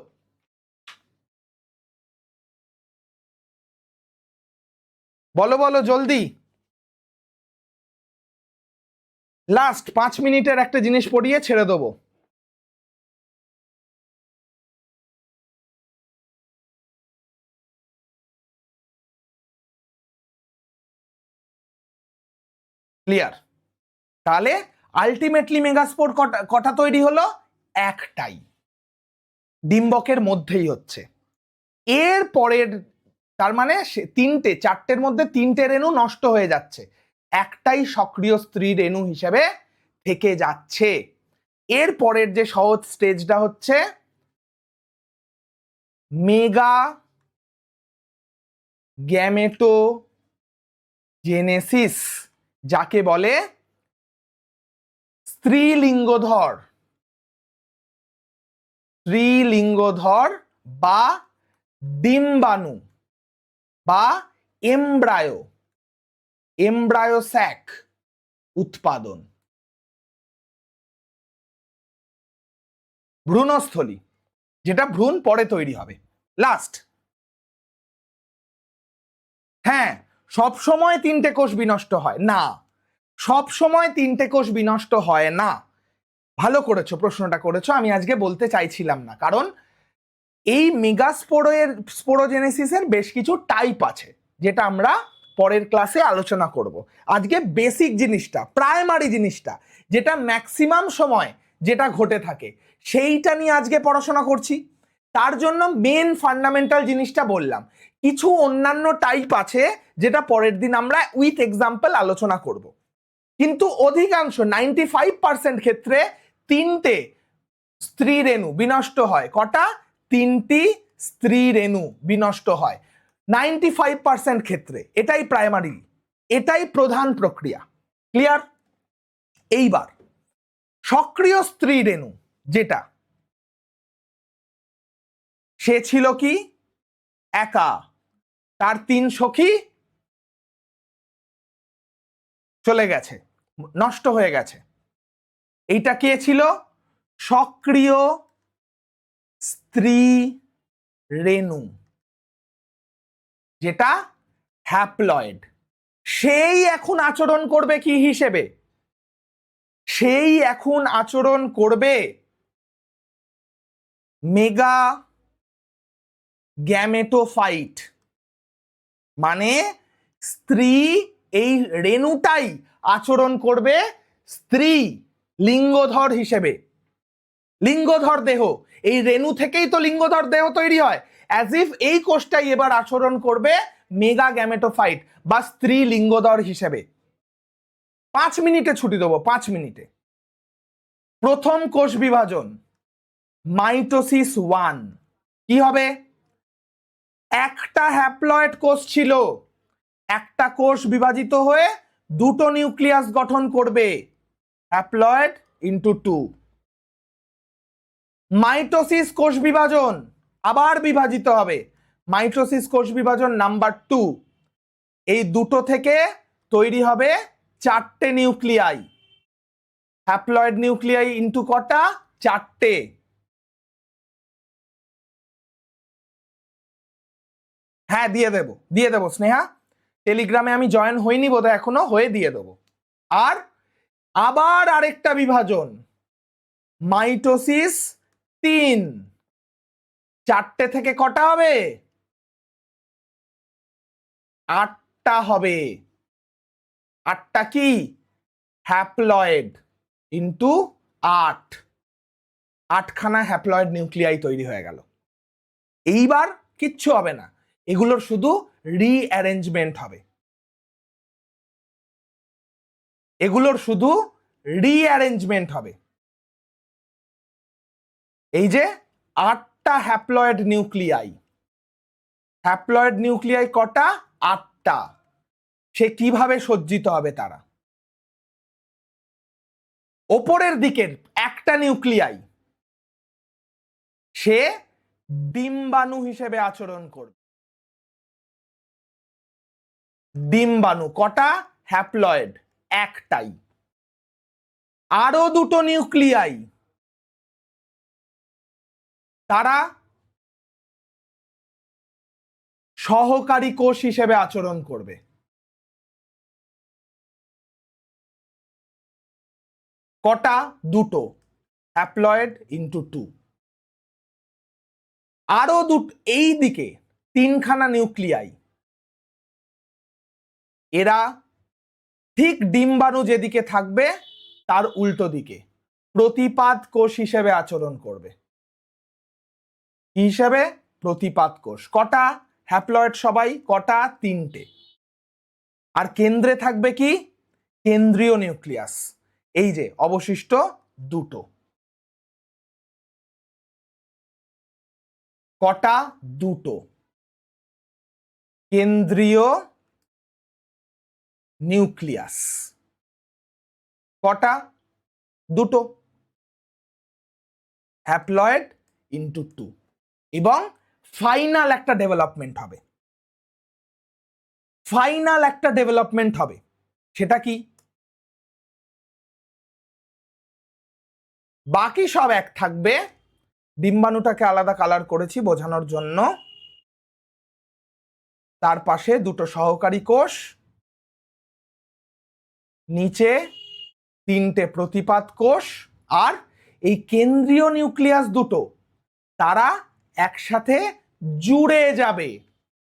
[SPEAKER 1] বলো বলো জলদি। লাস্ট 5 মিনিটের একটা জিনিস পড়িয়ে ছেড়ে দেবো। ক্লিয়ার? তাহলে আলটিমেটলি মেগাস্পোর কটা তৈরি হলো? একটাই, ডিম্বকের মধ্যেই হচ্ছে। এর পরের, তার মানে চারটের মধ্যে 3টে রেণু নষ্ট হয়ে যাচ্ছে, একটাই সক্রিয় স্ত্রী রেণু হিসেবে থেকে যাচ্ছে। এর পরের যে সহজ স্টেজটা হচ্ছে মেগা গ্যামেটোজেনেসিস, যাকে বলে স্ত্রীলিঙ্গধর বা ডিম্বাণু বা এমব্রায়োস্যাক উৎপাদন। ভ্রূণস্থলী, যেটা ভ্রূণ পরে তৈরি হবে। লাস্ট, হ্যাঁ সব সময় 3টে কোষ বিনষ্ট হয় না, সব সময় 3টে কোষ বিনষ্ট হয় না। ভালো করেছো প্রশ্নটা করেছো, আমি আজকে বলতে চাইছিলাম না, কারণ এই স্পোরোজেনেসিসের বেশ কিছু টাইপ আছে, যেটা আমরা পরের ক্লাসে আলোচনা করব। আজকে বেসিক জিনিসটা, প্রাইমারি জিনিসটা, যেটা ম্যাক্সিমাম সময় যেটা ঘটে থাকে, সেইটা নিয়ে আজকে পড়াশোনা করছি। তার জন্য মেন ফান্ডামেন্টাল জিনিসটা বললাম। কিছু অন্যান্য টাইপ আছে যেটা পরের দিন আমরা উইথ এক্সাম্পল আলোচনা করব। কিন্তু অধিকাংশ 95% ক্ষেত্রে 3টে স্ত্রী রেণু বিনষ্ট হয়। কটা? 3টি স্ত্রী রেণু বিনষ্ট হয় 95% ক্ষেত্রে। এটাই প্রাইমারি, এটাই প্রধান প্রক্রিয়া। ক্লিয়ার? এইবার সক্রিয় স্ত্রী রেণু যেটা, সে ছিল কি একা, তার 3 সখী চলে গেছে, নষ্ট হয়ে গেছে। এইটা কে ছিল? সক্রিয় স্ত্রী রেণু, যেটা হ্যাপ্লয়েড। সেই এখন আচরণ করবে কি হিসেবে? সেই এখন আচরণ করবে মেগা গ্যামেটোফাইট, মানে স্ত্রী, এই রেণুটাই আচরণ করবে স্ত্রী লিঙ্গধর হিসেবে। লিঙ্গধর দেহ, এই রেণু থেকেই তো লিঙ্গধর দেহ তৈরি হয়। অ্যাজ ইফ এই কোষটাই এবার আচরণ করবে মেগা গ্যামেটোফাইট বা স্ত্রী লিঙ্গধর হিসেবে। 5 মিনিটে ছুটি দেবো, 5 মিনিটে। প্রথম কোষ বিভাজন মাইটোসিস 1। কি হবে? একটা হ্যাপ্লয়েড কোষ ছিল, একটা কোষ বিভাজিত হয়ে 2টো নিউক্লিয়াস গঠন করবে, হ্যাপ্লয়েড ইনটু 2। মাইটোসিস কোষ বিভাজন, আবার বিভাজিত হবে, মাইটোসিস কোষ বিভাজন নাম্বার 2। এই 2টো থেকে তৈরি হবে 4টে নিউক্লিয়াই, হ্যাপ্লয়েড নিউক্লিয়াই ইনটু কটা? 4টে। হ্যাঁ দিয়ে দেবো স্নেহা, টেলিগ্রামে আমি জয়েন হইনি বোধহয় এখনো, হয়ে দিয়ে দেবো। আর আবার আরেকটা বিভাজন মাইটোসিস 3, 4টে থেকে কটা হবে? 8টা হবে। 8টা কি? হ্যাপ্লয়েড ইনটু 8, 8খানা হ্যাপ্লয়েড নিউক্লিয়াই তৈরি হয়ে গেল। এইবার কিচ্ছু হবে না, এগুলোর শুধু রিঅ্যারেঞ্জমেন্ট হবে, এগুলোর শুধু রিঅ্যারেঞ্জমেন্ট হবে। এই যে 8টা হ্যাপ্লয়েড নিউক্লিয়াই, হ্যাপ্লয়েড নিউক্লিয়াই কটা? 8টা। সে কিভাবে সজ্জিত হবে তারা? ওপরের দিকের একটা নিউক্লিয়াই সে ডিম্বাণু হিসেবে আচরণ করবে। ডিম্বাণু কটা? হ্যাপ্লয়েড একটাই। আরো 2টো নিউক্লিয়াই তারা সহকারী কোষ হিসেবে আচরণ করবে। কটা? দুটো, হ্যাপ্লয়েড ইন্টু 2। আরো এই দিকে তিনখানা নিউক্লিয়াই, এরা ঠিক ডিম্বাণু যেদিকে থাকবে তার উল্টো দিকে প্রতিপাদ কোষ হিসেবে আচরণ করবে। কি হিসেবে? প্রতিপাদ কোষ। কটা? হ্যাপ্লয়েড সবাই। কটা? তিনটে। আর কেন্দ্রে থাকবে কি? কেন্দ্রীয় নিউক্লিয়াস। এই যে অবশিষ্ট দুটো। কটা? দুটো। কেন্দ্রীয় নিউক্লিয়াস কটা? দুটো, হ্যাপ্লয়েড ইন্টু 2। এবং ফাইনাল একটা ডেভেলপমেন্ট হবে, ফাইনাল একটা ডেভেলপমেন্ট হবে। সেটা কি? বাকি সব এক থাকবে, ডিম্বাণুটাকে আলাদা কালার করেছি বোঝানোর জন্য। তার পাশে দুটো সহকারী কোষ, নিচে তিনটে প্রতিপাদ কোষ, আর এই কেন্দ্রীয় নিউক্লিয়াস দুটো তারা একসাথে জুড়ে যাবে।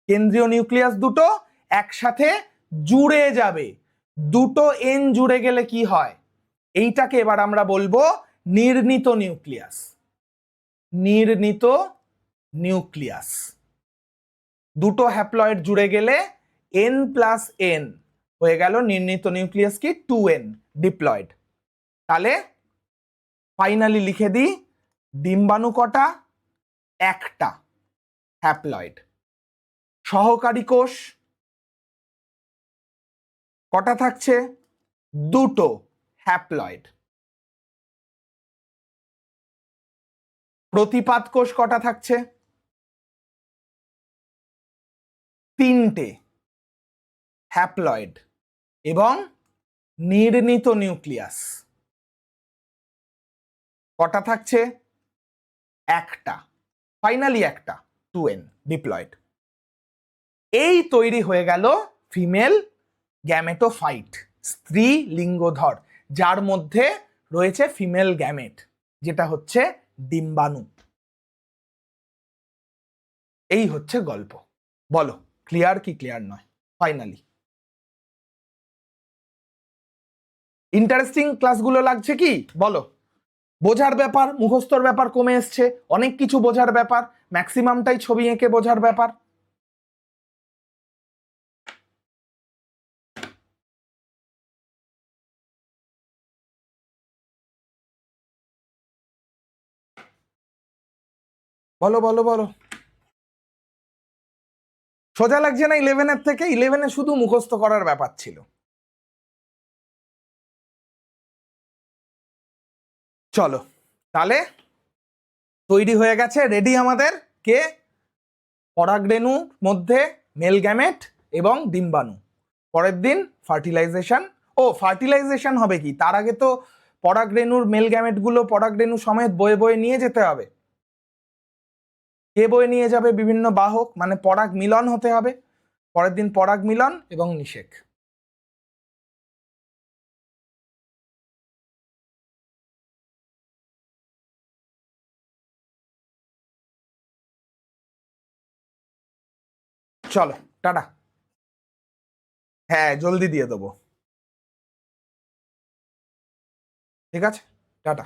[SPEAKER 1] কেন্দ্রীয় নিউক্লিয়াস দুটো একসাথে জুড়ে যাবে। দুটো এন জুড়ে গেলে কি হয়? এইটাকে এবার আমরা বলবো নির্ণীত নিউক্লিয়াস। নির্ণীত নিউক্লিয়াস। দুটো হ্যাপ্লয়েড জুড়ে গেলে n প্লাস n হয়ে গেল নির্ণীত নিউক্লিয়াস কি 2n ডিপ্লয়েড। তাহলে ফাইনালি লিখে দিই, ডিম্বাণু কটা? একটা, হ্যাপ্লয়েড। সহকারী কোষ কটা থাকছে? দুটো, হ্যাপ্লয়েড। প্রতিপাদ কোষ কটা থাকছে? তিনটে, হ্যাপ্লয়েড। এবং নির্ণীত নিউক্লিয়াস কটা থাকছে? একটা, ফাইনালি একটা, 2n ডিপ্লয়েড। এই তৈরি হয়ে গেল ফিমেল গ্যামেটোফাইট, স্ত্রী লিঙ্গধর, যার মধ্যে রয়েছে ফিমেল গ্যামেট, যেটা হচ্ছে ডিম্বাণু। এই হচ্ছে গল্প। বলো ক্লিয়ার কি ক্লিয়ার নয়? ফাইনালি ইন্টারেস্টিং ক্লাসগুলো লাগছে কি? বলো। বোঝার ব্যাপার, মুখস্থর ব্যাপার কমে এসছে, অনেক কিছু বোঝার ব্যাপার, ম্যাক্সিমামটাই ছবি এঁকে বোঝার ব্যাপার। বলো বলো বলো। সোজা লাগছে না 11-এর থেকে? 11-এ শুধু মুখস্থ করার ব্যাপার ছিল। চলো তাহলে তৈরি হয়ে গেছে, রেডি আমাদের কে? পরাগরেণুর মধ্যে মেল গ্যামেট এবং ডিম্বাণু। পরের দিন ফার্টিলাইজেশন। ও ফার্টিলাইজেশন হবে কি, তার আগে তো পরাগরেণুর মেল গ্যামেট গুলো পরাগরেণু সমেত বয়ে বয়ে নিয়ে যেতে হবে। কে বয়ে নিয়ে যাবে? বিভিন্ন বাহক, মানে পরাগ মিলন হতে হবে। পরের দিন পরাগ মিলন এবং নিষেক। চলো টাটা। হ্যাঁ জলদি দিয়ে দেবো। ঠিক আছে, টাটা।